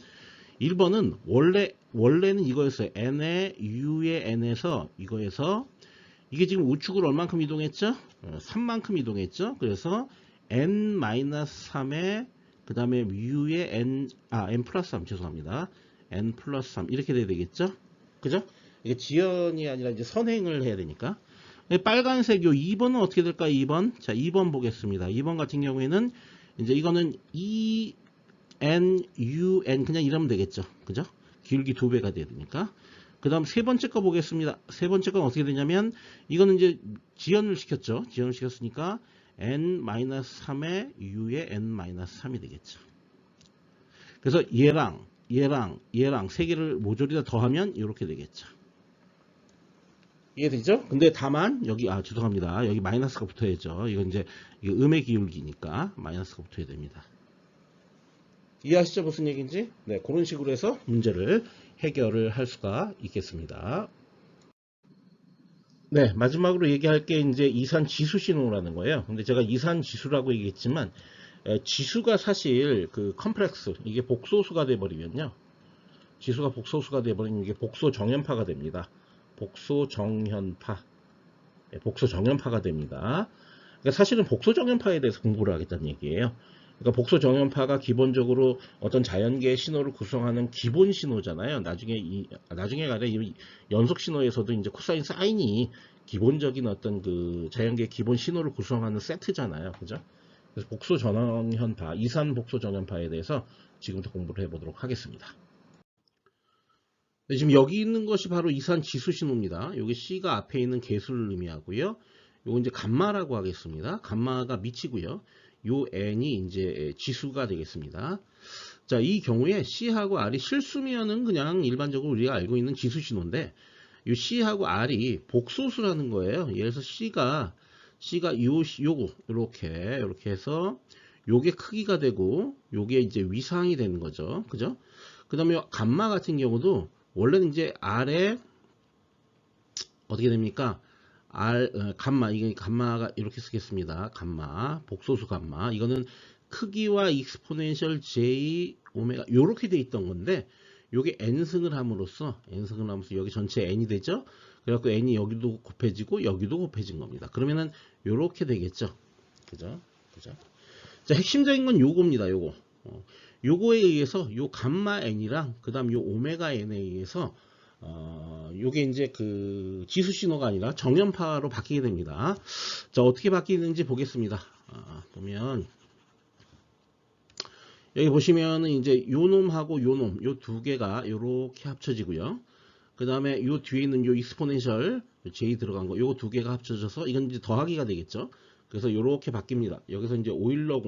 원래는 이거였어요. n의 u의 n에서 이거에서 이게 지금 우측으로 얼만큼 이동했죠? 3만큼 이동했죠. 그래서 n-3의 그 다음에 u의 n 플러스 3 죄송합니다. n 플러스 3 이렇게 돼야 되겠죠? 그죠? 이게 지연이 아니라 이제 선행을 해야 되니까. 빨간색 요 2번은 어떻게 될까요? 2번. 자, 2번 보겠습니다. 2번 같은 경우에는 이제 이거는 n, u, n 그냥 이러면 되겠죠. 그죠? 기울기 2배가 돼야 되니까. 그 다음 세 번째 거 보겠습니다. 세 번째 건 어떻게 되냐면 이거는 이제 지연을 시켰죠. 지연을 시켰으니까 n-3의 u의 n-3이 되겠죠. 그래서 얘랑 세 개를 모조리 다 더하면 이렇게 되겠죠. 이해되죠? 근데 다만 여기 죄송합니다. 여기 마이너스가 붙어야죠. 이건 이제 음의 기울기니까 마이너스가 붙어야 됩니다. 이해하시죠? 무슨 얘기인지? 네, 그런 식으로 해서 문제를 해결을 할 수가 있겠습니다. 네, 마지막으로 얘기할 게 이제 이산 지수 신호라는 거예요. 근데 제가 이산 지수라고 얘기했지만 지수가 사실 그 컴플렉스 이게 복소수가 돼 버리면요. 지수가 복소수가 돼 버리면 이게 복소 정연파가 됩니다. 복소 정연파가 됩니다. 그러니까 사실은 복소 정연파에 대해서 공부를 하겠다는 얘기예요. 그러니까 복소 정연파가 기본적으로 어떤 자연계의 신호를 구성하는 기본 신호잖아요. 나중에가 아니라 이 연속 신호에서도 이제 코사인 사인이 기본적인 어떤 그 자연계의 기본 신호를 구성하는 세트잖아요. 그죠? 그래서 복소 정연파, 이산 복소 정연파에 대해서 지금부터 공부를 해보도록 하겠습니다. 네, 지금 여기 있는 것이 바로 이산 지수 신호입니다. 여기 C가 앞에 있는 개수를 의미하고요. 요거 이제 감마라고 하겠습니다. 감마가 미치고요. 요 n이 이제 지수가 되겠습니다. 자, 이 경우에 C하고 R이 실수면은 그냥 일반적으로 우리가 알고 있는 지수 신호인데, 요 C하고 R이 복소수라는 거예요. 예를 들어서 C가 요거 이렇게 해서 요게 크기가 되고 요게 이제 위상이 되는 거죠. 그죠? 그 다음에 감마 같은 경우도 원래는 이제 R에 어떻게 됩니까? 감마, 이게 감마가 이렇게 쓰겠습니다. 감마, 복소수 감마. 이거는 크기와 익스포넨셜 j 오메가 요렇게 돼 있던 건데 요게 n승을 함으로써 여기 전체 n이 되죠. 그래갖고 n이 여기도 곱해지고 여기도 곱해진 겁니다. 그러면은 요렇게 되겠죠. 그죠? 자, 핵심적인 건 요겁니다. 요거에 의해서 요 감마 n이랑 그 다음 요 오메가 n에 의해서 요게 이제 그 지수 신호가 아니라 정연파로 바뀌게 됩니다. 자, 어떻게 바뀌는지 보겠습니다. 보면 여기 보시면은 이제 요 놈하고 요 놈, 요 두 개가 요렇게 합쳐지고요. 그 다음에 요 뒤에 있는 요 익스포넨셜 j 들어간 거, 요거 두 개가 합쳐져서 이건 이제 더하기가 되겠죠. 그래서 요렇게 바뀝니다. 여기서 이제 오일러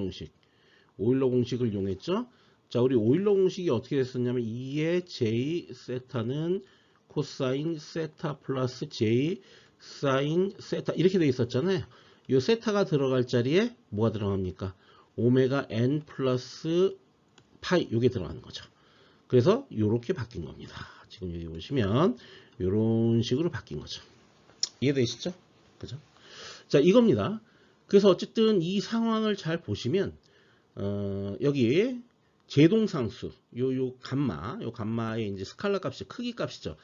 공식을 이용했죠. 자, 우리 오일러 공식이 어떻게 됐었냐면 2의 j 세타는 코사인 세타 플러스 j 사인 세타 이렇게 돼 있었잖아요. 요 세타가 들어갈 자리에 뭐가 들어갑니까? 오메가 n 플러스 파이 요게 들어가는 거죠. 그래서 요렇게 바뀐 겁니다. 지금 여기 보시면 요런 식으로 바뀐 거죠. 이해되시죠? 그죠? 자, 이겁니다. 그래서 어쨌든 이 상황을 잘 보시면 여기 제동상수 요 감마의 이제 스칼라 값이 크기 값이죠.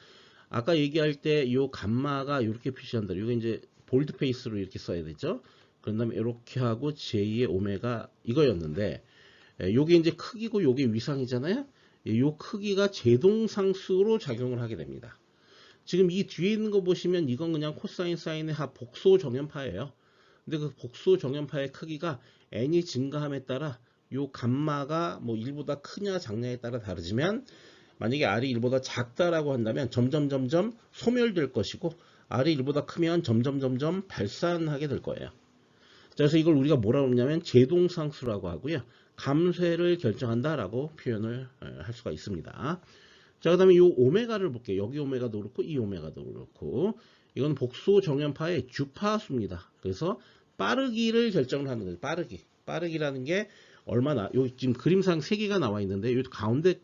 아까 얘기할 때 요 감마가 이렇게 표시한다. 이거 이제 볼드 페이스로 이렇게 써야 되죠. 그런 다음에 이렇게 하고 j 의 오메가 이거였는데 요게 이제 크기고 요게 위상이잖아요. 요 크기가 제동상수로 작용을 하게 됩니다. 지금 이 뒤에 있는 거 보시면 이건 그냥 코사인 사인의 합 복소 정연파예요. 근데 그 복소 정연파의 크기가 n이 증가함에 따라 요 감마가 뭐 1보다 크냐 작냐에 따라 다르지만 만약에 r이 1보다 작다라고 한다면 점점 소멸될 것이고 r이 1보다 크면 점점 발산하게 될 거예요. 그래서 이걸 우리가 뭐라고 하냐면 제동상수라고 하고요. 감쇄를 결정한다라고 표현을 할 수가 있습니다. 자, 그 다음에 이 오메가를 볼게요. 여기 오메가도 그렇고 이 오메가도 그렇고 이건 복소 정연파의 주파수입니다. 그래서 빠르기를 결정을 하는 거예요. 빠르기라는 게 얼마나 여기 지금 그림상 3개가 나와 있는데 요 가운데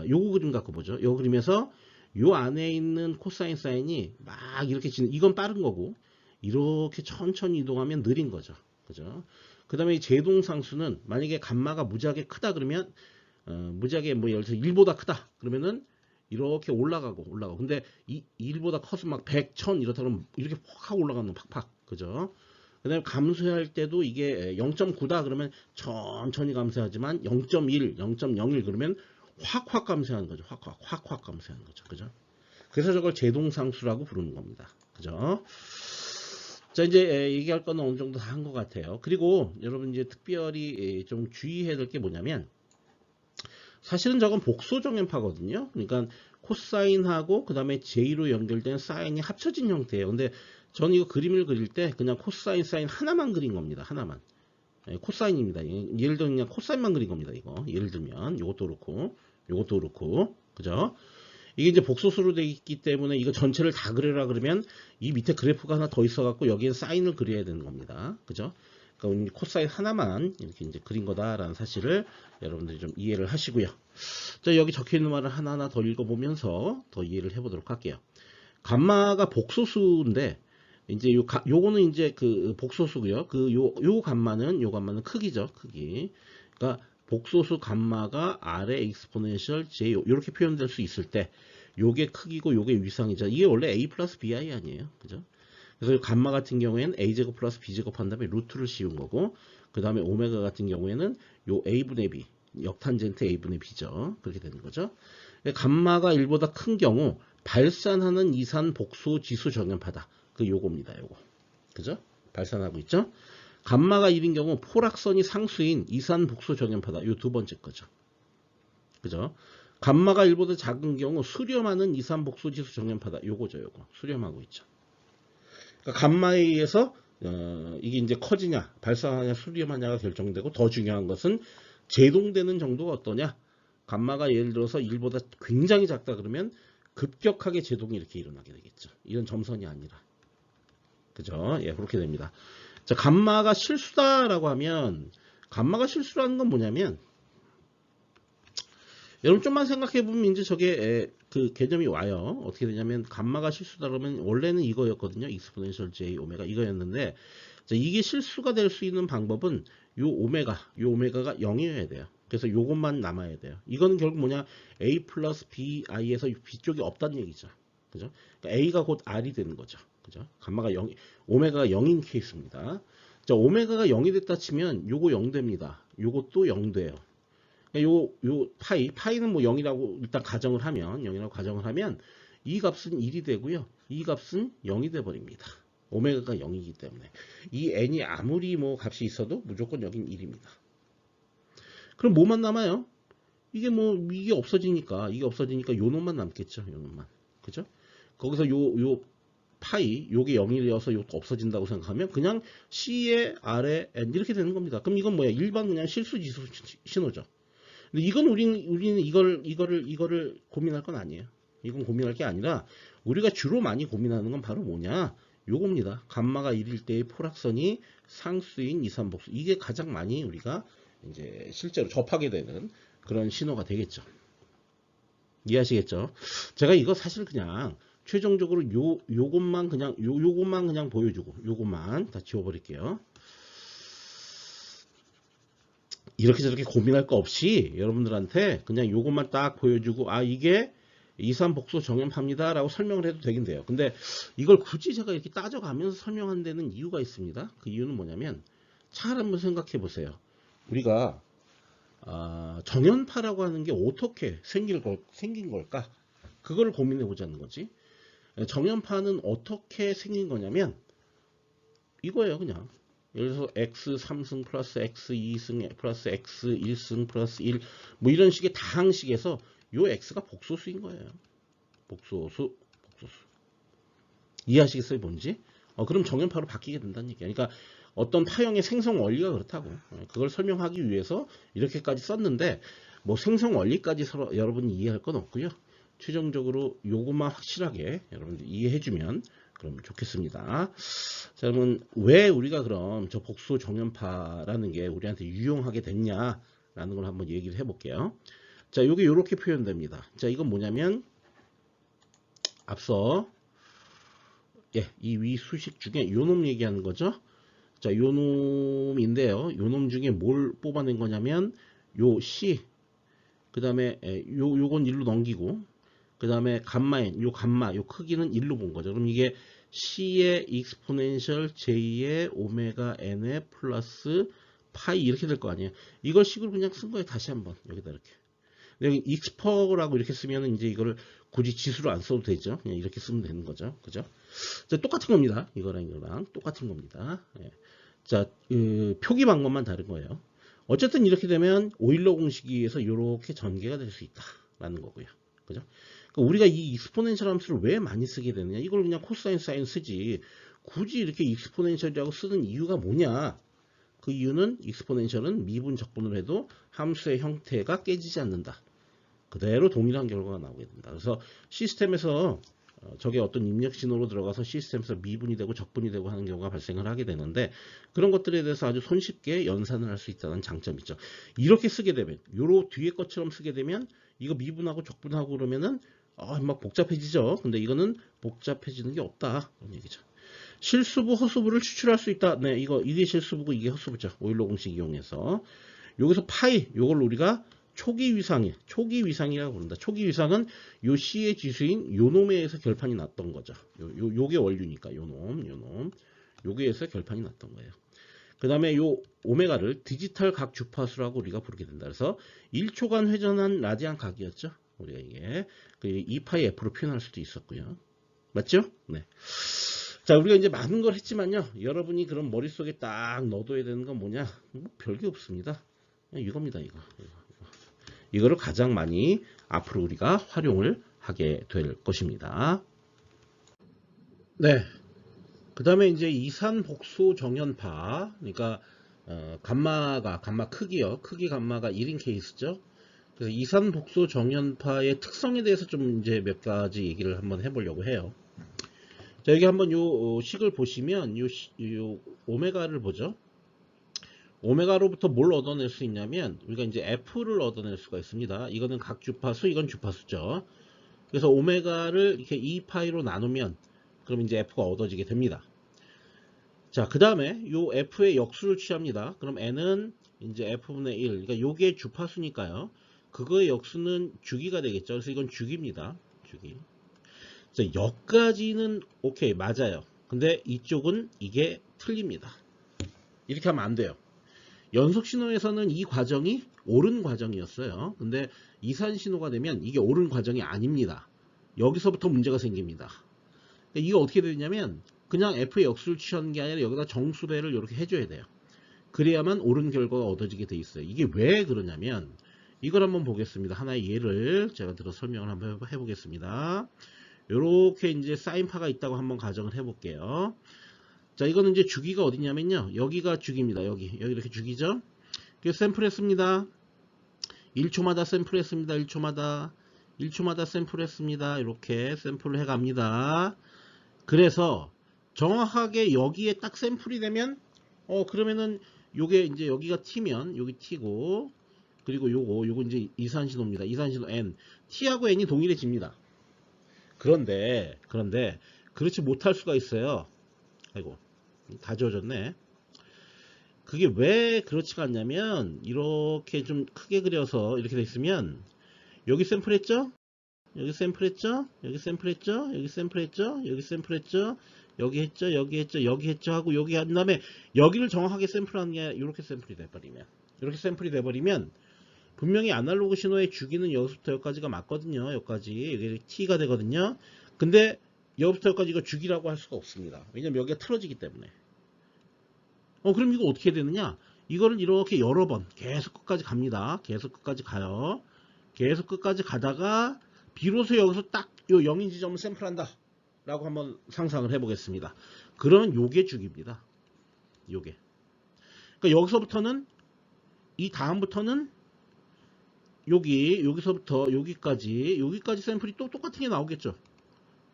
요거 그림 갖고 보죠. 요 그림에서 요 안에 있는 코사인 사인이 막 이렇게 이건 빠른 거고 이렇게 천천히 이동하면 느린 거죠. 그죠? 그 다음에 이 제동상수는 만약에 감마가 무지하게 크다 그러면 무지하게 뭐 예를 들어서 1보다 크다 그러면은 이렇게 올라가고 근데 1보다 커서 막 100, 1000 이렇다 그러면 이렇게 팍 올라가는 팍팍. 그죠? 그 다음에 감소할 때도 이게 0.9다 그러면 천천히 감소하지만 0.1, 0.01 그러면 확 감소하는 거죠. 확 감소하는 거죠. 그죠? 그래서 저걸 제동상수라고 부르는 겁니다. 그죠? 자, 이제 얘기할 건 어느 정도 다 한 것 같아요. 그리고 여러분 이제 특별히 좀 주의해야 될 게 뭐냐면 사실은 저건 복소 정연파거든요. 그러니까 코사인하고 그 다음에 J로 연결된 사인이 합쳐진 형태예요. 근데 저는 이거 그림을 그릴 때 그냥 코사인 사인 하나만 그린 겁니다. 하나만. 코사인입니다. 예를 들면 그냥 코사인만 그린 겁니다. 이거 예를 들면 이것도 그렇고 그죠? 이게 이제 복소수로 되어 있기 때문에 이거 전체를 다 그려라 그러면 이 밑에 그래프가 하나 더 있어 갖고 여기엔 사인을 그려야 되는 겁니다. 그죠? 그러니까 코사인 하나만 이렇게 이제 그린 거다라는 사실을 여러분들이 좀 이해를 하시고요. 자, 여기 적혀 있는 말을 하나하나 더 읽어보면서 더 이해를 해보도록 할게요. 감마가 복소수인데 이제 요거는 이제 그 복소수고요. 요 감마는 크기죠. 크기. 그러니까 복소수 감마가 R의 exponential J 이렇게 표현될 수 있을 때 요게 크기고 요게 위상이죠. 이게 원래 A 플러스 BI 아니에요. 그죠? 그래서 감마 같은 경우에는 A제곱 플러스 B제곱 한 다음에 루트를 씌운 거고 그 다음에 오메가 같은 경우에는 요 A분의 B 역탄젠트 A분의 B죠. 그렇게 되는 거죠. 감마가 1보다 큰 경우 발산하는 이산 복소 지수 정연파다. 그 요겁니다. 요거. 그죠? 발산하고 있죠? 감마가 1인 경우 포락선이 상수인 이산 복소 정연파다. 요 두 번째 거죠. 그죠? 감마가 1보다 작은 경우 수렴하는 이산 복소 지수 정연파다. 요거죠. 요거. 수렴하고 있죠. 그러니까 감마에 의해서 이게 이제 커지냐, 발산하냐, 수렴하냐가 결정되고 더 중요한 것은 제동되는 정도가 어떠냐. 감마가 예를 들어서 1보다 굉장히 작다 그러면 급격하게 제동이 이렇게 일어나게 되겠죠. 이런 점선이 아니라. 그죠? 예, 그렇게 됩니다. 자, 감마가 실수다라고 하면 감마가 실수라는 건 뭐냐면 여러분 좀만 생각해 보면 이제 저게 그 개념이 와요. 어떻게 되냐면 감마가 실수다 그러면 원래는 이거였거든요. exponential j 오메가 이거였는데 자, 이게 실수가 될 수 있는 방법은 요 오메가가 0이어야 돼요. 그래서 요것만 남아야 돼요. 이거는 결국 뭐냐 a 플러스 bi에서 b 쪽이 없다는 얘기죠. 그죠? 그러니까 a가 곧 r이 되는 거죠. 그죠? 감마가 0, 오메가가 0인 케이스입니다. 자, 오메가가 0이 됐다 치면 요거 0 됩니다. 요것도 0 돼요. 요 파이는 뭐 0이라고 일단 가정을 하면 이 값은 1이 되고요. 이 값은 0이 돼 버립니다. 오메가가 0이기 때문에 이 n이 아무리 뭐 값이 있어도 무조건 여긴 1입니다. 그럼 뭐만 남아요? 이게 없어지니까 요 놈만 남겠죠. 요 놈만. 그죠? 거기서 요 파이 요게 0이 되어서 요거 없어진다고 생각하면 그냥 C의 R의 N 이렇게 되는 겁니다. 그럼 이건 뭐야? 일반 그냥 실수지수 신호죠. 근데 이건 우리는 이거를 고민할 건 아니에요. 이건 고민할 게 아니라 우리가 주로 많이 고민하는 건 바로 뭐냐? 요겁니다. 감마가 1일 때의 포락선이 상수인 이산복수. 이게 가장 많이 우리가 이제 실제로 접하게 되는 그런 신호가 되겠죠. 이해하시겠죠? 제가 이거 사실 그냥 최종적으로 요것만 그냥 보여주고 요것만 다 지워버릴게요. 이렇게 저렇게 고민할 거 없이 여러분들한테 그냥 요것만 딱 보여주고 아 이게 이산복소 정연파입니다 라고 설명을 해도 되긴 돼요. 근데 이걸 굳이 제가 이렇게 따져가면서 설명한 데는 이유가 있습니다. 그 이유는 뭐냐면 잘 한번 생각해 보세요. 우리가 정연파라고 하는 게 어떻게 생긴 걸까? 그걸 고민해 보자는 거지. 정연파는 어떻게 생긴 거냐면 이거예요. 그냥 예를 들어서 x3승 플러스 x2승 플러스 x1승 플러스 1 뭐 이런 식의 다항식에서 요 x가 복소수인 거예요. 복소수. 이해하시겠어요? 뭔지? 그럼 정연파로 바뀌게 된다는 얘기야. 그러니까 어떤 파형의 생성 원리가 그렇다고. 그걸 설명하기 위해서 이렇게까지 썼는데 뭐 생성 원리까지 서로 여러분이 이해할 건 없고요. 최종적으로 요것만 확실하게 여러분들 이해해주면 그럼 좋겠습니다. 자, 그러면 왜 우리가 그럼 저 복소 정연파라는 게 우리한테 유용하게 됐냐라는 걸 한번 얘기를 해볼게요. 자, 요게 요렇게 표현됩니다. 자, 이건 뭐냐면 앞서 이 위 수식 중에 요놈 얘기하는 거죠. 자, 요놈인데요. 요놈 중에 뭘 뽑아낸 거냐면 요 C 그 다음에 요건 1로 넘기고 그 다음에 감마엔 요 크기는 1로 본 거죠. 그럼 이게 C의 익스포넨셜 J의 오메가 N의 플러스 파이 이렇게 될 거 아니에요. 이걸 식으로 그냥 쓴 거예요. 다시 한번 여기다 이렇게. 여기 익스퍼라고 이렇게 쓰면 이제 이거를 굳이 지수로 안 써도 되죠. 그냥 이렇게 쓰면 되는 거죠. 그죠? 자, 똑같은 겁니다. 이거랑 똑같은 겁니다. 예. 자, 표기 방법만 다른 거예요. 어쨌든 이렇게 되면 오일러 공식에 의해서 이렇게 전개가 될 수 있다라는 거고요. 그죠? 그러니까 우리가 이 익스포넨셜 함수를 왜 많이 쓰게 되느냐? 이걸 그냥 코사인 사인 쓰지. 굳이 이렇게 익스포넨셜이라고 쓰는 이유가 뭐냐? 그 이유는 익스포넨셜은 미분 적분을 해도 함수의 형태가 깨지지 않는다. 그대로 동일한 결과가 나오게 된다. 그래서 시스템에서 저게 어떤 입력 신호로 들어가서 시스템에서 미분이 되고 적분이 되고 하는 경우가 발생을 하게 되는데 그런 것들에 대해서 아주 손쉽게 연산을 할 수 있다는 장점이 있죠. 이렇게 쓰게 되면 요로 뒤에 것처럼 쓰게 되면 이거 미분하고 적분하고 그러면은 막 복잡해지죠. 근데 이거는 복잡해지는 게 없다. 그런 얘기죠. 실수부, 허수부를 추출할 수 있다. 네, 이게 실수부고 이게 허수부죠. 오일러 공식 이용해서. 여기서 파이, 요걸 우리가 초기 위상이라고 부른다. 초기 위상은 요 C의 지수인 요놈에 의해서 결판이 났던 거죠. 요게 원류니까 요놈. 요게 의해서 결판이 났던 거예요. 그 다음에 요 오메가를 디지털 각 주파수라고 우리가 부르게 된다. 그래서 1초간 회전한 라디안 각이었죠. 우리가 이게 2파이 F로 표현할 수도 있었고요. 맞죠? 네. 자, 우리가 이제 많은 걸 했지만요. 여러분이 그럼 머릿속에 딱 넣어둬야 되는 건 뭐냐? 뭐 별게 없습니다. 이겁니다, 이거를 가장 많이 앞으로 우리가 활용을 하게 될 것입니다. 네. 그 다음에 이제 이산복소 정연파. 그러니까, 감마 크기요. 크기 감마가 1인 케이스죠. 그래서 이산복소 정연파의 특성에 대해서 좀 이제 몇 가지 얘기를 한번 해보려고 해요. 자, 여기 한번 요 식을 보시면 요 오메가를 보죠. 오메가로부터 뭘 얻어낼 수 있냐면 우리가 이제 F를 얻어낼 수가 있습니다. 이거는 각 주파수, 이건 주파수죠. 그래서 오메가를 이렇게 2파이로 나누면 그럼 이제 F가 얻어지게 됩니다. 자, 그 다음에 요 F의 역수를 취합니다. 그럼 N은 이제 F분의 1. 그러니까 요게 주파수니까요. 그거의 역수는 주기가 되겠죠. 그래서 이건 주기입니다. 주기. 자, 여기까지는 오케이, 맞아요. 근데 이쪽은 이게 틀립니다. 이렇게 하면 안 돼요. 연속 신호에서는 이 과정이 옳은 과정이었어요. 근데 이산 신호가 되면 이게 옳은 과정이 아닙니다. 여기서부터 문제가 생깁니다. 이게 어떻게 되냐면 그냥 F의 역수를 취하는 게 아니라 여기다 정수배를 이렇게 해줘야 돼요. 그래야만 옳은 결과가 얻어지게 돼 있어요. 이게 왜 그러냐면 이걸 한번 보겠습니다. 하나의 예를 제가 들어 설명을 한번 해보겠습니다. 이렇게 이제 사인파가 있다고 한번 가정을 해볼게요. 자, 이거는 이제 주기가 어디냐면요. 여기가 주기입니다. 여기 이렇게 주기죠. 그래서 샘플했습니다. 1초마다 샘플했습니다. 1초마다 샘플했습니다. 이렇게 샘플을 해갑니다. 그래서 정확하게 여기에 딱 샘플이 되면 그러면은 요게 이제 여기가 T면 여기 T고, 그리고 요거 이제 이산신호입니다. 이산신호 N. T하고 N이 동일해집니다. 그런데 그렇지 못할 수가 있어요. 아이고, 다 지워졌네. 그게 왜 그렇지가 않냐면, 이렇게 좀 크게 그려서 이렇게 돼 있으면, 여기 샘플했죠? 여기 샘플했죠? 여기 샘플했죠? 여기 샘플했죠? 여기 샘플했죠? 여기 했죠? 여기 했죠? 여기 했죠? 하고 여기 한 다음에 여기를 정확하게 샘플하는 게 이렇게 샘플이 돼버리면, 이렇게 샘플이 돼버리면 분명히 아날로그 신호의 주기는 여기서부터 여기까지가 맞거든요. 여기까지 이게 T가 되거든요. 근데 여기부터 여기까지 이거 주기라고 할 수가 없습니다. 왜냐면 여기가 틀어지기 때문에. 그럼 이거 어떻게 되느냐? 이거를 이렇게 여러 번 계속 끝까지 갑니다. 계속 끝까지 가요. 계속 끝까지 가다가 비로소 여기서 딱 요 영인 지점을 샘플한다 라고 한번 상상을 해보겠습니다. 그러면 요게 주기입니다. 요게. 그러니까 여기서부터는, 이 다음부터는 여기서부터 여기까지 샘플이 또 똑같은 게 나오겠죠.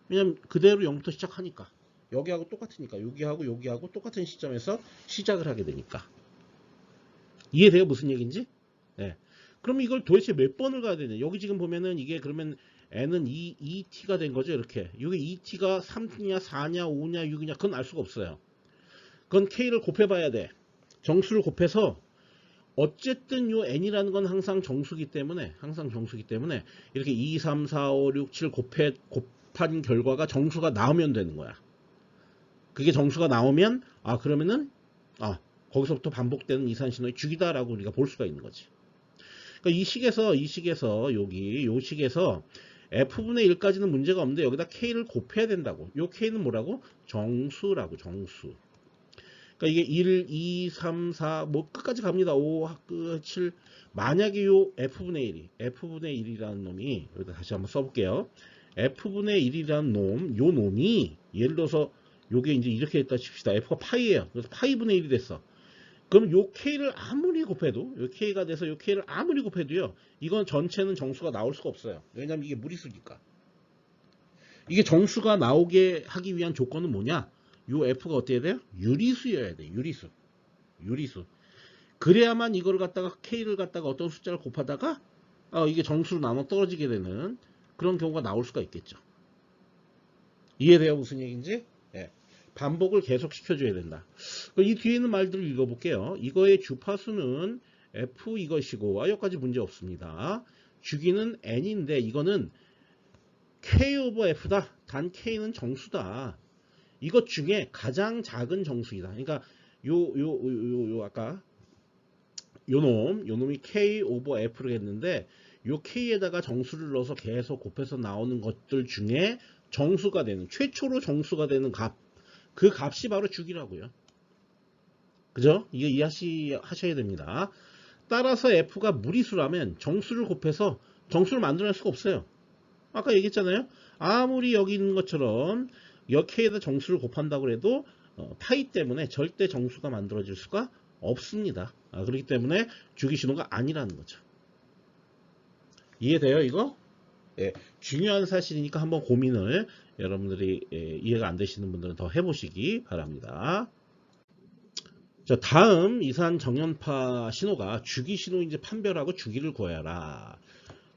왜냐면 그대로 0부터 시작하니까. 여기하고 똑같으니까. 여기하고 똑같은 시점에서 시작을 하게 되니까. 이해돼요? 무슨 얘기인지? 네. 그럼 이걸 도대체 몇 번을 가야 되냐? 여기 지금 보면은 이게 그러면 n은 2t가 된 거죠. 이렇게. 이게 2t가 3냐, 4냐, 5냐, 6이냐, 그건 알 수가 없어요. 그건 k를 곱해봐야 돼. 정수를 곱해서, 어쨌든 요 n이라는 건 항상 정수기 때문에 이렇게 2, 3, 4, 5, 6, 7 곱한 결과가 정수가 나오면 되는 거야. 그게 정수가 나오면 그러면은 거기서부터 반복되는 이산신호의 주기다라고 우리가 볼 수가 있는 거지. 그러니까 이 식에서 요 식에서 f분의 1까지는 문제가 없는데 여기다 k를 곱해야 된다고. 요 k는 뭐라고? 정수라고, 정수. 그러니까 이게 1, 2, 3, 4, 뭐 끝까지 갑니다. 5, 7. 만약에 요 f분의 1이라는 놈이, 여기다 다시 한번 써볼게요. f분의 1이라는 놈, 요 놈이, 예를 들어서 요게 이제 이렇게 됐다 칩시다. f가 파이예요. 그래서 파이분의 1이 됐어. 그럼 요 k를 아무리 곱해도, 요 k가 돼서 요 k를 아무리 곱해도요, 이건 전체는 정수가 나올 수가 없어요. 왜냐면 이게 무리수니까. 이게 정수가 나오게 하기 위한 조건은 뭐냐? 요 f가 어떻게 돼요? 유리수여야 돼. 유리수. 그래야만 이거를 갖다가 k를 갖다가 어떤 숫자를 곱하다가 이게 정수로 나눠 떨어지게 되는 그런 경우가 나올 수가 있겠죠. 이해돼요? 무슨 얘기인지? 네. 반복을 계속 시켜줘야 된다. 이 뒤에 있는 말들을 읽어볼게요. 이거의 주파수는 f 이것이고, 여기까지 문제 없습니다. 주기는 n인데 이거는 k 오버 f다. 단 k는 정수다. 이것 중에 가장 작은 정수이다. 그러니까 아까 요 놈이 k 오버 f를 했는데, 요 k에다가 정수를 넣어서 계속 곱해서 나오는 것들 중에 정수가 되는, 최초로 정수가 되는 값, 그 값이 바로 주기라고요. 그죠? 이거 이해하셔야 됩니다. 따라서 f가 무리수라면 정수를 곱해서 정수를 만들어낼 수가 없어요. 아까 얘기했잖아요. 아무리 여기 있는 것처럼 k에다 정수를 곱한다고 해도 파이 때문에 절대 정수가 만들어질 수가 없습니다. 그렇기 때문에 주기신호가 아니라는 거죠. 이해돼요, 이거? 예, 중요한 사실이니까 한번 고민을 여러분들이 이해가 안 되시는 분들은 더 해보시기 바랍니다. 자, 다음 이산 정연파 신호가 주기 신호인지 판별하고 주기를 구해라.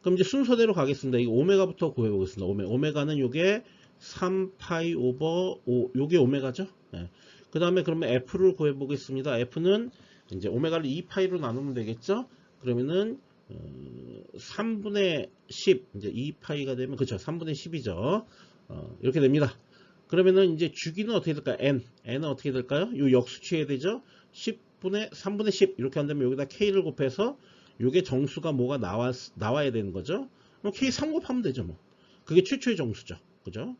그럼 이제 순서대로 가겠습니다. 이거 오메가부터 구해보겠습니다. 오메가는 요게 3파이 오버 5, 요게 오메가죠? 네. 그 다음에 그러면 f를 구해보겠습니다. f는 이제 오메가를 2파이로 나누면 되겠죠? 그러면은 3분의 10, 이제 2파이가 되면, 그쵸, 3분의 10이죠. 이렇게 됩니다. 그러면은 이제 주기는 어떻게 될까요? n은 어떻게 될까요? 요 역수 취해야 되죠? 3분의 10 이렇게 한다면 여기다 k를 곱해서 요게 정수가 뭐가 나와야 되는 거죠? 그럼 k 3 곱하면 되죠, 뭐. 그게 최초의 정수죠. 그죠?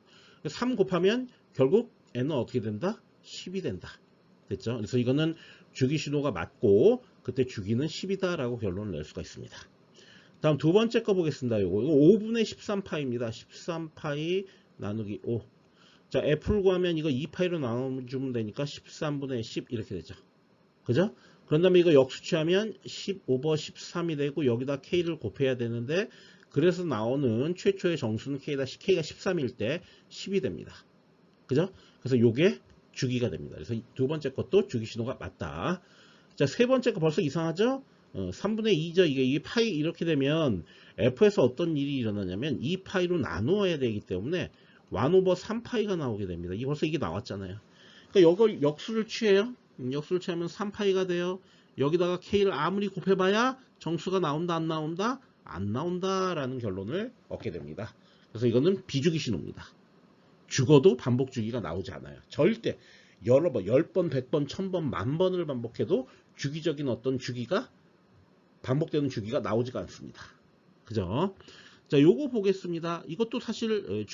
3 곱하면 결국 n은 어떻게 된다? 10이 된다. 됐죠? 그래서 이거는 주기 신호가 맞고 그때 주기는 10이다 라고 결론을 낼 수가 있습니다. 다음 두 번째 거 보겠습니다. 이거 5분의 13파이입니다. 13파이 나누기 5. 자, f를 구하면 이거 2파이로 나눠주면 되니까 13분의 10 이렇게 되죠. 그죠? 그런 다음에 이거 역수취하면 10 오버 13이 되고 여기다 k를 곱해야 되는데, 그래서 나오는 최초의 정수는 k가 13일 때 10이 됩니다. 그죠? 그래서 요게 주기가 됩니다. 그래서 두 번째 것도 주기 신호가 맞다. 자, 세 번째 거 벌써 이상하죠? 3분의 2죠. 이게 파이 이렇게 되면 F에서 어떤 일이 일어나냐면 2파이로 나누어야 되기 때문에 1 오버 3파이가 나오게 됩니다. 벌써 이게 나왔잖아요. 그러니까 이걸 역수를 취해요. 역수를 취하면 3파이가 돼요. 여기다가 K를 아무리 곱해봐야 정수가 나온다 안 나온다? 안 나온다라는 결론을 얻게 됩니다. 그래서 이거는 비주기 신호입니다. 죽어도 반복 주기가 나오지 않아요. 절대 여러 번, 10번, 100번, 1000번, 10,000번을 반복해도 주기적인 어떤 주기가 반복되는 주기가 나오지가 않습니다. 그죠? 자, 요거 보겠습니다. 이것도 사실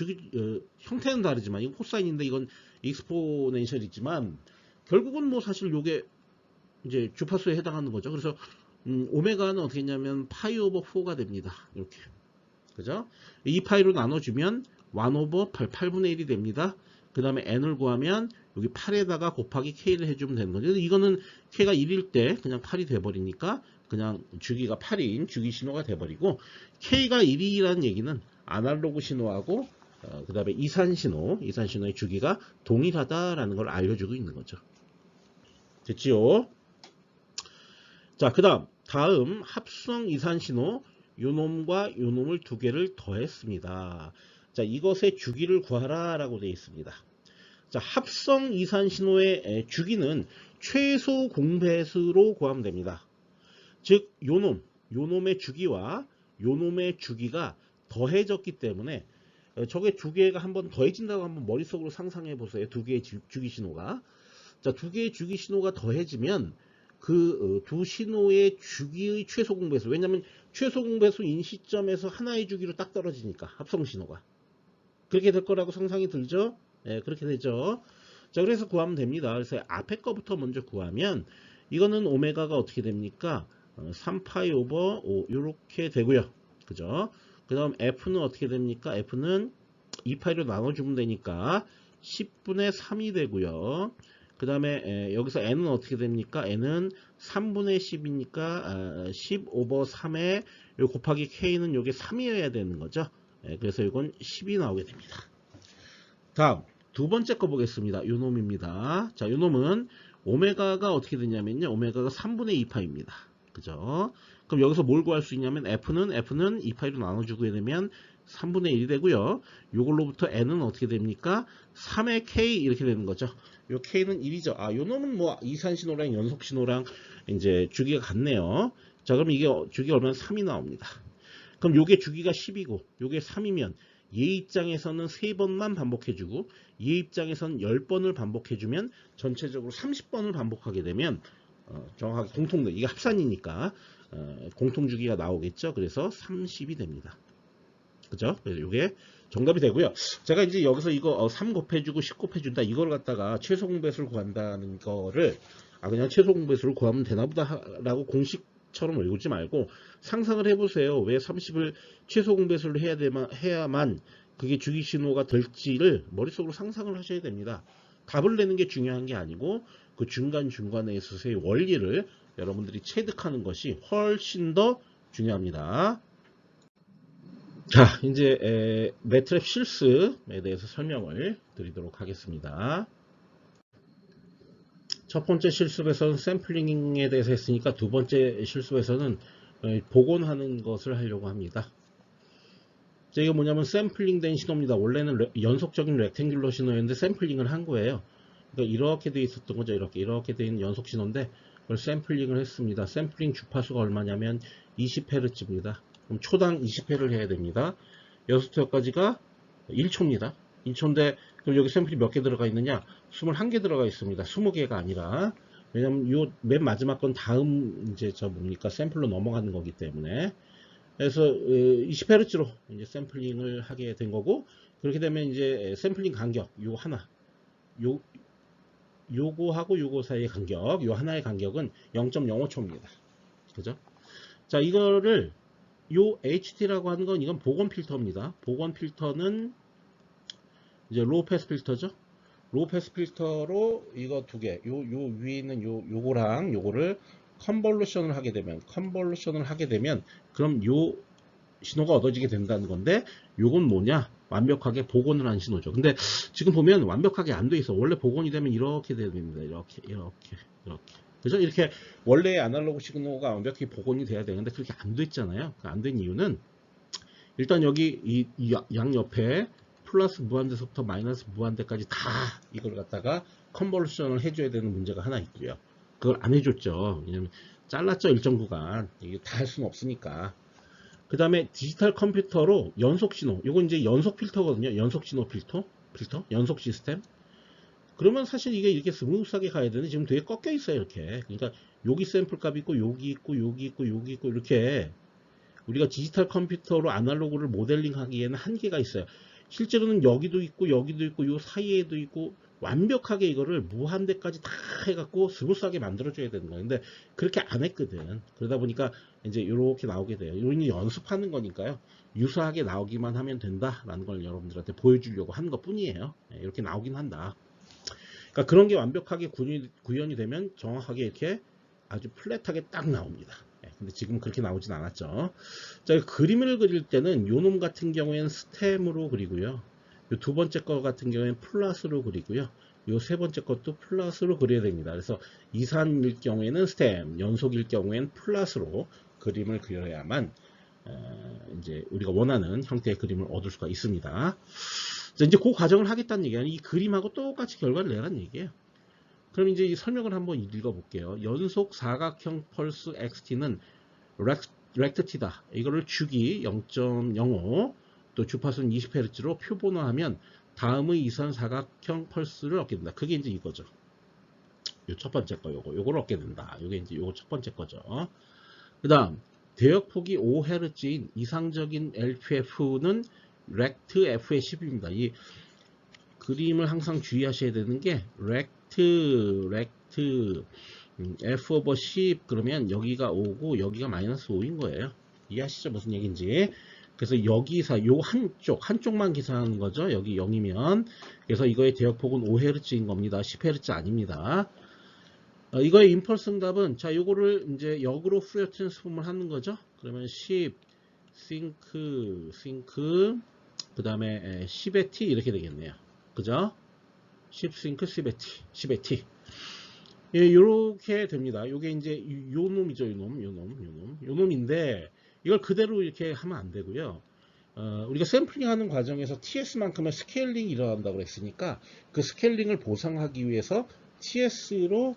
형태는 다르지만 이건 코사인인데 이건 익스포넨셜이지만 결국은 뭐 사실 요게 이제 주파수에 해당하는 거죠. 그래서 오메가는 어떻게 했냐면 파이 오버 4가 됩니다. 이렇게. 그죠? 2파이로 나눠주면 1 오버 8분의 1이 됩니다. 그 다음에 n을 구하면 여기 8에다가 곱하기 k를 해주면 되는 거죠. 이거는 k가 1일 때 그냥 8이 돼버리니까 그냥 주기가 8인 주기 신호가 돼버리고, k가 1이라는 얘기는 아날로그 신호하고 그 다음에 이산신호의 주기가 동일하다라는 걸 알려주고 있는 거죠. 됐지요? 자, 그 다음 합성 이산신호 요놈과 요놈을 두 개를 더했습니다. 자, 이것의 주기를 구하라 라고 되어 있습니다. 자, 합성 이산신호의 주기는 최소 공배수로 구하면 됩니다. 즉 요놈의 주기와 요놈의 주기가 더해졌기 때문에 저게 두 개가 한번 더해진다고 한번 머릿속으로 상상해 보세요. 두 개의 주기 신호가. 자, 두 개의 주기 신호가 더해지면 그 두 신호의 주기의 최소 공배수, 왜냐하면 최소 공배수인 시점에서 하나의 주기로 딱 떨어지니까 합성 신호가 그렇게 될 거라고 상상이 들죠? 네, 그렇게 되죠. 자, 그래서 구하면 됩니다. 그래서 앞에 거부터 먼저 구하면 이거는 오메가가 어떻게 됩니까? 3파이 오버 5 이렇게 되고요. 그죠? 그 다음 F는 어떻게 됩니까? F는 2파이로 나눠주면 되니까 10분의 3이 되고요. 그 다음에 여기서 n은 어떻게 됩니까? n은 3분의 10이니까 10 오버 3에 곱하기 k는 요게 3이어야 되는 거죠. 그래서 이건 10이 나오게 됩니다. 다음 두 번째 거 보겠습니다. 요 놈입니다. 자, 요 놈은 오메가가 어떻게 되냐면요, 오메가가 3분의 2파입니다. 그죠? 그럼 여기서 뭘 구할 수 있냐면 F는 2파이로 나눠주게 되면 3분의 1이 되고요. 요걸로부터 N은 어떻게 됩니까? 3의 K 이렇게 되는 거죠. 요 K는 1이죠. 아, 요 놈은 뭐 이산신호랑 연속신호랑 이제 주기가 같네요. 자, 그럼 이게 주기가 얼마나 3이 나옵니다. 그럼 요게 주기가 10이고 요게 3이면 얘 입장에서는 3번만 반복해주고 얘 입장에서는 10번을 반복해주면 전체적으로 30번을 반복하게 되면 정확하게 이게 합산이니까 공통주기가 나오겠죠. 그래서 30이 됩니다. 그죠? 그래서 이게 정답이 되고요. 제가 이제 여기서 이거 3 곱해주고 10 곱해준다 이걸 갖다가 최소 공배수를 구한다는 거를 그냥 최소 공배수를 구하면 되나보다 라고 공식처럼 외우지 말고 상상을 해보세요. 왜 30을 최소 공배수를 해야만 그게 주기 신호가 될지를 머릿속으로 상상을 하셔야 됩니다. 답을 내는 게 중요한 게 아니고 그 중간중간에 있어서의 원리를 여러분들이 체득하는 것이 훨씬 더 중요합니다. 자, 이제 매트랩 실습에 대해서 설명을 드리도록 하겠습니다. 첫 번째 실습에서는 샘플링에 대해서 했으니까 두 번째 실습에서는 복원하는 것을 하려고 합니다. 자, 이게 뭐냐면 샘플링 된 신호입니다. 원래는 연속적인 렉탱귤러 신호였는데 샘플링을 한 거예요. 그러니까 이렇게 돼 있었던 거죠. 이렇게 돼 있는 연속 신호인데 그걸 샘플링을 했습니다. 샘플링 주파수가 얼마냐면 20Hz입니다. 그럼 초당 20회를 해야 됩니다. 6회까지가 1초입니다. 1초인데 그럼 여기 샘플이 몇 개 들어가 있느냐? 21개 들어가 있습니다. 20개가 아니라. 왜냐면 요 맨 마지막 건 다음 이제 뭡니까? 샘플로 넘어가는 거기 때문에. 그래서 20Hz로 이제 샘플링을 하게 된 거고, 그렇게 되면 이제 샘플링 간격 요 하나. 요거하고 요거 사이의 간격, 요 하나의 간격은 0.05초입니다. 그죠? 자, 이거를 요 HT라고 하는 건 이건 복원 필터입니다. 복원 필터는 이제 로우 패스 필터죠. 로우 패스 필터로 이거 두 개, 요 위에 있는 요거랑 요거를 컨볼루션을 하게 되면 그럼 요 신호가 얻어지게 된다는 건데, 요건 뭐냐? 완벽하게 복원을 한 신호죠. 근데 지금 보면 완벽하게 안 돼 있어. 원래 복원이 되면 이렇게 됩니다. 이렇게. 그죠? 이렇게 원래 아날로그 시그널가 완벽히 복원이 돼야 되는데 그렇게 안 됐잖아요. 안 된 이유는 일단 여기 이 양옆에 플러스 무한대서부터 마이너스 무한대까지 다 이걸 갖다가 컨버루션을 해줘야 되는 문제가 하나 있고요. 그걸 안 해줬죠. 왜냐면 잘랐죠, 일정 구간. 이게 다 할 수는 없으니까. 그 다음에 디지털 컴퓨터로 연속 신호. 이건 이제 연속 필터거든요. 연속 신호 필터? 연속 시스템. 그러면 사실 이게 이렇게 스무스하게 가야 되는데 지금 되게 꺾여 있어요, 이렇게. 그러니까 여기 샘플 값이 있고, 여기 있고, 여기 있고, 여기 있고, 이렇게 우리가 디지털 컴퓨터로 아날로그를 모델링 하기에는 한계가 있어요. 실제로는 여기도 있고, 여기도 있고, 요 사이에도 있고, 완벽하게 이거를 무한대까지 다 해갖고 스무스하게 만들어줘야 되는 거예요. 근데 그렇게 안 했거든. 그러다 보니까 이제 이렇게 나오게 돼요. 이런 연습하는 거니까요. 유사하게 나오기만 하면 된다라는 걸 여러분들한테 보여주려고 하는 것 뿐이에요. 이렇게 나오긴 한다. 그러니까 그런 게 완벽하게 구현이 되면 정확하게 이렇게 아주 플랫하게 딱 나옵니다. 근데 지금 그렇게 나오진 않았죠. 자, 그림을 그릴 때는 요놈 같은 경우에는 스템으로 그리고요. 요 두 번째 거 같은 경우에는 플러스로 그리고요. 요 세 번째 것도 플러스로 그려야 됩니다. 그래서 이산일 경우에는 스템, 연속일 경우에는 플러스로 그림을 그려야만 이제 우리가 원하는 형태의 그림을 얻을 수가 있습니다. 자, 이제 그 과정을 하겠다는 얘기는 이 그림하고 똑같이 결과를 내라는 얘기예요. 그럼 이제 이 설명을 한번 읽어볼게요. 연속 사각형 펄스 XT는 렉트티다. 이거를 주기 0.05 또 주파수는 20Hz로 표본화하면 다음의 이산 사각형 펄스를 얻게 된다. 그게 이제 이거죠. 요 첫 번째 거 요걸 얻게 된다. 요게 이제 요거 첫 번째 거죠. 그 다음 대역폭이 5Hz인 이상적인 LPF는 렉트 F의 10입니다. 이 그림을 항상 주의하셔야 되는 게 렉트 F 오버 10 그러면 여기가 5고 여기가 마이너스 5인 거예요. 이해하시죠? 무슨 얘기인지. 그래서 여기서 요 한쪽만 계산하는 거죠. 여기 0이면. 그래서 이거의 대역폭은 5Hz인 겁니다. 10Hz 아닙니다. 이거의 임펄스 응답은 자 요거를 이제 역으로 푸리어 트랜스폼을 하는 거죠. 그러면 10 싱크 그 다음에 10의 t 이렇게 되겠네요. 그죠? 10 싱크 10의 t 예, 요렇게 됩니다. 요게 이제 요 놈이죠. 요 놈인데 이걸 그대로 이렇게 하면 안 되고요. 우리가 샘플링 하는 과정에서 TS만큼의 스케일링이 일어난다고 그랬으니까 그 스케일링을 보상하기 위해서 TS를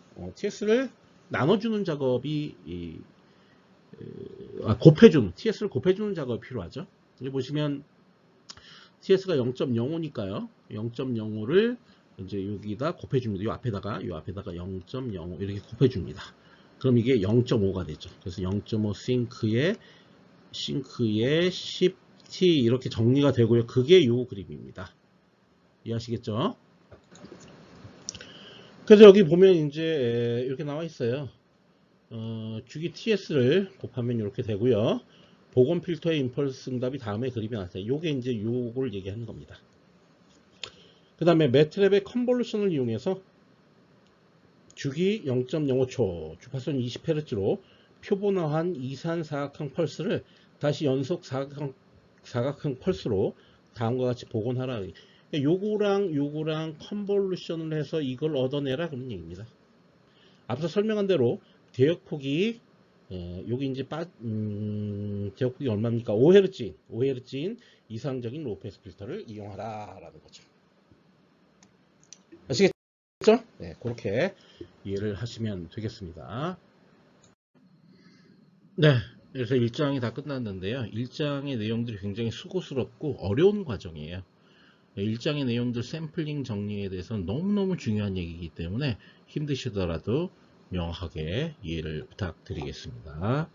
나눠주는 작업이 TS를 곱해주는 작업이 필요하죠. 여기 보시면 TS가 0.05니까요. 0.05를 이제 여기다 곱해줍니다. 요 앞에다가 0.05 이렇게 곱해줍니다. 그럼 이게 0.5가 되죠. 그래서 0.5 싱크에 10t 이렇게 정리가 되고요. 그게 요 그림입니다. 이해하시겠죠? 그래서 여기 보면 이제 이렇게 나와 있어요. 주기 TS를 곱하면 이렇게 되고요. 복원 필터의 임펄스 응답이 다음에 그림이 나왔어요. 요게 이제 요걸 얘기하는 겁니다. 그 다음에 매트랩의 컨볼루션을 이용해서 주기 0.05초, 주파수는 20Hz로 표본화한 이산 사각형 펄스를 다시 연속 사각형 펄스로 다음과 같이 복원하라. 요거랑 컨볼루션을 해서 이걸 얻어내라 그런 얘기입니다. 앞서 설명한 대로 대역폭이 여기 이제 대역폭이 얼마입니까? 5Hz인 이상적인 로우패스 필터를 이용하라 라는 거죠. 아시겠죠? 네, 그렇게 이해를 하시면 되겠습니다. 네, 그래서 1장이 다 끝났는데요. 1장의 내용들이 굉장히 수고스럽고 어려운 과정이에요. 1장의 내용들 샘플링 정리에 대해서는 너무너무 중요한 얘기이기 때문에 힘드시더라도 명확하게 이해를 부탁드리겠습니다.